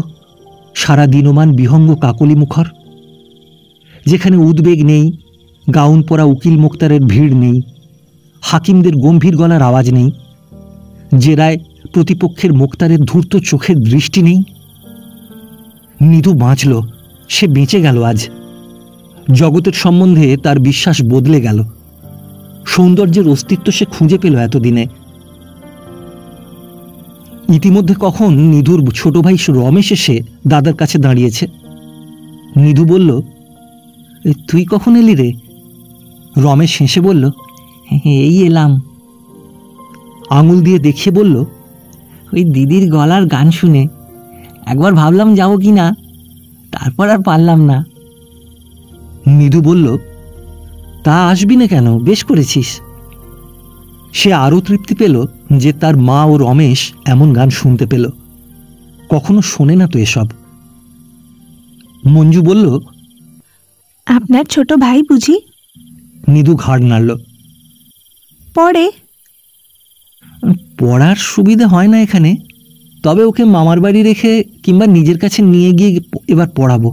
সারা দিনমান বিহঙ্গ কাকলি মুখর, যেখানে উদ্বেগ নেই, গাউন পরা উকিল মুক্তারের ভিড় নেই, হাকিমদের গম্ভীর গলার আওয়াজ নেই, জেরায় প্রতিপক্ষের মুক্তারের ধূর্ত চোখের দৃষ্টি নেই। নিধু বাঁচল, সে বেঁচে গেল আজ। জগতের সম্বন্ধে তার বিশ্বাস বদলে গেল। সৌন্দর্যের অস্তিত্ব সে খুঁজে পেল এতদিনে। ইতিমধ্যে কখন নিধুর ছোট ভাই রমেশ এসে দাদার কাছে দাঁড়িয়েছে। নিধু বলল, তুই কখন এলি রে? রমেশ হেসে বলল, এই এলাম। আঙুল দিয়ে দেখিয়ে বলল, ওই দিদির গলার গান শুনে একবার ভাবলাম যাবো কি না, তারপর আর পারলাম না। নিধু বলল, তা আসবি না কেন, বেশ করেছিস। সে আরও তৃপ্তি পেল যে তার মা ও রমেশ এমন গান শুনতে পেল, কখনো শোনে না তো এসব। মঞ্জু বলল, আপনার ছোট ভাই বুঝি? নিধু ঘাড় নাড়ল। পড়ে? পড়ার সুবিধা হয় না এখানে, তবে ওকে মামার বাড়ি রেখে কিংবা নিজের কাছে নিয়ে গিয়ে এবার পড়াবো।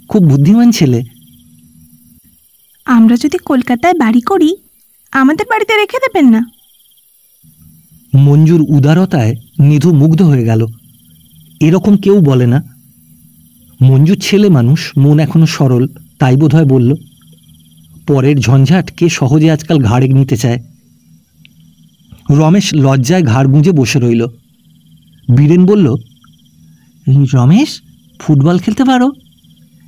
খুব বুদ্ধিমান ছেলে। আমরা যদি কলকাতায় বাড়ি করি, আমাদের বাড়িতে রেখে দেবেন না? মঞ্জুর উদারতায় নিধু মুগ্ধ হয়ে গেল। এরকম কেউ বলে না। মঞ্জুর ছেলে মানুষ, মন এখনো সরল, তাই বোধহয় বলল। পরের ঝঞ্ঝাট কে সহজে আজকাল ঘাড়ে নিতে চায়। রমেশ লজ্জায় ঘাড় গুঁজে বসে রইল। বীরেন বলল, রমেশ, ফুটবল খেলতে পারো?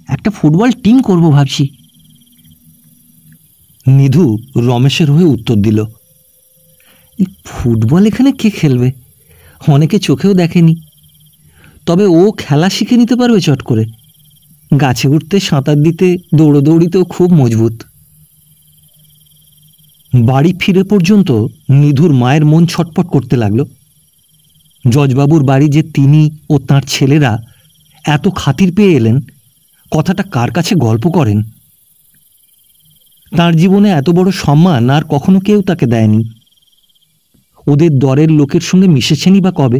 একটা ফুটবল টিম করব ভাবছি। নিধু রমেশের হয়ে উত্তর দিল, এই ফুটবল এখানে কে খেলবে? অনেকে চোখেও দেখেনি। তবে ও খেলা শিখে নিতে পারবে চট করে। গাছে উঠতে, সাঁতার দিতে, দৌড়োদৌড়িতেও খুব মজবুত। বাড়ি ফিরে পর্যন্ত নিধুর মায়ের মন ছটপট করতে লাগল। জজবাবুর বাড়ি যে তিনি ও তাঁর ছেলেরা এত খাতির পেয়ে এলেন, কথাটা কার কাছে গল্প করেন। তার জীবনে এত বড় সম্মান আর কখনো কেউ তাকে দেয়নি। ওদের দরের লোকের সঙ্গে মিশেছেনই বা কবে?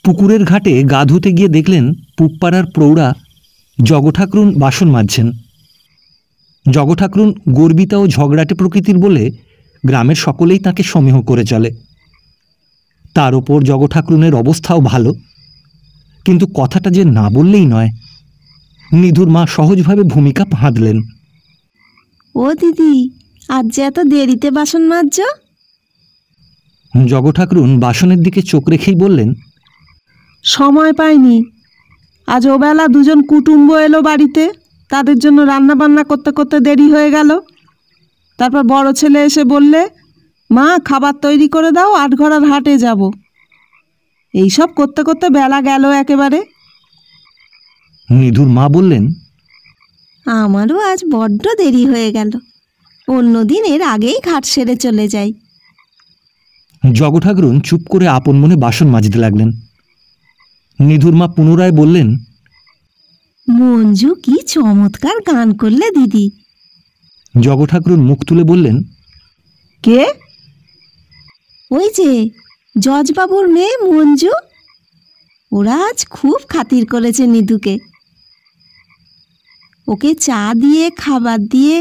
পুকুরের ঘাটে গা ধুতে গিয়ে দেখলেন পুবপাড়ার প্রৌঢ়া জগঠাকরুন বাসন মাজছেন। জগঠাকরুন গর্বিতা ও ঝগড়াটে প্রকৃতির বলে গ্রামের সকলেই তাকে সমীহ করে চলে। তার ওপর জগঠাকরুনের অবস্থাও ভালো, কিন্তু কথাটা যে না বললেই নয়। নিধুর মা সহজভাবে ভূমিকা বাঁধলেন। ও দিদি, আজ যে এত দেরিতে বাসন মাজছ? জগঠাকরুন বাসনের দিকে চোখ রেখেই বললেন, সময় পাইনি। আজ ওবেলা দুজন কুটুম্ব এলো বাড়িতে, তাদের জন্য রান্না বান্না করতে করতে দেরি হয়ে গেল। তারপর বড় ছেলে এসে বললে, মা খাবার তৈরি করে দাও, আটঘরার হাটে যাব। এইসব করতে করতে বেলা গেল একেবারে। নিধুর মা বললেন, আমারও আজ বড্ড দেরি হয়ে গেল। অন্যদিন এর আগেই ঘাট সেরে চলে যাই। জগঠাকরুন চুপ করে আপন মনে বাসন মাজতে লাগলেন। নিধুর মা পুনরায় বললেন, মঞ্জু কি চমৎকার গান করলে দিদি। জগঠাকরুন মুখ তুলে বললেন, কে? ওই যে জজবাবুর মেয়ে মঞ্জু। ওরা আজ খুব খাতির করেছে নিধুকে। ওকে চা দিয়ে, খাবার দিয়ে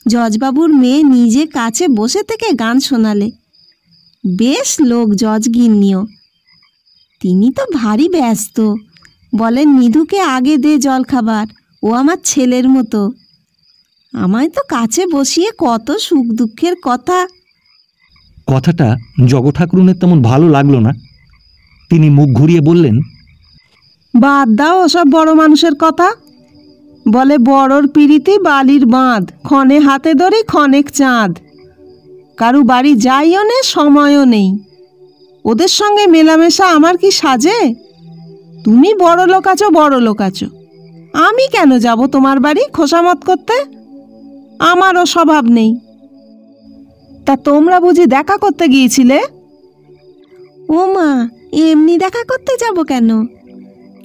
জজবাবুর মেয়ে নিজে কাছে বসে থেকে গান শোনালে। বেশ লোক জজ গিন্নিও। তিনি তো ভারী ব্যস্ত, বলেন নিধুকে আগে দে জলখাবার, ও আমার ছেলের মতো। আমায় তো কাছে বসিয়ে কত সুখ দুঃখের কথা। কথাটা জগঠাকরুনের তেমন ভালো লাগলো না। তিনি মুখ ঘুরিয়ে বললেন, বাদ দাও ওসব বড় মানুষের কথা। বলে বড়র পিরিতি বালির বাঁধ, ক্ষণে হাতে ধরি ক্ষণেক চাঁদ। কারু বাড়ি যাইও নে, সময়ও নেই। ওদের সঙ্গে মেলামেশা আমার কি সাজে? তুমি বড় লোক আছো, বড় লোক আছো, আমি কেন যাব তোমার বাড়ি খোসামত করতে? আমারও স্বভাব নেই। তা তোমরা বুঝি দেখা করতে গিয়েছিলে? ও মা, এমনি দেখা করতে যাব কেন?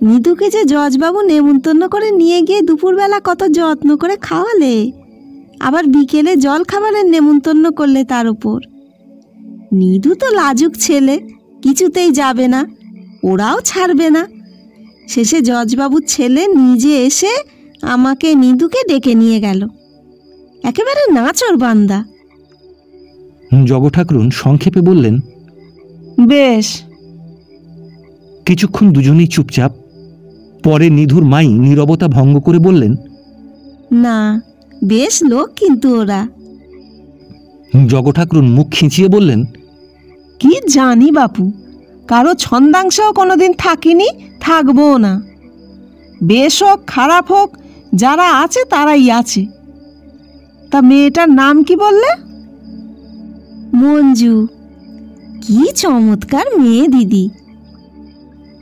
নিধুকে যে জজবাবু নেমন্তন্ন করে নিয়ে গিয়ে দুপুরবেলা কত যত্ন করে খাওয়ালে, আবার বিকেলে জল খাবারের নেমন্তন্ন করলে তার উপর। নিধু তো লাজুক ছেলে, কিছুতেই যাবে না, ওরাও ছাড়বে না। শেষে জজবাবুর ছেলে নিজে এসে আমাকে নিধুকে ডেকে নিয়ে গেল। একেবারে নাচর বান্দা। জগঠাকরুন সংক্ষেপে বললেন, বেশ। কিছুক্ষণ দুজনেই চুপচাপ। পরে নিধুর মাই নীরবতা ভঙ্গ করে বললেন, না, বেশ লোক কিন্তু ওরা। জগঠাকরুন মুখ খিঁচিয়ে বললেন, কি জানি বাপু, কারো ছন্দাংশেও কোনোদিন থাকিনি, থাকবো না। বেশ হোক খারাপ হোক, যারা আছে তারাই আছে। তা মেয়েটার নাম কি বললে? মঞ্জু। কি চমৎকার মেয়ে দিদি।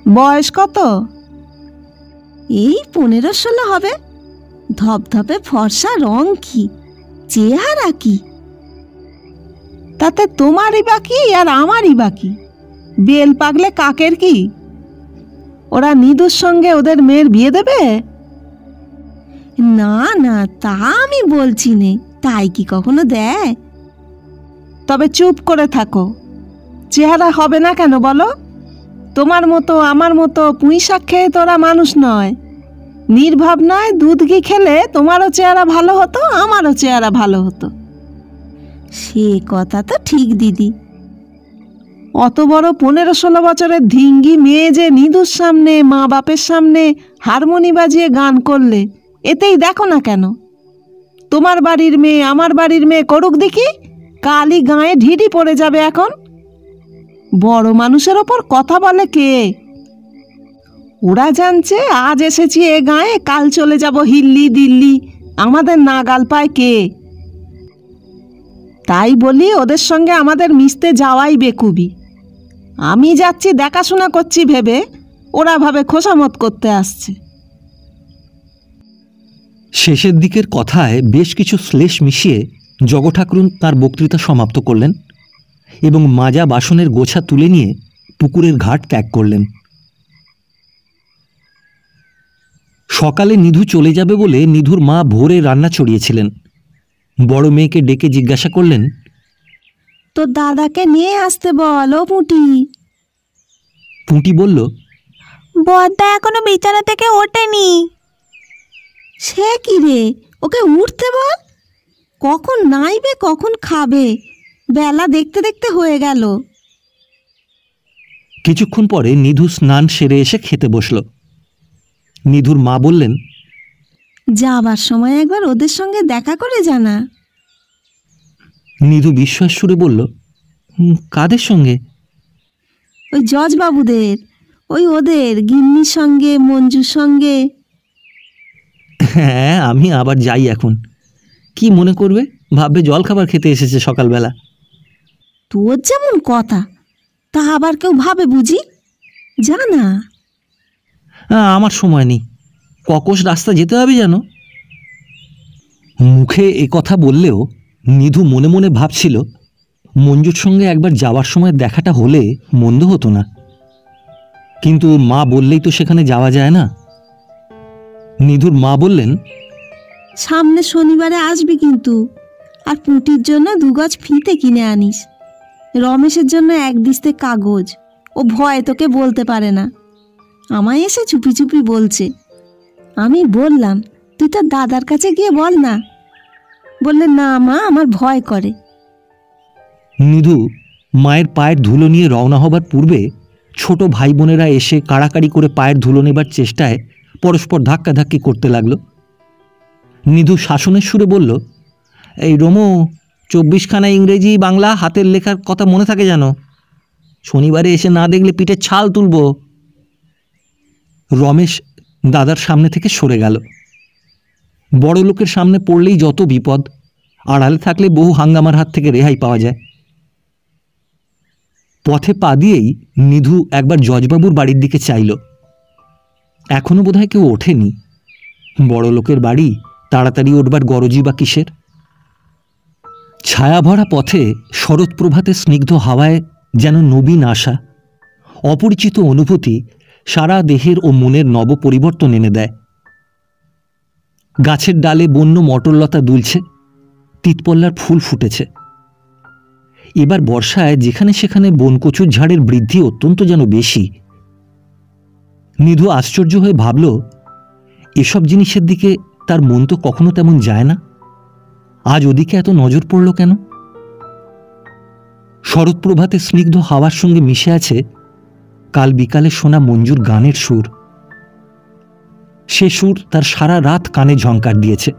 বয়স কত? এই 15-16 হবে। ধপধপে ফর্সা, রং কি, চেহারা কি। তাতে তোমারই বাকি আর আমারই বাকি। বেল পাগলে কাকের কি? ওরা নিধুর সঙ্গে ওদের মেয়ের বিয়ে দেবে? না না, তা আমি বলছি নে, তাই কি কখনো দেয়? তবে চুপ করে থাকো। চেহারা হবে না কেন বলো? তোমার মতো আমার মতো পুঁই শাক খেয়ে তোরা মানুষ নয়। নির্ভাব নয়, দুধ ঘি খেলে তোমারও চেহারা ভালো হতো, আমারও চেহারা ভালো হতো। সে কথা তো ঠিক দিদি। অত বড় 15-16 বছরের ধিঙ্গি মেয়ে যে নিধুর সামনে, মা বাপের সামনে হারমোনি বাজিয়ে গান করলে, এতেই দেখো না কেন? তোমার বাড়ির মেয়ে আমার বাড়ির মেয়ে করুক দেখি, কালই গায়ে ঢিঢি পড়ে যাবে। এখন বড় মানুষের ওপর কথা বলে কে? ওরা জানছে আজ এসেছি এ গায়ে, কাল চলে যাব হিল্লি দিল্লি, আমাদের নাগাল পায় কে? তাই বলি ওদের সঙ্গে আমাদের মিশতে যাওয়াই বেকুবি। আমি যাচ্ছি দেখাশোনা করছি ভেবে ওরা ভাবে খোসামত করতে আসছে। শেষের দিকের কথায় বেশ কিছু শ্লেষ মিশিয়ে জগঠাকুরুন তাঁর বক্তৃতা সমাপ্ত করলেন এবং মাজা বাসনের গোছা তুলে নিয়ে পুকুরের ঘাট ত্যাগ করলেন। সকালে নিধু চলে যাবে বলে নিধুর মা ভোরে রান্না চড়িয়েছিলেন। বড় মেয়েকে ডেকে জিজ্ঞাসা করলেন, তোর দাদাকে নিয়ে আসতে বল ও পুঁটি। পুঁটি বলল, বড়দা এখনো বিছানা থেকে ওঠেনি। সে কি রে, ওকে উঠতে বল। কখন নাইবে কখন খাবে, বেলা দেখতে দেখতে হয়ে গেল। কিছুক্ষণ পরে নিধু স্নান সেরে এসে খেতে বসল। নিধুর মা বললেন, যাবার সময় একবার ওদের সঙ্গে দেখা করে জানা। নিধু বিস্ময়ের সুরে বলল, কাদের সঙ্গে? ওই জজবাবুদের, ওদের গিন্নির সঙ্গে, মঞ্জুর সঙ্গে। হ্যাঁ, আমি আবার যাই এখন। কি মনে করবে? ভাববে জলখাবার খেতে এসেছে সকালবেলা। তোর যেমন কথা, তা আবার কেউ ভাবে বুঝি? জানা। আমার সময় নেই, ককোষ রাস্তা যেতে হবে যেন। মুখে এ কথা বললেও নিধু মনে মনে ভাবছিল, মঞ্জুর সঙ্গে একবার যাওয়ার সময় দেখাটা হলে মন্দ হতো না, কিন্তু মা বললেই তো সেখানে যাওয়া যায় না। নিধুর মা বললেন, সামনে শনিবারে আসবি কিন্তু, আর পুঁটির জন্য 2 গজ ফিতে কিনে আনিস। রমেশের জন্য 1 দিস্তে কাগজ। ও ভয় তোকে বলতে পারে না, আমায় এসে চুপি চুপি বলছে। আমি বললাম, তুই তোর দাদার কাছে গিয়ে বল না। বললে, না মা, আমার ভয় করে। নিধু মায়ের পায়ের ধুলো নিয়ে রওনা হবার পূর্বে ছোট ভাই বোনেরা এসে কাড়াকাড়ি করে পায়ের ধুলো নেবার চেষ্টায় পরস্পর ধাক্কাধাক্কি করতে লাগলো। নিধু শাসনের সুরে বলল, এই রোমো, 24খানা ইংরেজি বাংলা হাতের লেখার কথা মনে থাকে যেন। শনিবারে এসে না দেখলে পিঠে ছাল তুলব। রমেশ দাদার সামনে থেকে সরে গেল। বড় লোকের সামনে পড়লেই যত বিপদ, আড়ালে থাকলে বহু হাঙ্গামার হাত থেকে রেহাই পাওয়া যায়। পথে পা দিয়েই নিধু একবার জজবাবুর বাড়ির দিকে চাইল। এখনো বোধহয় কেউ ওঠেনি। বড় লোকের বাড়ি, তাড়াতাড়ি উঠবার গরজি বা কিসের? ছায়াভরা পথে শরৎ প্রভাতে স্নিগ্ধ হাওয়ায় যেন নবীন আশা, অপরিচিত অনুভূতি সারা দেহের ও মনের নব পরিবর্তন এনে দেয়। গাছের ডালে বন্য মটরলতা দুলছে, তিতপল্লার ফুল ফুটেছে। এবার বর্ষায় যেখানে সেখানে বনকচুর ঝাড়ের বৃদ্ধি অত্যন্ত যেন বেশি। নিধু আশ্চর্য হয়ে ভাবল, এসব জিনিসের দিকে তার মন তো কখনো তেমন যায় না, আজ ওদিকে এত নজর পড়ল কেন? শরৎ প্রভাতে স্নিগ্ধ হাওয়ার সঙ্গে মিশে আছে কাল বিকালে শোনা মঞ্জুর গানের সুর। সে সুর তার সারা রাত কানে ঝংকার দিয়েছে।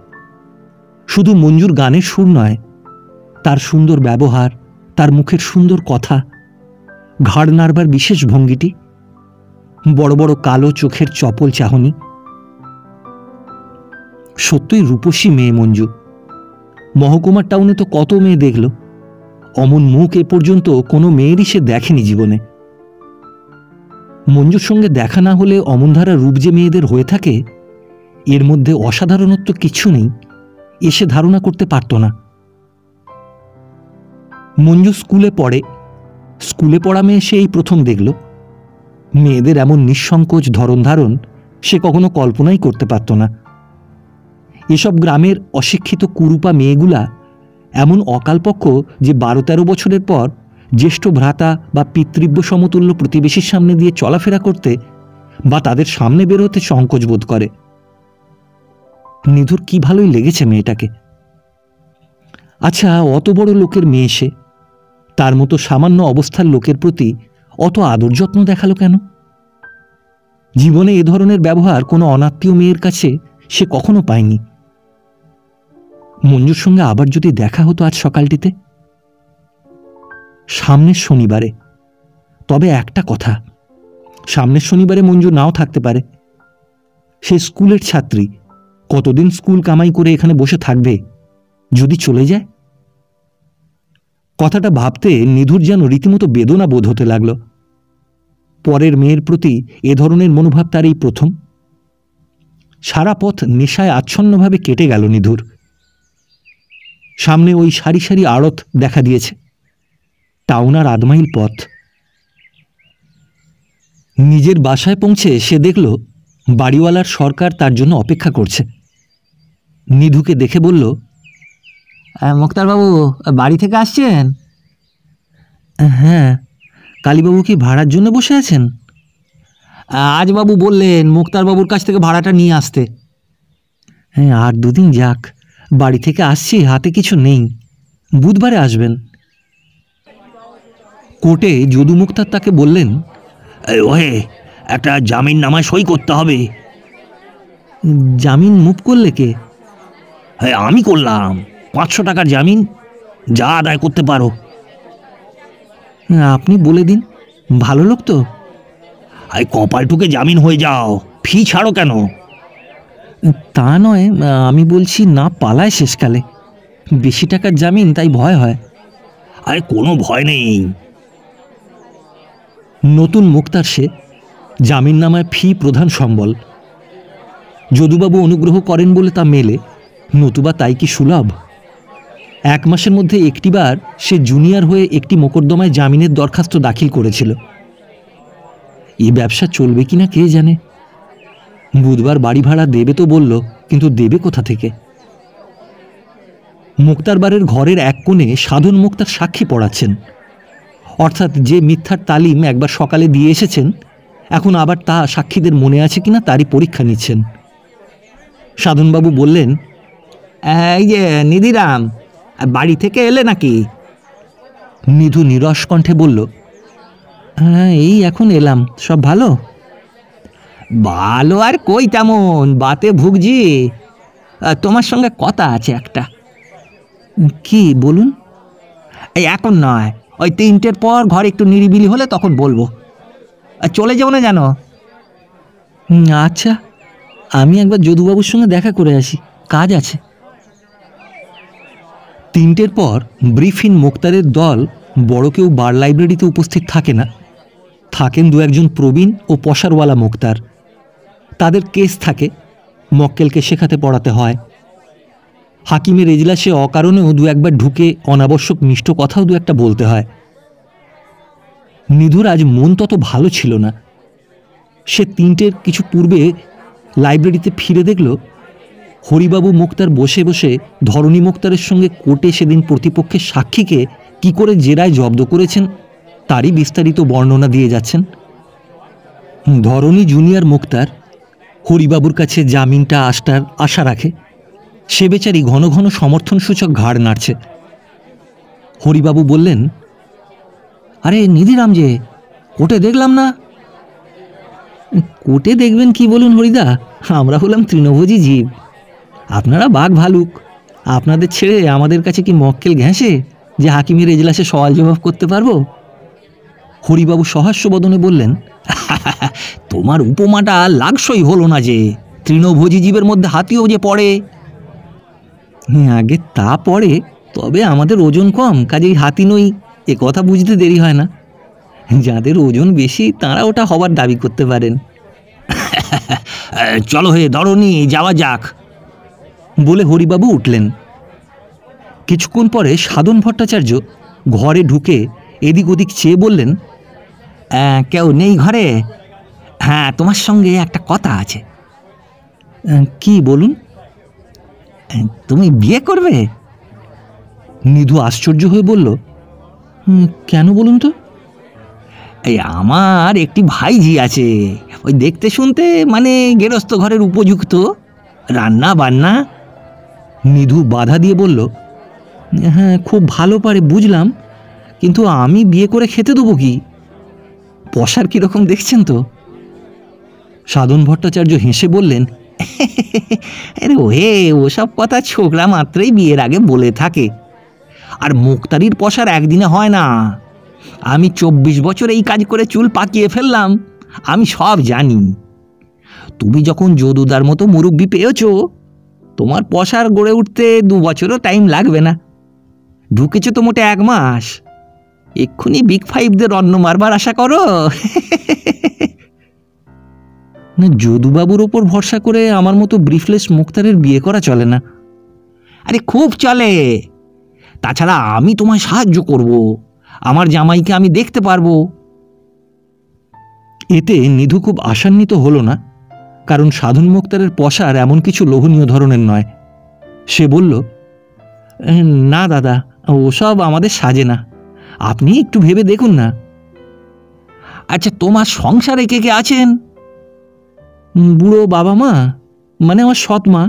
শুধু মঞ্জুর গানের সুর নয়, তার সুন্দর ব্যবহার, তার মুখের সুন্দর কথা, ঘাড় নাড়বার বিশেষ ভঙ্গিটি, বড় বড় কালো চোখের চপল চাহনি। সত্যই রূপসী মেয়ে মঞ্জু। মহকুমার টাউনে তো কত মেয়ে দেখল, অমন মুখ এ পর্যন্ত কোনো মেয়েরই সে দেখেনি জীবনে। মঞ্জুর সঙ্গে দেখা না হলে অমনধারা রূপ যে মেয়েদের হয়ে থাকে, এর মধ্যে অসাধারণত্ব কিছু নেই, এসে ধারণা করতে পারত না। মঞ্জু স্কুলে পড়ে। স্কুলে পড়া মেয়ে সে এই প্রথম দেখল। মেয়েদের এমন নিঃসংকোচ ধরন ধারণ সে কখনো কল্পনাই করতে পারত না। এসব গ্রামের অশিক্ষিত কুরুপা মেয়েগুলা এমন অকালপক্ষ যে 12-13 বছরের পর জ্যেষ্ঠ ভ্রাতা বা পিতৃব্য সমতুল্য প্রতিবেশীর সামনে দিয়ে চলাফেরা করতে বা তাদের সামনে বের হতে সংকোচ বোধ করে। নিধুর কি ভালোই লেগেছে মেয়েটাকে। আচ্ছা, অত বড় লোকের মেয়ে সে, তার মতো সামান্য অবস্থার লোকের প্রতি অত আদর যত্ন দেখালো কেন? জীবনে এ ধরনের ব্যবহার কোনো অনাত্মীয় মেয়ের কাছে সে কখনো পায়নি। মঞ্জুর সঙ্গে আবার যদি দেখা হতো আজ সকালটিতে, সামনের শনিবারে। তবে একটা কথা, সামনের শনিবারে মঞ্জু নাও থাকতে পারে। সে স্কুলের ছাত্রী, কতদিন স্কুল কামাই করে এখানে বসে থাকবে? যদি চলে যায়, কথাটা ভাবতে নিধুর যেন রীতিমতো বেদনা বোধ হতে লাগল। পরের মেয়ের প্রতি এ ধরনের মনোভাব তার এই প্রথম। সারা পথ নেশায় আচ্ছন্নভাবে কেটে গেল নিধুর। সামনে ওই সারি সারি আড়ত দেখা দিয়েছে, টাউন আর 8 মাইল পথ। নিজের বাসায় পৌঁছে সে দেখল বাড়িওয়ালার সরকার তার জন্য অপেক্ষা করছে। নিধুকে দেখে বলল, মোক্তারবাবু বাড়ি থেকে আসছেন? হ্যাঁ। কালীবাবু কি ভাড়ার জন্য বসে আছেন? আজ বাবু বললেন মোক্তারবাবুর কাছ থেকে ভাড়াটা নিয়ে আসতে। হ্যাঁ, আর 2 দিন যাক, বাড়ি থেকে আসছি, হাতে কিছু নেই, বুধবারে আসবেন। কোর্টে যদু মুক্তার তাকে বললেন, ওহে একটা জামিন নামায় সই করতে হবে। জামিন মুভ করলে কে? হ্যাঁ, আমি করলাম। 500 টাকার জামিন, যা আদায় করতে পারো। আপনি বলে দিন, ভালো লোক তো। কপাল টুকে জামিন হয়ে যাও, ফি ছাড়ো কেন? তা নয়, আমি বলছি না পালায় শেষকালে, বেশি টাকার জামিন, তাই ভয় হয়। আরে কোনো ভয় নেই। নতুন মুক্তার সে, জামিন নামায় ফি প্রধান সম্বল। যদুবাবু অনুগ্রহ করেন বলে তা মেলে, নতুবা তাই কি সুলভ? 1 মাসের মধ্যে একটিবার সে জুনিয়র হয়ে একটি মোকদ্দমায় জামিনের দরখাস্ত দাখিল করেছিল। এই ব্যবসা চলবে কিনা কে জানে। বুধবার বাড়ি ভাড়া দেবে তো বলল, কিন্তু দেবে কোথা থেকে? মুক্তারবাড়ির ঘরের এক কোণে সাধন মুক্তার সাক্ষী পড়াচ্ছেন, অর্থাৎ যে মিথ্যার তালিম একবার সকালে দিয়ে এসেছেন, এখন আবার তা সাক্ষীদের মনে আছে কিনা তারই পরীক্ষা নিচ্ছেন। সাধনবাবু বললেন, এই যে নিধিরাম, বাড়ি থেকে এলে নাকি? নিধু নিরস কণ্ঠে বলল, হ্যাঁ, এই এখন এলাম। সব ভালো? ভালো আর কই তেমন, বাতে ভুগছি। তোমার সঙ্গে কথা আছে একটা। কি বলুন? এই এখন নয়, ওই 3টের পর ঘর একটু নিরিবিলি হলে তখন বলবো। চলে যাও না জানো? আচ্ছা, আমি একবার যদুবাবুর সঙ্গে দেখা করে আসি, কাজ আছে। 3টের পর ব্রিফিন মুক্তারের দল বড় কেউ বার লাইব্রেরিতে উপস্থিত থাকে না। থাকেন 2-1 প্রবীণ ও পশারওয়ালা মুক্তার। তাদের কেস থাকে, মক্কেলকে শেখাতে পড়াতে হয়। হাকিমের এজলাসে অকারণেও 2-1বার ঢুকে অনাবশ্যক মিষ্ট কথাও 2-1টা বলতে হয়। নিধুর আজ মন তত ভালো ছিল না। সে 3টের কিছু পূর্বে লাইব্রেরিতে ফিরে দেখল হরিবাবু মুক্তার বসে বসে ধরণী মুক্তারের সঙ্গে কোর্টে সেদিন প্রতিপক্ষের সাক্ষীকে কি করে জেরায় জব্দ করেছেন তারই বিস্তারিত বর্ণনা দিয়ে যাচ্ছেন। ধরণী জুনিয়র মুক্তার হরিবাবুর কাছে জামিনটা আসার আশা রাখে। সে বেচারি ঘন ঘন সমর্থনসূচক ঘাড় নাড়ছে। হরিবাবু বললেন, আরে নিধিরাম যে, কোর্টে দেখলাম না। কোর্টে দেখবেন কি বলুন হরিদা, আমরা হলাম তৃণভোজী জীব, আপনারা বাঘ ভালুক। আপনাদের ছেড়ে আমাদের কাছে কি মক্কেল ঘেঁষে যে হাকিমের এজলাসে সওয়াল জবাব করতে পারবো? হরিবাবু সহাস্য বদনে বললেন, তোমার উপমাটা লাগসই হলো না যে, তৃণভোজী জীবের মধ্যে হাতিও যে পড়ে। আগে তা পড়ে, তবে আমাদের ওজন কম, কাজেই হাতি নই, এ কথা বুঝতে দেরি হয় না। যাদের ওজন বেশি তারা ওটা হবার দাবি করতে পারেন। চলো হে ধরণী, যাওয়া যাক বলে হরিবাবু উঠলেন। কিছুক্ষণ পরে সাধন ভট্টাচার্য ঘরে ঢুকে এদিক ওদিক চেয়ে বললেন, কেউ নেই ঘরে? হ্যাঁ, তোমার সঙ্গে একটা কথা আছে। কি বলুন? তুমি বিয়ে করবে? নিধু আশ্চর্য হয়ে বলল, কেন বলুন তো? এই আমার একটি ভাইঝি আছে, ওই দেখতে শুনতে মানে গেরস্থ ঘরের উপযুক্ত, রান্না বান্না। নিধু বাধা দিয়ে বলল, হ্যাঁ খুব ভালো পারে বুঝলাম, কিন্তু আমি বিয়ে করে খেতে দেবো কি? পশার কীরকম দেখছেন তো? সাধন ভট্টাচার্য হেসে বললেন, আরে ওহে, ওসব কথা ছোকরা মাত্রই বিয়ের আগে বলে থাকে। আর মুক্তারির পশার একদিনে হয় না। আমি 24 বছর এই কাজ করে চুল পাকিয়ে ফেললাম, আমি সব জানি। তুমি যখন যদুদার মতো মুরব্বি পেয়েছো, তোমার পশার গড়ে উঠতে 2 বছরও টাইম লাগবে না। ঢুকেছ তো মোটে 1 মাস, এক্ষুনি বিগ ফাইভদের অন্ন মারবার আশা করো? না, যদুবাবুর ওপর ভরসা করে আমার মতো ব্রিফলেস মুক্তারের বিয়ে করা চলে না। আরে খুব চলে। তাছাড়া আমি তোমায় সাহায্য করব, আমার জামাইকে আমি দেখতে পারবো। এতে নিধু খুব আশান্বিত হলো না, কারণ সাধন মুক্তারের পসার এমন কিছু লোভনীয় ধরনের নয়। সে বলল, না দাদা, ওসব আমাদের সাজে না, আপনি একটু ভেবে দেখুন না। আচ্ছা, তোমার সংসারে কে কে আছেন? বুড়ো বাবা মা, মানে আমার সৎ মা,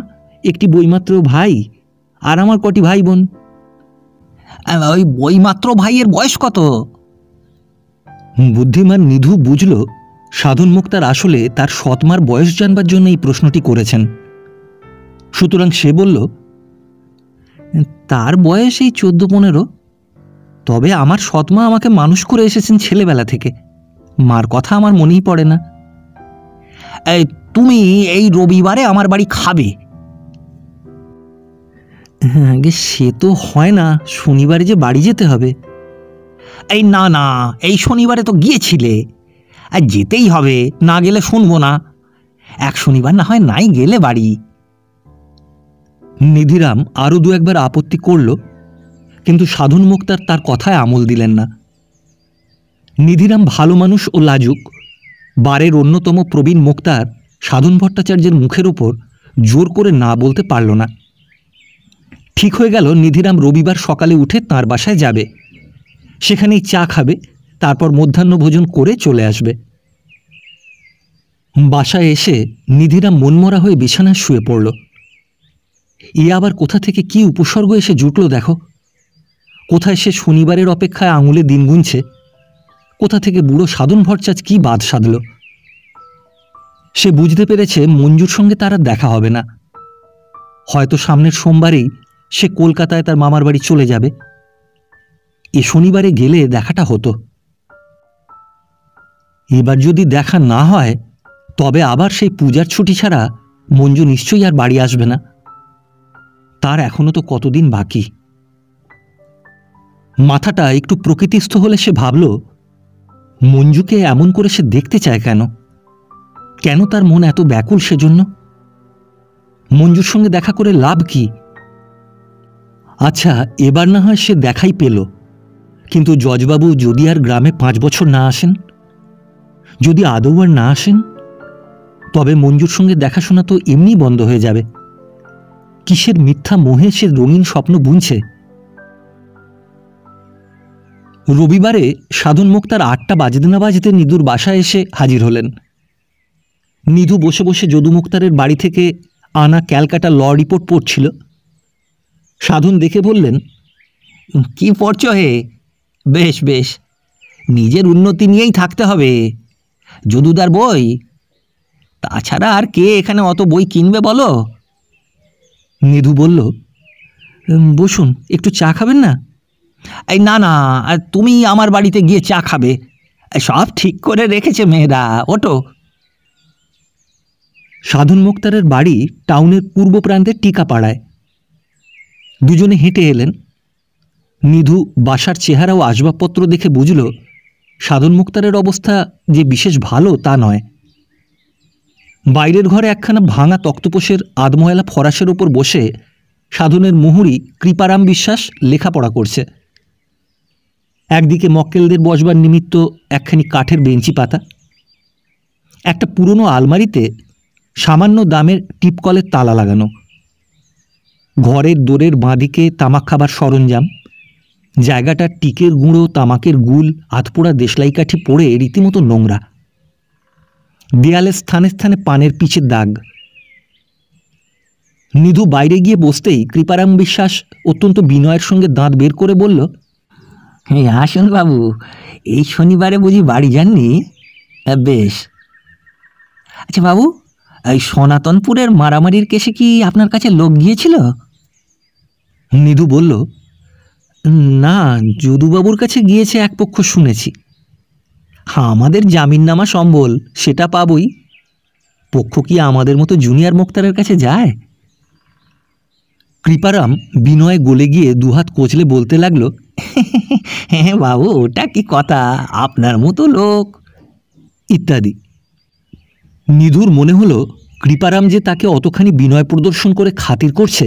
একটি বইমাত্র ভাই, আর আমার কটি ভাই বোন। ওই বইমাত্র ভাইয়ের বয়স কত? বুদ্ধিমান নিধু বুঝল সাধন মুক্তার আসলে তার সৎমার বয়স জানবার জন্য এই প্রশ্নটি করেছেন। সুতরাং সে বলল, তার বয়স এই 14-15। তবে আমার সৎমা আমাকে মানুষ করে এসেছেন ছেলেবেলা থেকে, মার কথা আমার মনেই পড়ে না। তুমি এই রবিবারে আমার বাড়ি খাবে? সে তো হয় না, শনিবারে যে বাড়ি যেতে হবে। এই না না, এই শনিবারে তো গিয়েছিলে, আর যেতেই হবে, না গেলে শুনবো না। এক শনিবার না হয় নাই গেলে বাড়ি। নিধিরাম আরও 2-1বার আপত্তি করল, কিন্তু সাধন মুক্তার তার কথায় আমল দিলেন না। নিধিরাম ভালো মানুষ ও লাজুক। বারের অন্যতম প্রবীণ মুক্তার সাধন ভট্টাচার্যের মুখের ওপর জোর করে না বলতে পারল না। ঠিক হয়ে গেল নিধিরাম রবিবার সকালে উঠে তাঁর বাসায় যাবে, সেখানেই চা খাবে, তারপর মধ্যাহ্ন ভোজন করে চলে আসবে। বাসায় এসে নিধিরাম মনমরা হয়ে বিছানায় শুয়ে পড়ল। এ আবার কোথা থেকে কি উপসর্গ এসে জুটল দেখো। কোথায় সে শনিবারের অপেক্ষায় আঙুলে দিন গুনছে, কোথা থেকে বুড়ো সাধন ভট্টাচার্য কি বাদ সাধল। সে বুঝতে পেরেছে মঞ্জুর সঙ্গে তার আর দেখা হবে না। হয়তো সামনের সোমবারেই সে কলকাতায় তার মামার বাড়ি চলে যাবে। এ শনিবারে গেলে দেখাটা হতো। এবার যদি দেখা না হয়, তবে আবার সেই পূজার ছুটি ছাড়া মঞ্জু নিশ্চয়ই আর বাড়ি আসবে না। তার এখনো তো কতদিন বাকি। মাথাটা একটু প্রকৃতিস্থ হলে সে ভাবল, মঞ্জুকে এমন করে সে দেখতে চায় কেন? কেন তার মন এত ব্যাকুল সেজন্য? মঞ্জুর সঙ্গে দেখা করে লাভ কি? আচ্ছা, এবার না হয় সে দেখাই পেল, কিন্তু জজবাবু যদি আর গ্রামে 5 বছর না আসেন, যদি আদৌ আর না আসেন, তবে মঞ্জুর সঙ্গে দেখাশোনা তো এমনি বন্ধ হয়ে যাবে। কিসের মিথ্যা মোহে সে রঙিন স্বপ্ন বুনছে। রবিবারে সাধন মুক্তার 8টা বাজতে না বাজতে নিধুর বাসায় এসে হাজির হলেন। নিধু বসে বসে যদু মুক্তারের বাড়ি থেকে আনা ক্যালকাটা ল রিপোর্ট পড়ছিল। সাধন দেখে বললেন, কি পড়ছ হে? বেশ বেশ, নিজের উন্নতি নিয়েই থাকতে হবে। যদুদার বই, তাছাড়া আর কে এখানে অত বই কিনবে বলো? নিধু বলল, বসুন, একটু চা খাবেন না? এই না না, তুমি আমার বাড়িতে গিয়ে চা খাবে, সব ঠিক করে রেখেছে মেয়েরা, ওটো। সাধন মুক্তারের বাড়ি টাউনের পূর্ব প্রান্তে টিকাপাড়ায়। দুজনে হেঁটে এলেন। নিধু বাসার চেহারা ও আসবাবপত্র দেখে বুঝল সাধন মুক্তারের অবস্থা যে বিশেষ ভালো তা নয়। বাইরের ঘরে একখানা ভাঙা তক্তপোষের আধময়লা ফরাসের ওপর বসে সাধনের মুহুরি কৃপারাম বিশ্বাস লেখাপড়া করছে। একদিকে মক্কেলদের বসবার নিমিত্ত একখানি কাঠের বেঞ্চি পাতা। একটা পুরনো আলমারিতে সামান্য দামের টিপকলের তালা লাগানো। ঘরের দোরের বাঁদিকে তামাক খাবার সরঞ্জাম। জায়গাটা টিকের গুঁড়ো, তামাকের গুল, আধপোড়া দেশলাই কাঠি পড়ে রীতিমতো নোংরা। দেয়ালের স্থানে স্থানে পানের পিচের দাগ। নিধু বাইরে গিয়ে বসতেই কৃপারাম বিশ্বাস অত্যন্ত বিনয়ের সঙ্গে দাঁত বের করে বলল, আসুন বাবু, এই শনিবারে বুঝি বাড়ি যাননি? বেশ। আচ্ছা বাবু, এই সনাতনপুরের মারামারির কেসে কি আপনার কাছে লোক গিয়েছিল? নিধু বলল, না, যদুবাবুর কাছে গিয়েছে এক পক্ষ শুনেছি। আমাদের জামিননামা সম্বল সেটা পাবই। পক্ষ কি আমাদের মতো জুনিয়র মুক্তারের কাছে যায়? কৃপারাম বিনয়ে গলে গিয়ে দুহাত কোচলে বলতে লাগলো, হ্যাঁ বাবু, ওটা কি কথা, আপনার মতো লোক ইত্যাদি। নিধুর মনে হলো কৃপারাম যে তাকে অতখানি বিনয় প্রদর্শন করে খাতির করছে,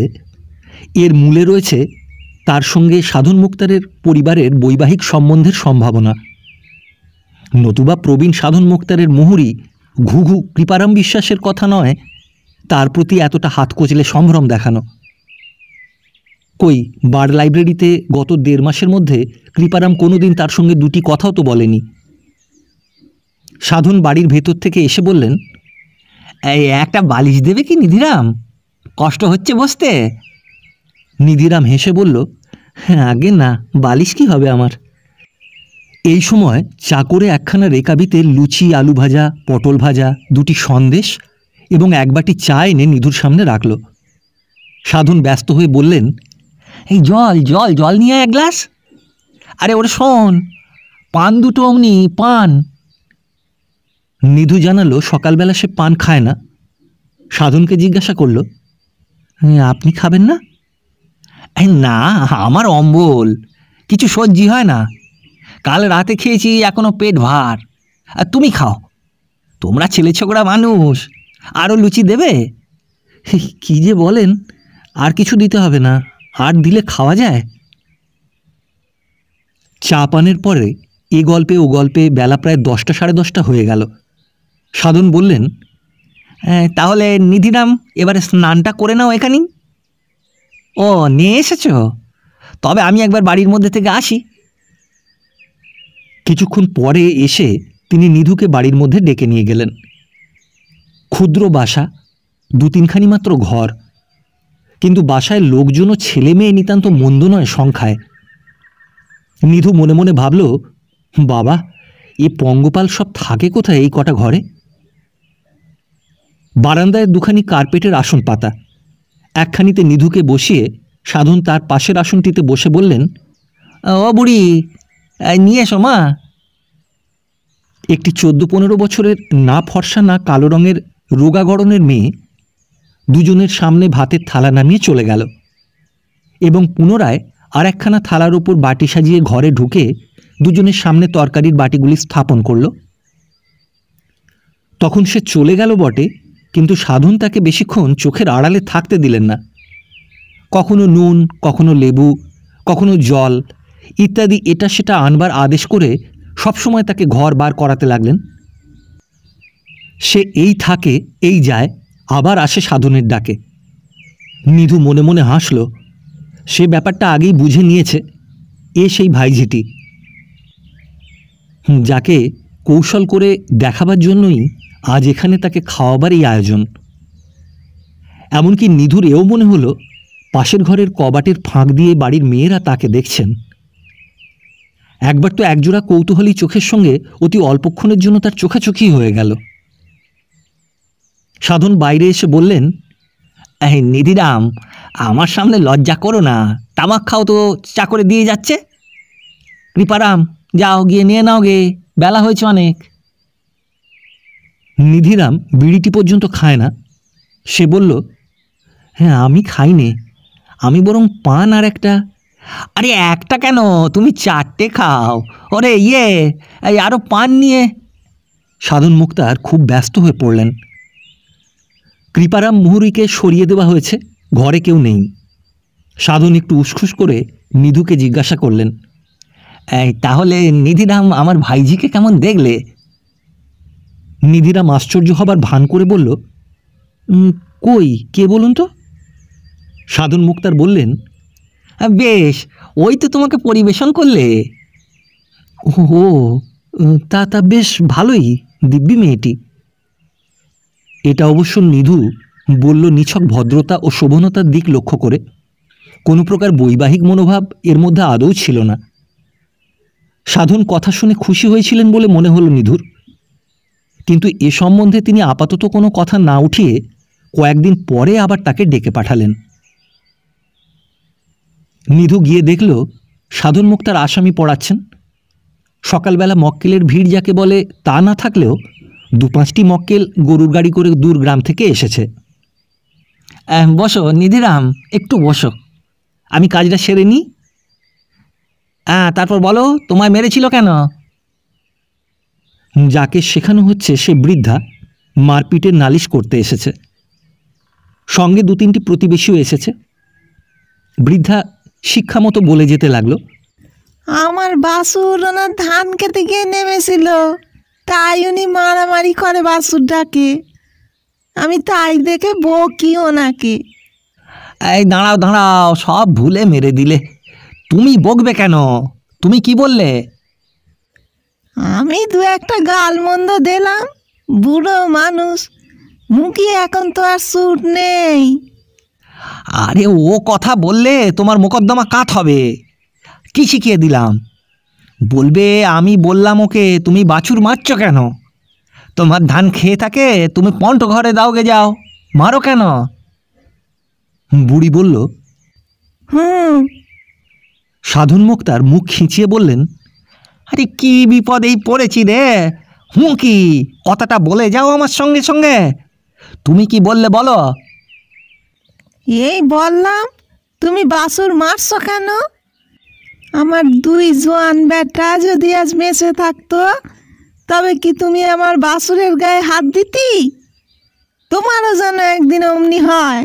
এর মূলে রয়েছে তার সঙ্গে সাধন মুক্তারের পরিবারের বৈবাহিক সম্বন্ধের সম্ভাবনা। নতুবা প্রবীণ সাধন মুক্তারের মুহুরি ঘুঘু কৃপারাম বিশ্বাসের কথা নয় তার প্রতি এতটা হাত কচলে সম্ভ্রম দেখানো। কই, বার লাইব্রেরিতে গত 1.5 মাসের মধ্যে কৃপারাম কোনোদিন তার সঙ্গে দুটি কথাও তো বলেনি। সাধন বাড়ির ভেতর থেকে এসে বললেন, এই একটা বালিশ দেবে কি নিধিরাম, কষ্ট হচ্ছে বসতে। নিধিরাম হেসে বলল, হ্যাঁ আগে না, বালিশ কি হবে আমার। এই সময় চাকরে একখানা রেকাবিতে লুচি, আলু ভাজা, পটল ভাজা, 2টি সন্দেশ এবং 1 বাটি চা এনে নিধুর সামনে রাখল। সাধন ব্যস্ত হয়ে বললেন, এই জল জল জল নিয়ে 1 গ্লাস। আরে ওরে শোন, পান 2টো অমনি পান। নিধু জানালো সকালবেলা সে পান খায় না। সাধনকে জিজ্ঞাসা করল, আপনি খাবেন না? না, আমার অম্বল, কিছু সহ্য হয় না। কাল রাতে খেয়েছি, এখনো পেট ভার। আর তুমি খাও, তোমরা ছেলে ছোকরা মানুষ, আরও লুচি দেবে? কি যে বলেন, আর কিছু দিতে হবে না, আর দিলে খাওয়া যায়। চা পানের পরে এ গল্পে ও গল্পে বেলা প্রায় 10টা সাড়ে 10টা হয়ে গেল। সাধন বললেন, তাহলে নিধিরাম এবারে স্নানটা করে নাও এখানেই। ও, নিয়ে এসেছ? তবে আমি একবার বাড়ির মধ্যে থেকে আসি। কিছুক্ষণ পরে এসে তিনি নিধুকে বাড়ির মধ্যে ডেকে নিয়ে গেলেন। ক্ষুদ্র বাসা, 2-3খানি মাত্র ঘর, কিন্তু বাসায় লোকজনও ছেলে মেয়ে নিতান্ত মন্দ নয় সংখ্যায়। নিধু মনে মনে ভাবল, বাবা, এ পঙ্গপাল সব থাকে কোথায় এই কটা ঘরে। বারান্দায় 2খানি কার্পেটের আসন পাতা, একখানিতে নিধুকে বসিয়ে সাধন তার পাশের আসনটিতে বসে বললেন, ও বুড়ি, নিয়ে এসো মা। একটি 14-15 বছরের না ফর্সা না কালো রঙের রোগা গড়নের মেয়ে দুজনের সামনে ভাতের থালা নামিয়ে চলে গেল এবং পুনরায় আর একখানা থালার ওপর বাটি সাজিয়ে ঘরে ঢুকে দুজনের সামনে তরকারির বাটিগুলি স্থাপন করল। তখন সে চলে গেল বটে, কিন্তু সাধন তাকে বেশিক্ষণ চোখের আড়ালে থাকতে দিলেন না। কখনো নুন, কখনো লেবু, কখনো জল ইত্যাদি এটা সেটা আনবার আদেশ করে সবসময় তাকে ঘর বার করাতে লাগলেন। সে এই থাকে এই যায়, আবার আসে সাধনের ডাকে। নিধু মনে মনে হাসল, সে ব্যাপারটা আগেই বুঝে নিয়েছে। এ সেই ভাইঝিটি, যাকে কৌশল করে দেখাবার জন্যই আজ এখানে তাকে খাওয়াবার এই আয়োজন। এমনকি নিধুর এও মনে হলো পাশের ঘরের কবাটের ফাঁক দিয়ে বাড়ির মেয়েরা তাকে দেখছেন। একবার তো একজোড়া কৌতূহলী চোখের সঙ্গে অতি অল্পক্ষণের জন্য তার চোখাচোখি হয়ে গেল। সাধন বাইরে এসে বললেন, নিধিরাম, আমার সামনে লজ্জা করো না, তামাক খাও তো, চা করে দিয়ে যাচ্ছে। কৃপারাম, যাও গিয়ে নিয়ে নাও গে, বেলা হয়েছে অনেক। নিধিরাম বিড়িটি পর্যন্ত খায় না। সে বলল, হ্যাঁ আমি খাইনি, আমি বরং পান আর একটা। আরে একটা কেন, তুমি 4টে খাও। ওরে এই আরও পান নিয়ে। সাধন মুক্তার খুব ব্যস্ত হয়ে পড়লেন। কৃপারাম মুহুরীকে সরিয়ে দেওয়া হয়েছে, ঘরে কেউ নেই। সাধন একটু উসখুস করে নিধুকে জিজ্ঞাসা করলেন, তাহলে নিধিরাম আমার ভাইজিকে কেমন দেখলে? নিধিরাম আশ্চর্য হবার ভান করে বলল, কই, কে বলুন তো? সাধন মুক্তার বললেন, বেশ, ওই তো তোমাকে পরিবেশন করলে। ও, তা বেশ ভালোই, দিব্যি মেয়েটি। এটা অবশ্য নিধু বলল নিছক ভদ্রতা ও শোভনতার দিক লক্ষ্য করে। কোনো প্রকার বৈবাহিক মনোভাব এর মধ্যে আদৌ ছিল না। সাধন কথা শুনে খুশি হয়েছিলেন বলে মনে হলো নিধুর, কিন্তু এ সম্বন্ধে তিনি আপাতত কোনো কথা না উঠিয়ে কয়েকদিন পরে আবার তাকে ডেকে পাঠালেন। নিধু গিয়ে দেখল সাধন মুক্তার আসামি পড়াচ্ছেন। সকালবেলা মক্কেলের ভিড় যাকে বলে তা না থাকলেও 2-5টি মক্কেল গরুর গাড়ি করে দূর গ্রাম থেকে এসেছে। বসো নিধিরাম, একটু বসো, আমি কাজটা সেরে নিই। তারপর বলো, তোমায় মেরেছিল কেন? যাকে শেখানো হচ্ছে সে বৃদ্ধা মারপিটের নালিশ করতে এসেছে। সঙ্গে 2-3টি প্রতিবেশীও এসেছে। বৃদ্ধা শিক্ষা মতো বলে যেতে লাগলো, আমার বাসুর ওনার ধান খেতে গিয়ে নেমেছিল, তাই উনি মারামারি করে বাসুরটাকে। আমি তাই দেখে বকি ওনাকে। এই দাঁড়াও দাঁড়াও, সব ভুলে মেরে দিলে। তুমি বকবে কেন? তুমি কি বললে? আমি 2-1টা গালমন্দ দিলাম। বুড়ো মানুষ, মুখে এখন তো আর সুট নেই। আরে ও কথা বললে তোমার মোকদ্দমা কাট হবে। কি শিখিয়ে দিলাম? বলবে আমি বললাম ওকে তুমি বাছুর মারছ কেন? তোমার ধান খেয়ে থাকে, তুমি পন্ট ঘরে দাওগে, যাও, মারো কেন? বুড়ি বলল। সাধন মুক্তার মুখ খিঁচিয়ে বললেন, আরে কি বিপদেই পড়েছি রে। কি কথাটা বলে যাও আমার সঙ্গে সঙ্গে। তুমি কি বললে বলো? এই বললাম, তুমি বাসুর মারছো কেন? আমার 2 জোয়ান বেটা যদি আজ বেঁচে থাকতো, তবে কি তুমি আমার বাসুরের গায়ে হাত দিতি? তোমারও যেন একদিন অমনি হয়।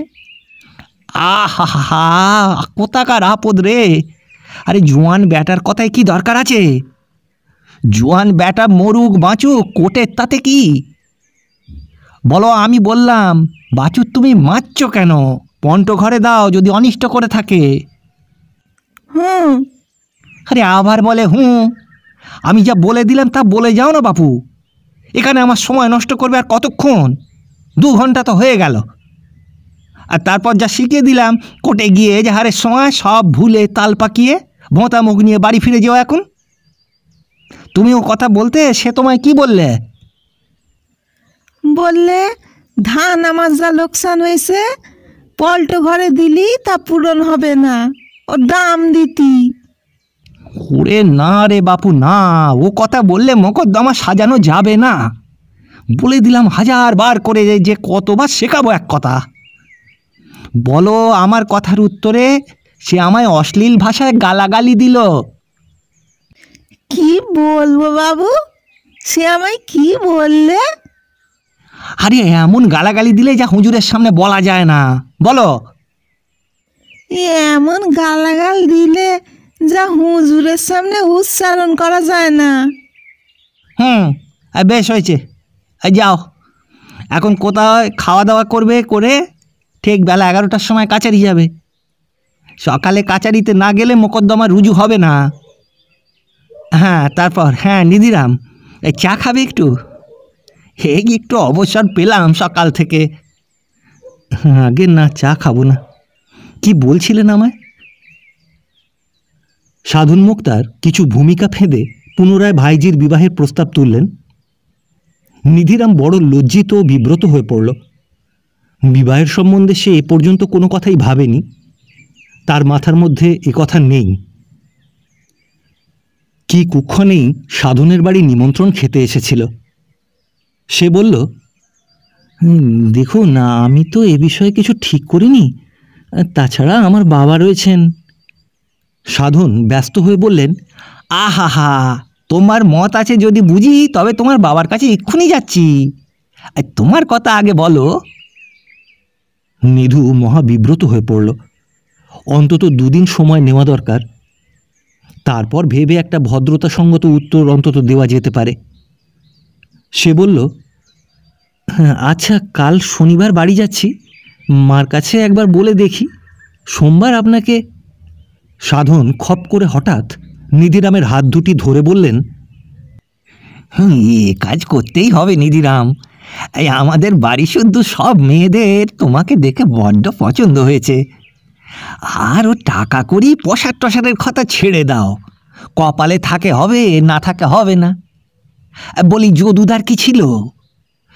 আহা, কোথাকার আপদ রে। আরে জোয়ান ব্যাটার কথায় কি দরকার আছে? জোয়ান ব্যাটা মরুক বাঁচুক, কোটের তাতে কি? বলো, আমি বললাম বাছুর তুমি মারছ কেন? পন্ট ঘরে দাও যদি অনিষ্ট করে থাকে। আরে আবার বলে আমি যা বলে দিলাম তা বলে যাও না বাপু। এখানে আমার সময় নষ্ট করবে আর কতক্ষণ? 2 ঘন্টা তো হয়ে গেল। আর তারপর যা শিখিয়ে দিলাম, কোর্টে গিয়ে এজাহারের সময় সব ভুলে তাল পাকিয়ে ভোঁতা মুখ নিয়ে বাড়ি ফিরে যাও এখন। তুমিও কথা বলতে, সে তোমায় কি বললে? বললে ধান আমার যা লোকসান হয়েছে, পল্টো ঘরে দিলি তা পূরণ হবে না, ও দাম দিতি। ওরে না রে বাপু না, ও কথা বললে মোকদ্দমা সাজানো যাবে না। বলে দিলাম 1000 বার করে যে কতবার শেখাবো এক কথা। বলো আমার কথার উত্তরে সে আমায় অশ্লীল ভাষায় গালাগালি দিল। কি বলবো বাবু? সে আমায় কি বললে? আরে এমন গালাগালি দিলে যা হুজুরের সামনে বলা যায় না। বলো। এমন গালাগাল দিলে যা হুজুরের সামনে উচ্চারণ করা যায় না। বেশ হয়েছে, যাও এখন কোথায় খাওয়া দাওয়া করবে, করে ঠিক বেলা 11টার সময় কাচারি যাবে। সকালে কাচারিতে না গেলে মোকদ্দমা রুজু হবে না। তারপর নিধিরাম, এই চা খাবে একটু? একটু অবসর পেলাম সকাল থেকে। আগে না, চা খাবো না। কি বলছিলেন আমায়? সাধন মুক্তার কিছু ভূমিকা ফেঁদে পুনরায় ভাইজির বিবাহের প্রস্তাব তুললেন। নিধিরাম বড় লজ্জিত ও বিব্রত হয়ে পড়ল। বিবাহের সম্বন্ধে সে এ পর্যন্ত কোনো কথাই ভাবেনি। তার মাথার মধ্যে এ কথা নেই। কি কুক্ষণেই সাধনের বাড়ি নিমন্ত্রণ খেতে এসেছিল। সে বলল, দেখুন আমি তো এ বিষয়ে কিছু ঠিক করিনি, তাছাড়া আমার বাবা রয়েছেন। সাধন ব্যস্ত হয়ে বললেন, আহা, তোমার মত আছে যদি বুঝি, তবে তোমার বাবার কাছে এক্ষুনি যাচ্ছি। তোমার কথা আগে বলো। নিধু মহাবিব্রত হয়ে পড়ল। অন্তত 2 দিন সময় নেওয়া দরকার। তারপর ভেবে একটা ভদ্রতাসঙ্গত উত্তর অন্তত দেওয়া যেতে পারে। সে বলল, আচ্ছা কাল শনিবার বাড়ি যাচ্ছি, মার কাছে একবার বলে দেখি, সোমবার আপনাকে। সাধন খপ করে হঠাৎ নিধিরামের হাত দুটি ধরে বললেন, এ কাজ করতেই হবে নিধিরাম। এই আমাদের বাড়ি শুদ্ধ সব মেয়েদের তোমাকে দেখে বড্ড পছন্দ হয়েছে। আর ও টাকা করি পশার টসারের কথা ছেড়ে দাও। কপালে থাকে হবে, না থাকে হবে না। বলি যদুদার কি ছিল?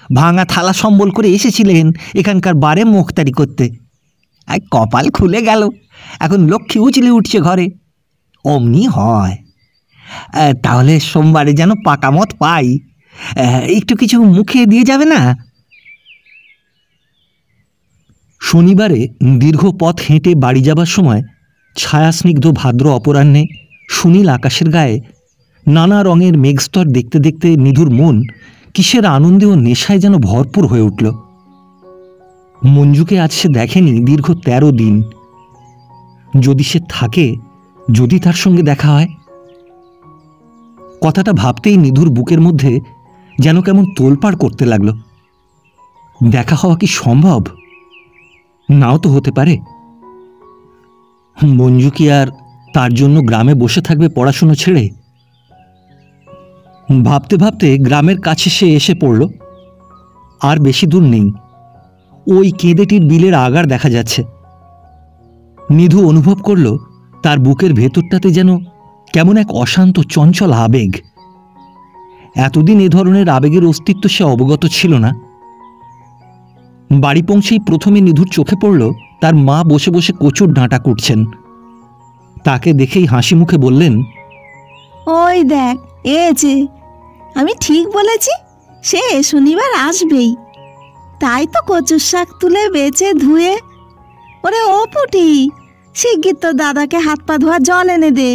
ভাঙা থালা সম্বল করে এসেছিলেন এখানকার বারে মুখতারি করতে। কপাল খুলে গেল, এখন লক্ষ্মী উচলে উঠছে ঘরে। অমনি হয়। তাহলে সোমবারে যেন পাকা মত পাই, একটু কিছু মুখে দিয়ে যাবে না? শনিবারে দীর্ঘ পথ হেঁটে বাড়ি যাবার সময় ছায়াস্নিগ্ধ ভাদ্র অপরাহ্নে সুনীল আকাশের গায়ে নানা রঙের মেঘস্তর দেখতে দেখতে নিধুর মন কিসের আনন্দে ও নেশায় যেন ভরপুর হয়ে উঠল। মঞ্জুকে আজ সে দেখেনি দীর্ঘ 13 দিন। যদি সে থাকে, যদি তার সঙ্গে দেখা হয়। কথাটা ভাবতেই নিধুর বুকের মধ্যে যেন কেমন তোলপাড় করতে লাগলো। দেখা হওয়া কি সম্ভব? নাও তো হতে পারে। মঞ্জু কি আর তার জন্য গ্রামে বসে থাকবে পড়াশুনো ছেড়ে? ভাবতে ভাবতে গ্রামের কাছে সে এসে পড়ল। আর বেশি দূর নেই, ওই কেঁদেটির বিলের আগার দেখা যাচ্ছে। নিধু অনুভব করল তার বুকের ভেতরটাতে যেন কেমন এক অশান্ত চঞ্চল আবেগ। এতদিন এ ধরনের আবেগের অস্তিত্ব সে অবগত ছিল না। বাড়ি পৌঁছেই প্রথমে নিধুর চোখে পড়ল তার মা বসে বসে কচুর ডাঁটা কুটছেন। তাকে দেখেই হাসি মুখে বললেন, ওই দেখ, যে আমি ঠিক বলেছি, সে শনিবার আসবেই। তাই তো কচুর শাক তুলে বেচে ধুয়ে। ওরে ও পুটি, শিগগির তো দাদাকে হাত পা ধোয়া জল এনে দে।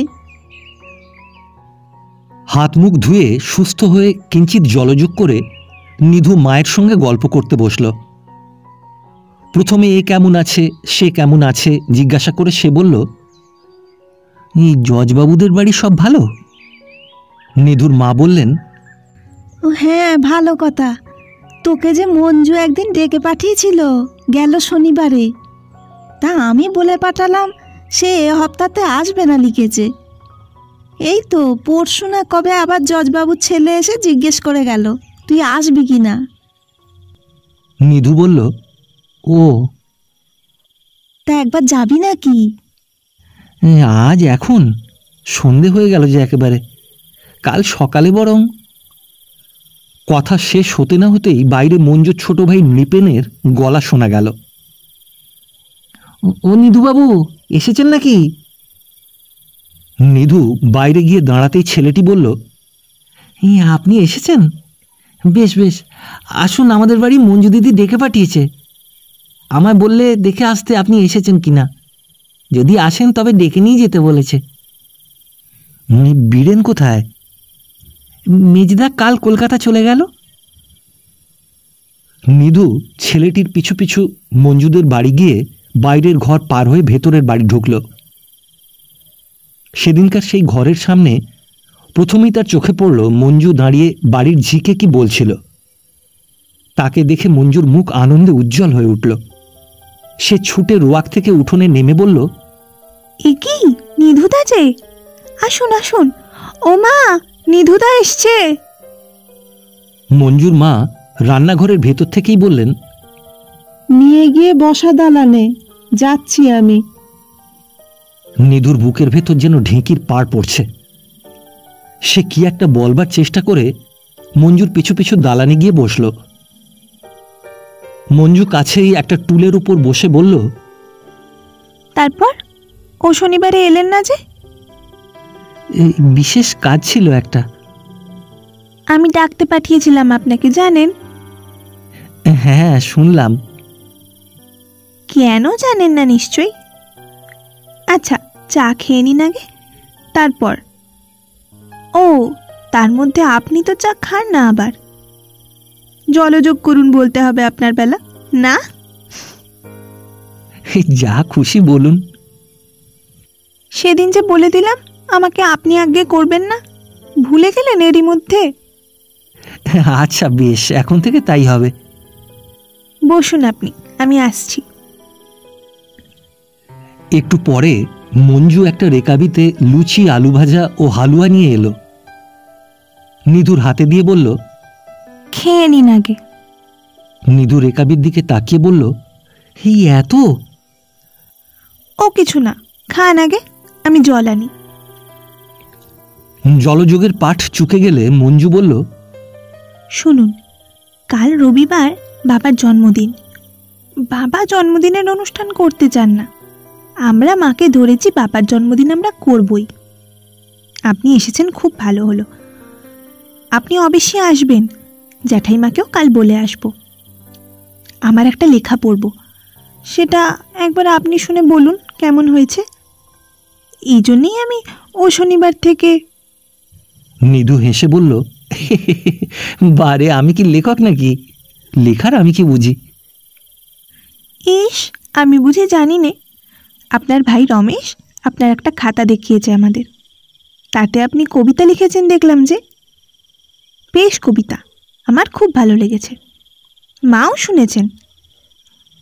হাত মুখ ধুয়ে সুস্থ হয়ে কিঞ্চিত জলযোগ করে নিধু মায়ের সঙ্গে গল্প করতে বসল। প্রথমে এ কেমন আছে, সে কেমন আছে জিজ্ঞাসা করে সে বলল, এই জজবাবুদের বাড়ি সব ভালো? নিধুর মা বললেন, ও হ্যাঁ, ভালো কথা। তোকে যে মঞ্জু একদিন ডেকে পাঠিয়েছিল গেল শনিবারে, তা আমি বলে পাঠালাম সে এ হপ্তাতে আসবে না লিখেছে। এই তো পরশু না কবে আবার জজবাবুর ছেলে এসে জিজ্ঞেস করে গেল তুই আসবি কি না। নিধু বলল, ও তা একবার যাবি নাকি? আজ এখন সন্ধে হয়ে গেল যে একেবারে, কাল সকালে বরং। কথা শেষ হতে না হতেই বাইরে মঞ্জুর ছোট ভাই নৃপেনের গলা শোনা গেল। ও নিধুবাবু এসেছেন নাকি? নিধু বাইরে গিয়ে দাঁড়াতেই ছেলেটি বলল, আপনি এসেছেন? বেশ বেশ, আসুন, আমাদের বাড়ি মঞ্জু দিদি ডেকে পাঠিয়েছে। আমায় বললে দেখে আসতে আপনি এসেছেন কিনা। যদি আসেন তবে ডেকে নিয়ে যেতে বলেছে। বীরেন কোথায়? মেজদা কাল কলকাতা চলে গেল। নিধু ছেলেটির পিছু পিছু মঞ্জুদের বাড়ি গিয়ে বাইরের ঘর পার হয়ে ভেতরের বাড়ি ঢুকল। সেদিনকার সেই ঘরের সামনে প্রথমেই তার চোখে পড়ল মঞ্জু দাঁড়িয়ে বাড়ির ঝিকে কি বলছিল। তাকে দেখে মঞ্জুর মুখ আনন্দে উজ্জ্বল হয়ে উঠল। সে ছুটে রোয়াক থেকে উঠোনে নেমে বলল, এ কি নিধুদা যে? আসুন আসুন, ও মা, নিধুদা এসছে। মঞ্জুর মা রান্নাঘরের ভেতর থেকেই বললেন, নিয়ে গিয়ে বসা দালানে, যাচ্ছি আমি। নিধুর বুকের ভেতর যেন ঢেঁকির পাড় পড়ছে। সে কি একটা বলবার চেষ্টা করে মঞ্জুর পিছু পিছু দালানে গিয়ে বসল। মঞ্জু কাছেই একটা টুলের উপর বসে বলল, তারপর ও শনিবারে এলেন না যে? বিশেষ কাজ ছিল একটা। আমি ডাকতে পাঠিয়েছিলাম আপনাকে, জানেন? হ্যাঁ শুনলাম। কেন জানেন না নিশ্চয়ই। আচ্ছা, চা খেয়ে নিন আগে, তারপর। ও, তার মধ্যে আপনি তো চা খান না, আবার জলযোগ করুন বলতে হবে আপনার বেলা না? যা খুশি বলুন। সেদিন যে বলে দিলাম আমাকে আপনি আগে করবেন না, ভুলে গেলেন এরই মধ্যে? আচ্ছা বেশ, এখন থেকে তাই হবে। বসুন আপনি, আমি আসছি। একটু পরে মঞ্জু একটা রেকাবিতে লুচি, আলু ভাজা ও হালুয়া নিয়ে এলো। নিধুর হাতে দিয়ে বলল, খেয়ে নিন আগে। নিধু রেকাবির দিকে তাকিয়ে বলল, এই এত? ও কিছু না, খান আগে, আমি জল আনি। জলযোগের পাঠ চুকে গেলে মঞ্জু বলল, শুনুন, কাল রবিবার বাবার জন্মদিন। বাবা জন্মদিনের অনুষ্ঠান করতে চান না। আমরা মাকে ধরেছি বাবার জন্মদিন আমরা করবই। আপনি এসেছেন, খুব ভালো হলো। আপনি অবশ্যই আসবেন, জ্যাঠাইমাকেও কাল বলে আসবো। আমার একটা লেখা পড়ব, সেটা একবার আপনি শুনে বলুন কেমন হয়েছে। এই জন্যেই আমি ও শনিবার থেকে। নিধু হেসে বলল, বারে আমি কি লেখক নাকি? লেখার আমি কি বুঝি? ইস, আমি বুঝে জানি নে। আপনার ভাই রমেশ আপনার একটা খাতা দেখিয়েছে আমাদের, তাতে আপনি কবিতা লিখেছেন দেখলাম যে। বেশ কবিতা, আমার খুব ভালো লেগেছে, মাও শুনেছেন।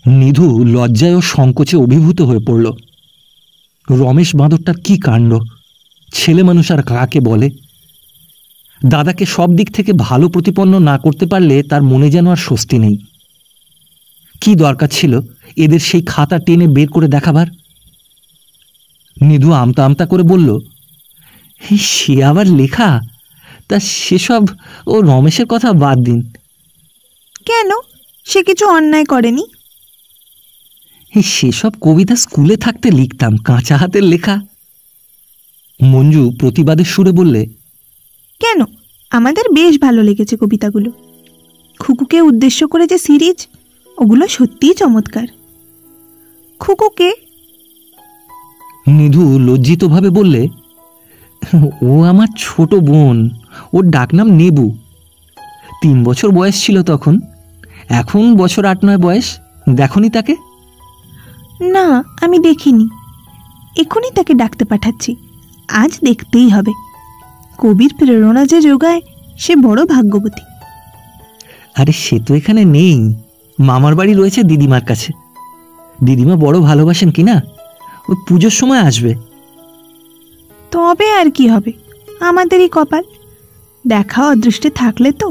নিধু লজ্জায় ও সংকোচে অভিভূত হয়ে পড়ল। রমেশ বাঁদরটার কি কাণ্ড! ছেলে মানুষ আর কাকে বলে! দাদাকে সব দিক থেকে ভালো প্রতিপন্ন না করতে পারলে তার মনে যেন আর স্বস্তি নেই। কি দরকার ছিল এদের সেই খাতা টেনে বের করে দেখাবার? নিধু আমতা আমতা করে বলল, সে আবার লেখা? তা সেসব ও রমেশের কথা বাদ দিন। কেন, সে কিছু অন্যায় করেনি? সেসব কবিতা স্কুলে থাকতে লিখতাম, কাঁচা হাতের লেখা। মঞ্জু প্রতিবাদের সুরে বললে, কেন, আমাদের বেশ ভালো লেগেছে কবিতাগুলো। খুকুকে উদ্দেশ্য করে যে সিরিজ, ওগুলো সত্যিই চমৎকার। খুকুকে? নিধু লজ্জিতভাবে বললে, ও আমার ছোট বোন, ওর ডাকনাম নেবু। 3 বছর বয়স ছিল তখন, এখন বছর 8-9 বয়স। দেখনি তাকে? না, আমি দেখিনি। এখনই তাকে ডাকতে পাঠাচ্ছি, আজ দেখতেই হবে। কবির প্রেরণা যে যোগায়, সে বড় ভাগ্যবতী। আরে সে তো এখানে নেই, মামার বাড়ি রয়েছে দিদিমার কাছে। দিদিমা বড় ভালোবাসেন কিনা, ওই পুজোর সময় আসবে। তবে আর কি হবে, আমাদেরই কপাল, দেখা অদৃষ্টে থাকলে তো।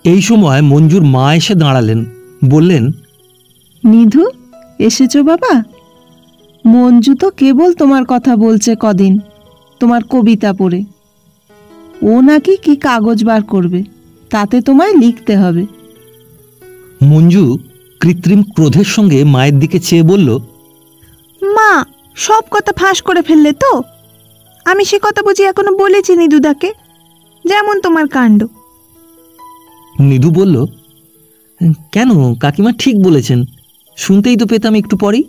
এই সময় মঞ্জুর মা এসে দাঁড়ালেন, বললেন, নিধু, এসেছো বাবা? মঞ্জু তো কেবল তোমার কথা বলছে কদিন, তোমার কবিতা পড়ে। ও নাকি কি কাগজ বার করবে, তাতে তোমায় লিখতে হবে। মঞ্জু কৃত্রিম ক্রোধের সঙ্গে মায়ের দিকে চেয়ে বলল, মা সব কথা ফাঁস করে ফেললে তো। আমি সে কথা বুঝি এখনো বলেছি নিদুদাকে, যেমন তোমার কাণ্ড। নিধু বলল, কেন, কাকিমা ঠিক বলেছেন, শুনতেই তো পেতাম একটু পরেই।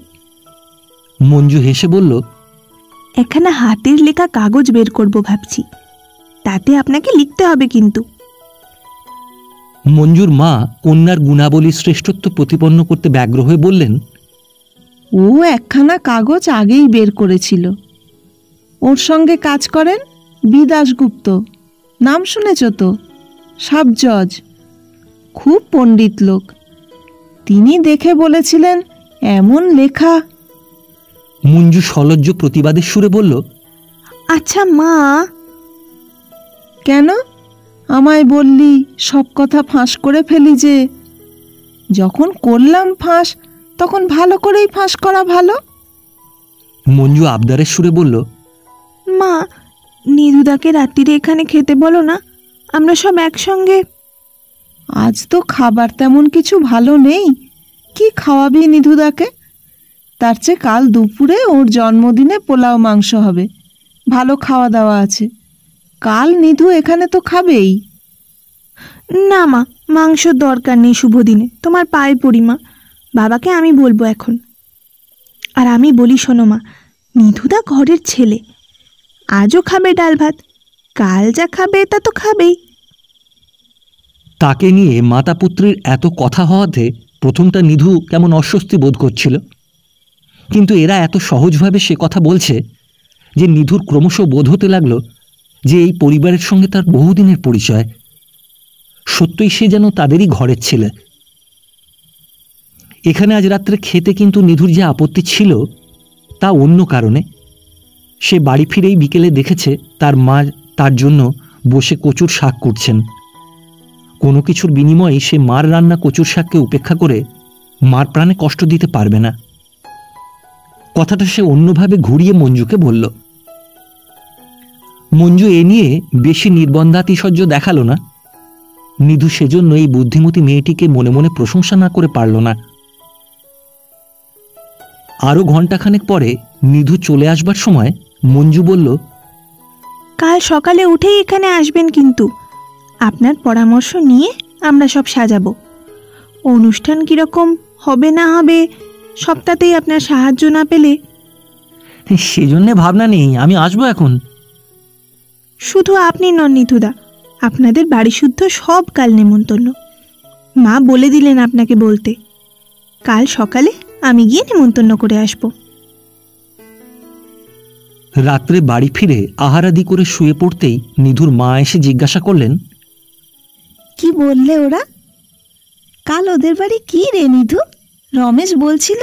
মঞ্জু হেসে বলল, একখানা হাতের লেখা কাগজ বের করব ভাবছি, তাতে আপনাকে লিখতে হবে কিন্তু। মঞ্জুর মা কন্যার গুণাবলী শ্রেষ্ঠত্ব প্রতিপন্ন করতে ব্যগ্র হয়ে বললেন, ও একখানা কাগজ আগেই বের করেছিল। ওর সঙ্গে কাজ করেন বি দাশগুপ্ত, নাম শুনেছ তো? সাব জজ, খুব পণ্ডিত লোক। তিনি দেখে বলেছিলেন, এমন লেখা। মঞ্জু সলজ্জ প্রতিবাদের সুরে বলল, আচ্ছা মা। কেন আমায় বললি সব কথা ফাঁস করে ফেলি যে? যখন করলাম ফাঁস, তখন ভালো করেই ফাঁস করা ভালো। মঞ্জু আবদারের সুরে বলল, মা, নিদুদাকে রাত্রিরে এখানে খেতে বলো না, আমরা সব একসঙ্গে। আজ তো খাবার তেমন কিছু ভালো নেই, কি খাওয়াবি নিধুদাকে? তার চেয়ে কাল দুপুরে ওর জন্মদিনে পোলাও মাংস হবে, ভালো খাওয়া দাওয়া আছে। কাল নিধু এখানে তো খাবেই। না মা, মাংসর দরকার নেই শুভ দিনে, তোমার পায়ে পড়ি মা, বাবাকে আমি বলবো এখন। আর আমি বলি শোনো মা, নিধুদা ঘরের ছেলে, আজও খাবে ডাল ভাত, কাল যা খাবে তা তো খাবেই। তাকে নিয়ে মাতা পুত্রীর এত কথা হওয়াতে প্রথমটা নিধু কেমন অস্বস্তি বোধ করছিল, কিন্তু এরা এত সহজভাবে সে কথা বলছে যে নিধুর ক্রমশ বোধ হতে লাগলো যে এই পরিবারের সঙ্গে তার বহুদিনের পরিচয়। সত্যই সে যেন তাদেরই ঘরের ছেলে। এখানে আজ রাত্রে খেতে কিন্তু নিধুর যে আপত্তি ছিল তা অন্য কারণে। সে বাড়ি ফিরেই বিকেলে দেখেছে তার মা তার জন্য বসে কচুর শাক করছেন। কোনো কিছুর বিনিময়ে সে মার রান্না কচুর শাককে উপেক্ষা করে মার প্রাণে কষ্ট দিতে পারবে না। কথাটা সে অন্যভাবে ঘুরিয়ে মঞ্জুকে বলল। মঞ্জু এ নিয়ে বেশি নির্বন্ধাতিশয্য দেখালো না। নিধু সেজন্য এই বুদ্ধিমতী মেয়েটিকে মনে মনে প্রশংসা না করে পারল না। আরো ঘণ্টাখানেক পরে নিধু চলে আসবার সময় মঞ্জু বলল, কাল সকালে উঠেই এখানে আসবেন কিন্তু, আপনার পরামর্শ নিয়ে আমরা সব সাজাবো। অনুষ্ঠান কীরকম হবে না হবে সবটাতেই আপনার সাহায্য না পেলে। সেজন্যে ভাবনা নেই, আমি আসবো এখন। শুধু আপনি নন নিতুদা, আপনাদের বাড়ি শুদ্ধ সব কাল নেমন্তন্ন। মা বলে দিলেন আপনাকে বলতে। কাল সকালে আমি গিয়ে নেমন্তন্ন করে আসব। রাত্রে বাড়ি ফিরে আহারাদি করে শুয়ে পড়তেই নিধুর মা এসে জিজ্ঞাসা করলেন, কি বললে ওরা? কাল ওদের বাড়ি কি রে নিধু? রমেশ বলছিল।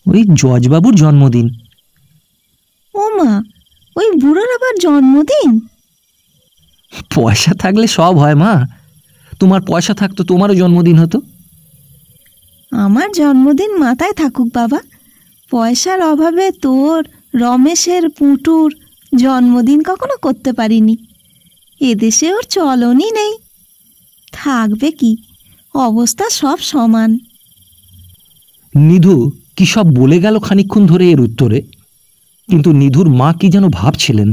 ওই জজবাবুর জন্মদিন। ও মা, ওই বুড়োর আবার জন্মদিন? পয়সা থাকলে সব হয় মা। তোমার পয়সা থাকতো তোমারও জন্মদিন হতো। আমার জন্মদিন মাথায় থাকুক বাবা, পয়সার অভাবে তোর, রমেশের, পুটুর জন্মদিন কখনো করতে পারিনি। এদেশে ওর চলনই নেই। থাকবে কি, অবস্থা সব সমান। নিধু কি সব বলে গেল খানিকক্ষণ ধরে এর উত্তরে, কিন্তু নিধুর মা কি যেন ভাবছিলেন,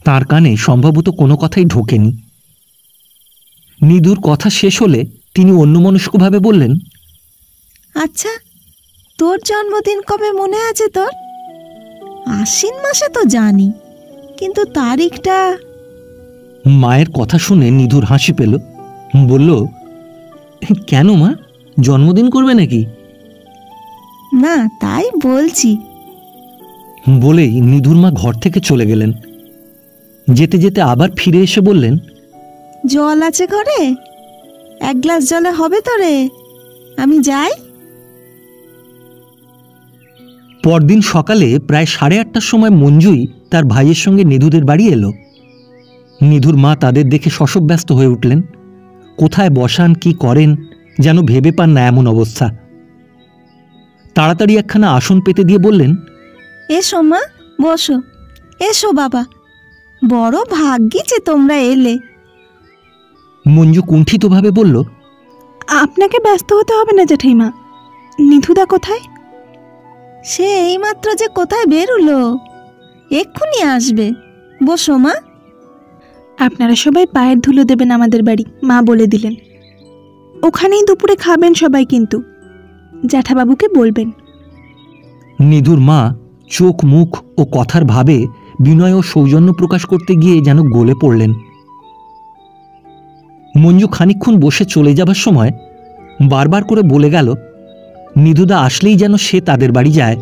তার কানে সম্ভবত কোনো কথাই ঢোকেনি। নিধুর কথা শেষ হলে তিনি অন্যমনস্কভাবে বললেন, আচ্ছা, তোর জন্মদিন কবে মনে আছে তোর? আশ্বিন মাসে তো জানি, কিন্তু তারিখটা। মায়ের কথা শুনে নিধুর হাসি পেল। বলল, কেন মা, জন্মদিন করবে নাকি? না, তাই বলছি। বলেই নিধুর মা ঘর থেকে চলে গেলেন। যেতে যেতে আবার ফিরে এসে বললেন, জল আছে ঘরে? এক গ্লাস জলে হবে তো রে? আমি যাই। পরদিন সকালে প্রায় 8:30টার সময় মঞ্জুই তার ভাইয়ের সঙ্গে নিধুদের বাড়ি এলো। নিধুর মা তাদের দেখে শশব্যস্ত হয়ে উঠলেন। কোথায় বসান, কি করেন যেন ভেবে পান না এমন অবস্থা। তাড়াতাড়ি একখানা আসন পেতে দিয়ে বললেন, এসো মা, বসো। এসো বাবা, বড় ভাগ্যি যে তোমরা এলে। মঞ্জু কুণ্ঠিতভাবে বলল, আপনাকে ব্যস্ত হতে হবে না জেঠাইমা। নিধুদা কোথায়? সে এইমাত্র যে কোথায় বেরুলো, এক্ষুনি আসবে। বসো মা। আপনারা সবাই পায়ের ধুলো দেবেন আমাদের বাড়ি, মা বলে দিলেন। ওখানেই দুপুরে খাবেন সবাই, কিন্তু জ্যাঠাবাবুকে বলবেন। নিধুর মা চোখ, মুখ ও কথার ভাবে বিনয় ও সৌজন্য প্রকাশ করতে গিয়ে যেন গলে পড়লেন। মঞ্জু খানিকক্ষণ বসে চলে যাবার সময় বারবার করে বলে গেল, নিধুদা আসলেই যেন সে তাদের বাড়ি যায়।